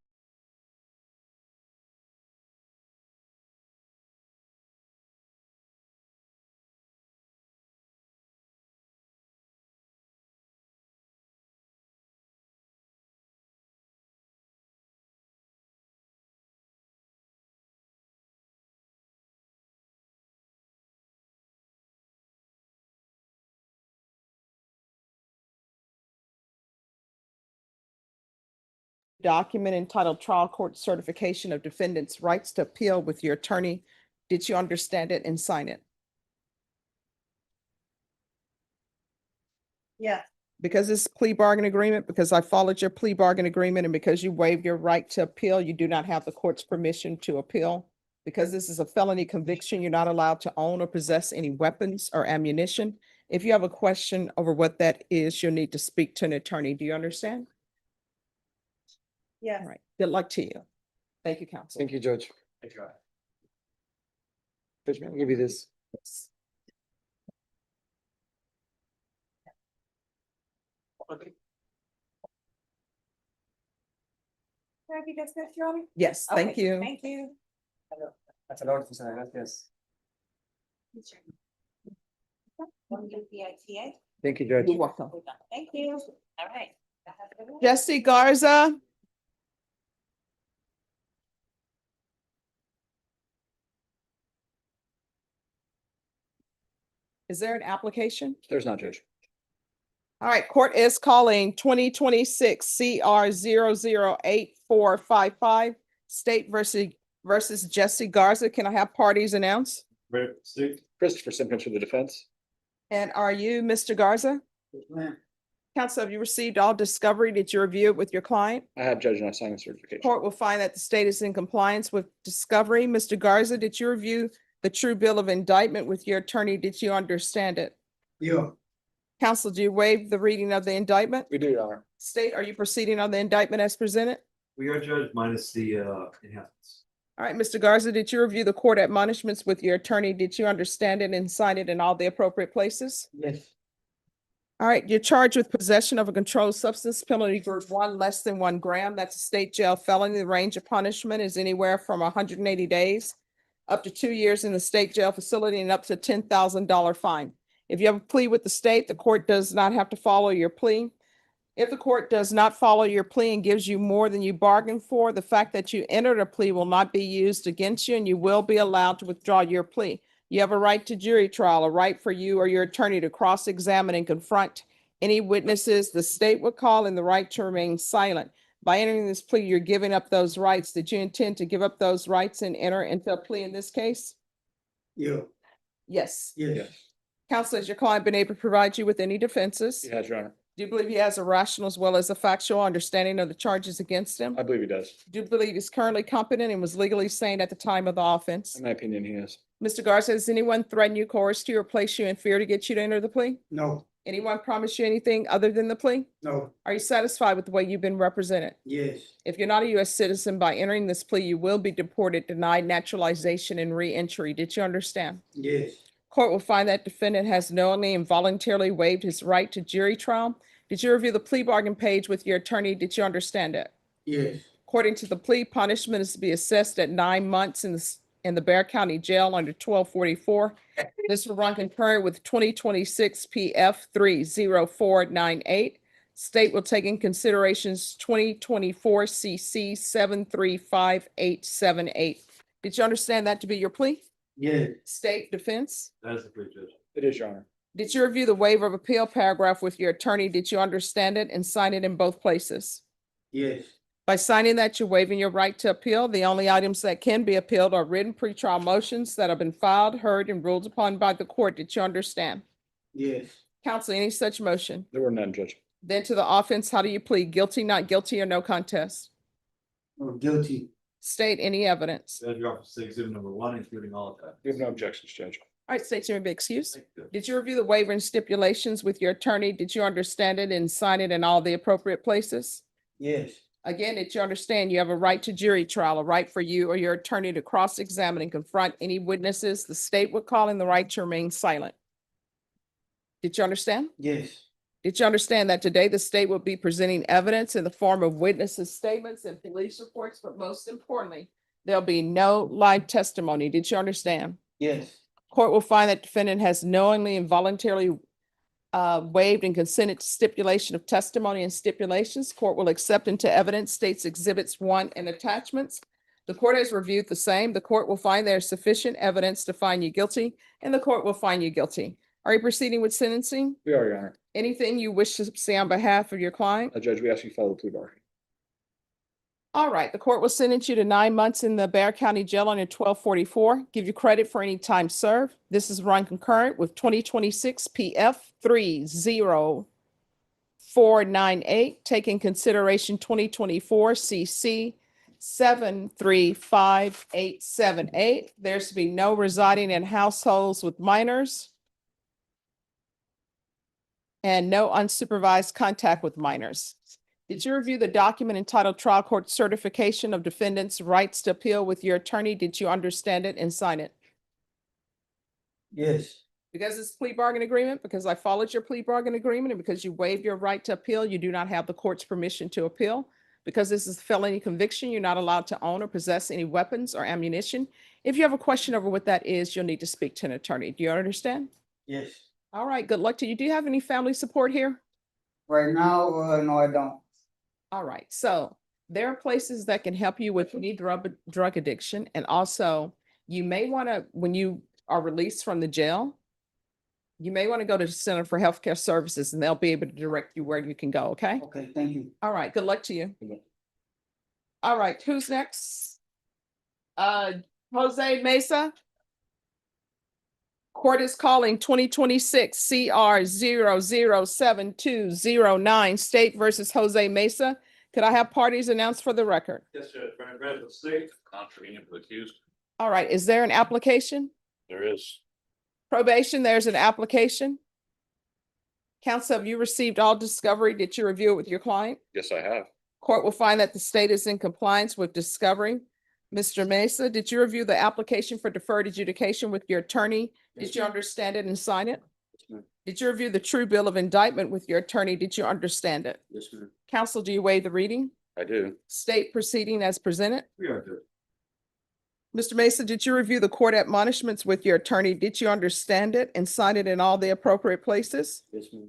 [SPEAKER 2] Document entitled Trial Court Certification of Defendant's Rights to Appeal with your attorney. Did you understand it and sign it?
[SPEAKER 1] Yeah.
[SPEAKER 2] Because it's plea bargain agreement, because I followed your plea bargain agreement, and because you waived your right to appeal, you do not have the court's permission to appeal. Because this is a felony conviction, you're not allowed to own or possess any weapons or ammunition. If you have a question over what that is, you'll need to speak to an attorney. Do you understand?
[SPEAKER 1] Yeah.
[SPEAKER 2] All right. Good luck to you. Thank you, counsel.
[SPEAKER 18] Thank you, Judge.
[SPEAKER 7] Thank you.
[SPEAKER 18] Judge, may I give you this?
[SPEAKER 6] Can I be dismissed, Your Honor?
[SPEAKER 2] Yes, thank
[SPEAKER 6] Okay,
[SPEAKER 2] you.
[SPEAKER 6] Thank you.
[SPEAKER 20] That's an order, gracias.
[SPEAKER 6] Want to get the ITA?
[SPEAKER 18] Thank you, Judge.
[SPEAKER 2] You're welcome.
[SPEAKER 6] Thank you. All right.
[SPEAKER 2] Jesse Garza. Is there an application?
[SPEAKER 7] There's not, Judge.
[SPEAKER 2] All right, court is calling 2026 CR 0084555 State versus Jesse Garza. Can I have parties announced?
[SPEAKER 7] Christopher Simpkins for the defense.
[SPEAKER 2] And are you Mr. Garza? Counsel, have you received all discovery? Did you review it with your client?
[SPEAKER 7] I have, Judge, and I signed the certification.
[SPEAKER 2] Court will find that the state is in compliance with discovery. Mr. Garza, did you review the true bill of indictment with your attorney? Did you understand it?
[SPEAKER 9] Yeah.
[SPEAKER 2] Counsel, do you waive the reading of the indictment?
[SPEAKER 7] We do, Your Honor.
[SPEAKER 2] State, are you proceeding on the indictment as presented?
[SPEAKER 4] We are, Judge, minus the enhancements.
[SPEAKER 2] All right, Mr. Garza, did you review the court admonishments with your attorney? Did you understand it and sign it in all the appropriate places?
[SPEAKER 9] Yes.
[SPEAKER 2] All right, you're charged with possession of a controlled substance, penalty group 1, less than 1 gram. That's a state jail felony. The range of punishment is anywhere from 180 days up to 2 years in the state jail facility and up to $10,000 fine. If you have a plea with the state, the court does not have to follow your plea. If the court does not follow your plea and gives you more than you bargained for, the fact that you entered a plea will not be used against you and you will be allowed to withdraw your plea. You have a right to jury trial, a right for you or your attorney to cross-examine and confront any witnesses the state would call, and the right to remain silent. By entering this plea, you're giving up those rights. Did you intend to give up those rights and enter into a plea in this case?
[SPEAKER 9] Yeah.
[SPEAKER 2] Yes.
[SPEAKER 9] Yes.
[SPEAKER 2] Counsel, has your client been able to provide you with any defenses?
[SPEAKER 7] He has, Your Honor.
[SPEAKER 2] Do you believe he has a rational as well as a factual understanding of the charges against him?
[SPEAKER 7] I believe he does.
[SPEAKER 2] Do you believe he's currently competent and was legally sane at the time of the offense?
[SPEAKER 7] In my opinion, he is.
[SPEAKER 2] Mr. Garza, has anyone threatened you, coerced you, or placed you in fear to get you to enter the plea?
[SPEAKER 9] No.
[SPEAKER 2] Anyone promised you anything other than the plea?
[SPEAKER 9] No.
[SPEAKER 2] Are you satisfied with the way you've been represented?
[SPEAKER 9] Yes.
[SPEAKER 2] If you're not a U.S. citizen, by entering this plea, you will be deported, denied naturalization, and re-entry. Did you understand?
[SPEAKER 9] Yes.
[SPEAKER 2] Court will find that defendant has knowingly and voluntarily waived his right to jury trial. Did you review the plea bargain page with your attorney? Did you understand it?
[SPEAKER 9] Yes.
[SPEAKER 2] According to the plea, punishment is to be assessed at 9 months in the Bexar County Jail under 1244. This will run concurrent with 2026 PF 30498. State will take in considerations 2024 CC 735878. Did you understand that to be your plea?
[SPEAKER 9] Yes.
[SPEAKER 2] State defense?
[SPEAKER 4] That is the plea, Judge.
[SPEAKER 7] It is, Your Honor.
[SPEAKER 2] Did you review the waiver of appeal paragraph with your attorney? Did you understand it and sign it in both places?
[SPEAKER 9] Yes.
[SPEAKER 2] By signing that, you're waiving your right to appeal. The only items that can be appealed are written pretrial motions that have been filed, heard, and ruled upon by the court. Did you understand?
[SPEAKER 9] Yes.
[SPEAKER 2] Counsel, any such motion?
[SPEAKER 7] There were none, Judge.
[SPEAKER 2] Then to the offense, how do you plead? Guilty, not guilty, or no contest?
[SPEAKER 9] Oh, guilty.
[SPEAKER 2] State any evidence.
[SPEAKER 4] Judge, you're off to exhibit number 1, including all of that.
[SPEAKER 7] We have no objections, Judge.
[SPEAKER 2] All right, state, you may be excused.
[SPEAKER 4] Thank you.
[SPEAKER 2] Did you review the waiver and stipulations with your attorney? Did you understand it and sign it in all the appropriate places?
[SPEAKER 9] Yes.
[SPEAKER 2] Again, did you understand you have a right to jury trial, a right for you or your attorney to cross-examine and confront any witnesses the state would call, and the right to remain silent? Did you understand?
[SPEAKER 9] Yes.
[SPEAKER 2] Did you understand that today the state will be presenting evidence in the form of witnesses' statements and police reports, but most importantly, there'll be no live testimony. Did you understand?
[SPEAKER 9] Yes.
[SPEAKER 2] Court will find that defendant has knowingly and voluntarily waived and consented to stipulation of testimony and stipulations. Court will accept into evidence states exhibits 1 and attachments. The court has reviewed the same. The court will find there is sufficient evidence to find you guilty, and the court will find you guilty. Are you proceeding with sentencing?
[SPEAKER 7] We are, Your Honor.
[SPEAKER 2] Anything you wish to say on behalf of your client?
[SPEAKER 7] Judge, we ask you to follow the plea bargain.
[SPEAKER 2] All right, the court will sentence you to 9 months in the Bexar County Jail under 1244. Give you credit for any time served. This is run concurrent with 2026 PF 30498. Take in consideration 2024 CC 735878. There's to be no residing in households with minors and no unsupervised contact with minors. Did you review the document entitled Trial Court Certification of Defendant's Rights to Appeal with your attorney? Did you understand it and sign it?
[SPEAKER 9] Yes.
[SPEAKER 2] Because it's plea bargain agreement, because I followed your plea bargain agreement, and because you waived your right to appeal, you do not have the court's permission to appeal. Because this is a felony conviction, you're not allowed to own or possess any weapons or ammunition. If you have a question over what that is, you'll need to speak to an attorney. Do you understand?
[SPEAKER 9] Yes.
[SPEAKER 2] All right, good luck to you. Do you have any family support here?
[SPEAKER 9] Right now, no, I don't.
[SPEAKER 2] All right, so there are places that can help you with any drug addiction. And also you may want to, when you are released from the jail, You may want to go to the Center for Healthcare Services and they'll be able to direct you where you can go, okay?
[SPEAKER 20] Okay, thank you.
[SPEAKER 2] All right, good luck to you.
[SPEAKER 20] Okay.
[SPEAKER 2] All right, who's next? Jose Mesa. Court is calling 2026 CR 007209 State versus Jose Mesa. Could I have parties announced for the record?
[SPEAKER 7] Yes, Judge. Representative of the state. Contravening for the accused.
[SPEAKER 2] All right, is there an application?
[SPEAKER 7] There is.
[SPEAKER 2] Probation, there's an application. Counsel, have you received all discovery? Did you review it with your client?
[SPEAKER 7] Yes, I have.
[SPEAKER 2] Court will find that the state is in compliance with discovery. Mr. Mesa, did you review the application for deferred adjudication with your attorney? Did you understand it and sign it?
[SPEAKER 20] Yes, ma'am.
[SPEAKER 2] Did you review the true bill of indictment with your attorney? Did you understand it?
[SPEAKER 20] Yes, ma'am.
[SPEAKER 2] Counsel, do you waive the reading?
[SPEAKER 7] I do.
[SPEAKER 2] State proceeding as presented?
[SPEAKER 7] We are good.
[SPEAKER 2] Mr. Mesa, did you review the court admonishments with your attorney? Did you understand it and sign it in all the appropriate places?
[SPEAKER 20] Yes, ma'am.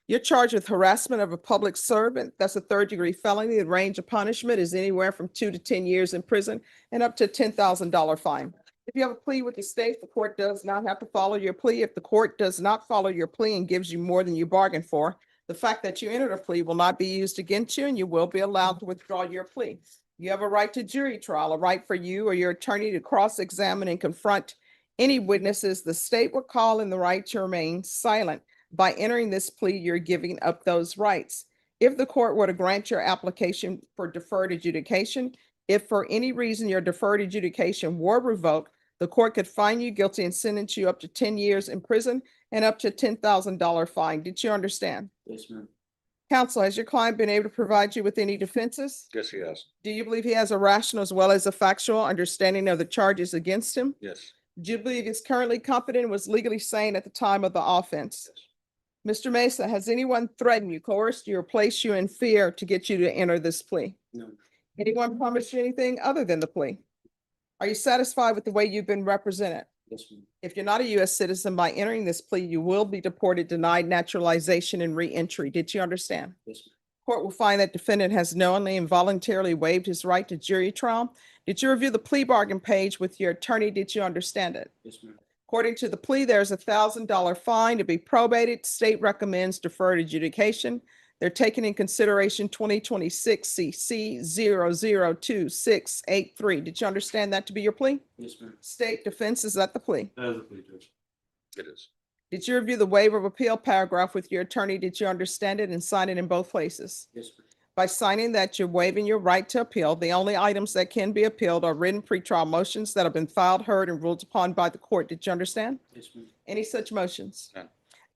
[SPEAKER 2] You're charged with harassment of a public servant. That's a third-degree felony. The range of punishment is anywhere from 2 to 10 years in prison and up to $10,000 fine. If you have a plea with the state, the court does not have to follow your plea. If the court does not follow your plea and gives you more than you bargained for, the fact that you entered a plea will not be used against you and you will be allowed to withdraw your plea. You have a right to jury trial, a right for you or your attorney to cross-examine and confront any witnesses the state will call, and the right to remain silent. By entering this plea, you're giving up those rights. If the court were to grant your application for deferred adjudication, if for any reason your deferred adjudication were revoked, the court could find you guilty and sentence you up to 10 years in prison and up to $10,000 fine. Did you understand?
[SPEAKER 20] Yes, ma'am.
[SPEAKER 2] Counsel, has your client been able to provide you with any defenses?
[SPEAKER 7] Yes, he has.
[SPEAKER 2] Do you believe he has a rational as well as a factual understanding of the charges against him?
[SPEAKER 7] Yes.
[SPEAKER 2] Do you believe he's currently competent and was legally sane at the time of the offense? Mr. Mesa, has anyone threatened you, coerced you, or placed you in fear to get you to enter this plea?
[SPEAKER 20] No.
[SPEAKER 2] Anyone promised you anything other than the plea? Are you satisfied with the way you've been represented?
[SPEAKER 20] Yes, ma'am.
[SPEAKER 2] If you're not a U.S. citizen, by entering this plea, you will be deported, denied naturalization, and re-entry. Did you understand?
[SPEAKER 20] Yes, ma'am.
[SPEAKER 2] Court will find that defendant has knowingly and voluntarily waived his right to jury trial. Did you review the plea bargain page with your attorney? Did you understand it?
[SPEAKER 20] Yes, ma'am.
[SPEAKER 2] According to the plea, there's a $1,000 fine to be probated. State recommends deferred adjudication. They're taking in consideration 2026 CC 002683. Did you understand that to be your plea?
[SPEAKER 20] Yes, ma'am.
[SPEAKER 2] State defense, is that the plea?
[SPEAKER 7] That is a plea, Judge. It is.
[SPEAKER 2] Did you review the waiver of appeal paragraph with your attorney? Did you understand it and sign it in both places?
[SPEAKER 20] Yes, ma'am.
[SPEAKER 2] By signing that, you're waiving your right to appeal. The only items that can be appealed are written pretrial motions that have been filed, heard, and ruled upon by the court. Did you understand?
[SPEAKER 20] Yes, ma'am.
[SPEAKER 2] Any such motions?
[SPEAKER 7] None.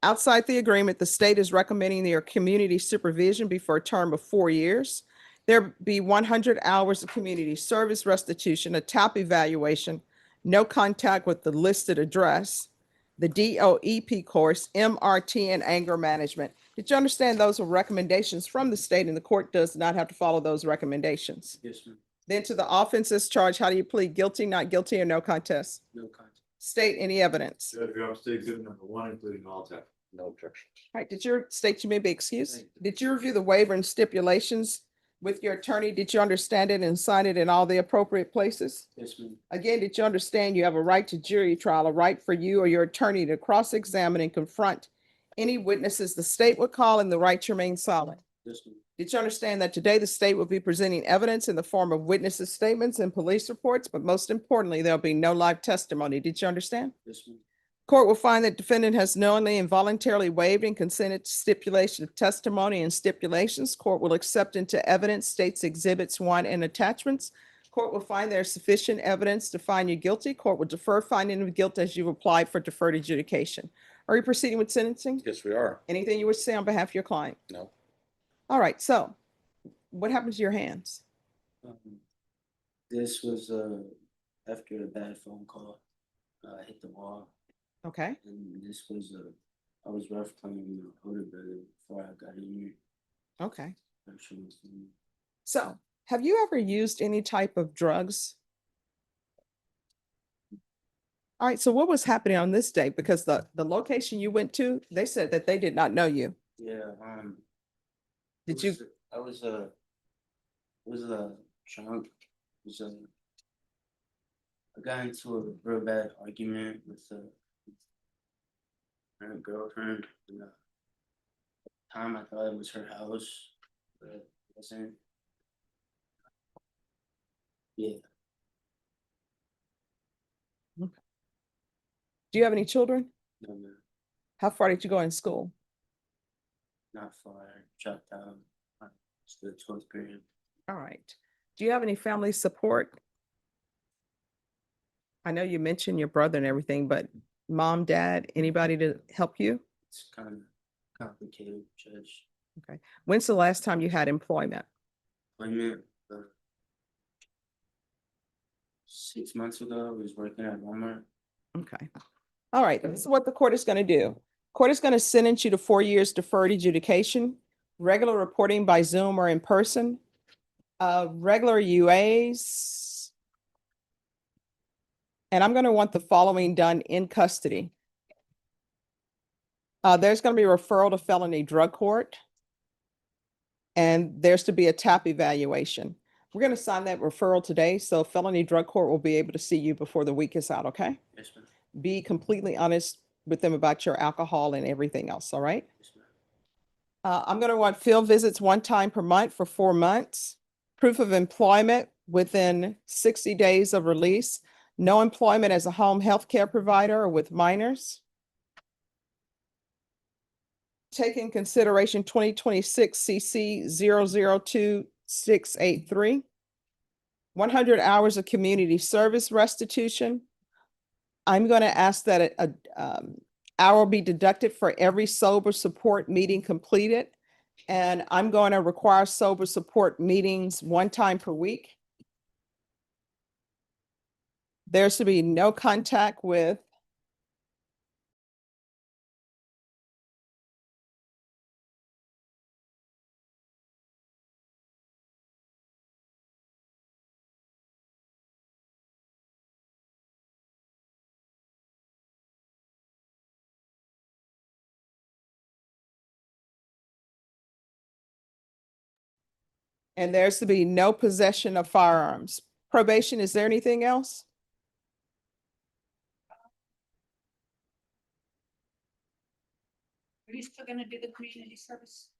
[SPEAKER 2] Outside the agreement, the state is recommending their community supervision be for a term of 4 years. There be 100 hours of community service restitution, a TAP evaluation, no contact with the listed address, the DOEP course, MRT, and anger management. Did you understand those were recommendations from the state and the court does not have to follow those recommendations?
[SPEAKER 20] Yes, ma'am.
[SPEAKER 2] Then to the offenses charged, how do you plead? Guilty, not guilty, or no contest?
[SPEAKER 20] No contact.
[SPEAKER 2] State any evidence.
[SPEAKER 4] Judge, we are still exhibit number 1, including all text.
[SPEAKER 7] No objection.
[SPEAKER 2] All right, did your state you may be excused?
[SPEAKER 20] Thank you.
[SPEAKER 2] Did you review the waiver and stipulations with your attorney? Did you understand it and sign it in all the appropriate places?
[SPEAKER 20] Yes, ma'am.
[SPEAKER 2] Again, did you understand you have a right to jury trial, a right for you or your attorney to cross-examine and confront any witnesses the state would call, and the right to remain silent?
[SPEAKER 20] Yes, ma'am.
[SPEAKER 2] Did you understand that today the state will be presenting evidence in the form of witnesses' statements and police reports, but most importantly, there'll be no live testimony? Did you understand?
[SPEAKER 20] Yes, ma'am.
[SPEAKER 2] Court will find that defendant has knowingly and voluntarily waived and consented to stipulation of testimony and stipulations. Court will accept into evidence states exhibits 1 and attachments. Court will find there is sufficient evidence to find you guilty. Court will defer finding of guilt as you've applied for deferred adjudication. Are you proceeding with sentencing?
[SPEAKER 7] Yes, we are.
[SPEAKER 2] Anything you wish to say on behalf of your client?
[SPEAKER 7] No.
[SPEAKER 2] All right, so what happened to your hands?
[SPEAKER 20] This was after a bad phone call. I hit the wall,
[SPEAKER 2] Okay,
[SPEAKER 20] and this was I was rough playing my older brother before I got in here.
[SPEAKER 2] okay.
[SPEAKER 20] Actually,
[SPEAKER 2] So have you ever used any type of drugs? All right, so what was happening on this day? Because the location you went to, they said that they did not know you.
[SPEAKER 20] yeah.
[SPEAKER 2] Did you?
[SPEAKER 20] I was drunk. Was I got into a real bad argument with current girlfriend. And, time I thought it was her house, but it wasn't. Yeah,
[SPEAKER 2] Do you have any children?
[SPEAKER 20] no, no,
[SPEAKER 2] How far did you go in school?
[SPEAKER 20] not far. Dropped out. It's the 12th grade.
[SPEAKER 2] All right. Do you have any family support? I know you mentioned your brother and everything, but mom, dad, anybody to help you?
[SPEAKER 20] It's kind of complicated, Judge.
[SPEAKER 2] Okay. When's the last time you had employment?
[SPEAKER 20] Employment, 6 months ago, I was working at Walmart.
[SPEAKER 2] Okay. All right, this is what the court is going to do. Court is going to sentence you to 4 years deferred adjudication, regular reporting by Zoom or in person, regular UAs. And I'm going to want the following done in custody. There's going to be a referral to felony drug court. And there's to be a TAP evaluation. We're going to sign that referral today, so felony drug court will be able to see you before the week is out, okay?
[SPEAKER 20] Yes, ma'am.
[SPEAKER 2] Be completely honest with them about your alcohol and everything else, all right?
[SPEAKER 20] Yes, ma'am.
[SPEAKER 2] I'm going to want field visits 1 time per month for 4 months, proof of employment within 60 days of release, no employment as a home health care provider or with minors. Take in consideration 2026 CC 002683, 100 hours of community service restitution. I'm going to ask that an hour be deducted for every sober support meeting completed. And I'm going to require sober support meetings 1 time per week. There should be no contact with and there's to be no possession of firearms. Probation, is there anything else?
[SPEAKER 6] Are you still gonna do the community service?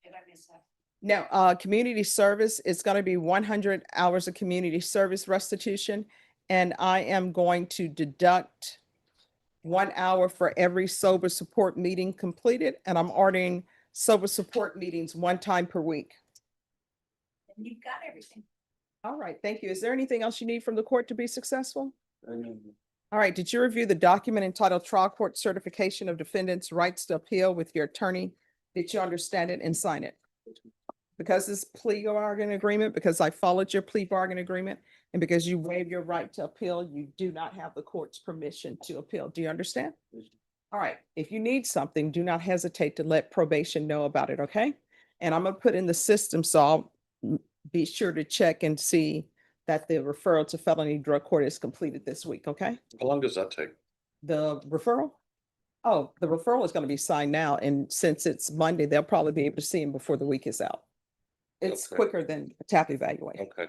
[SPEAKER 6] Did I miss that?
[SPEAKER 2] No, community service is going to be 100 hours of community service restitution. And I am going to deduct 1 hour for every sober support meeting completed. And I'm ordering sober support meetings 1 time per week.
[SPEAKER 6] And you've got everything.
[SPEAKER 2] All right, thank you. Is there anything else you need from the court to be successful?
[SPEAKER 20] No,
[SPEAKER 2] All right, did you review the document entitled Trial Court Certification of Defendant's Rights to Appeal with your attorney? Did you understand it and sign it? Because this plea bargain agreement, because I followed your plea bargain agreement, and because you waive your right to appeal, you do not have the court's permission to appeal. Do you understand? All right, if you need something, do not hesitate to let probation know about it, okay? And I'm gonna put in the system, so I'll be sure to check and see that the referral to felony drug court is completed this week, okay?
[SPEAKER 16] How long does that take?
[SPEAKER 2] The referral? Oh, the referral is gonna be signed now, and since it's Monday, they'll probably be able to see him before the week is out. It's
[SPEAKER 16] Okay.
[SPEAKER 2] quicker than a TAP evaluation.
[SPEAKER 16] Okay.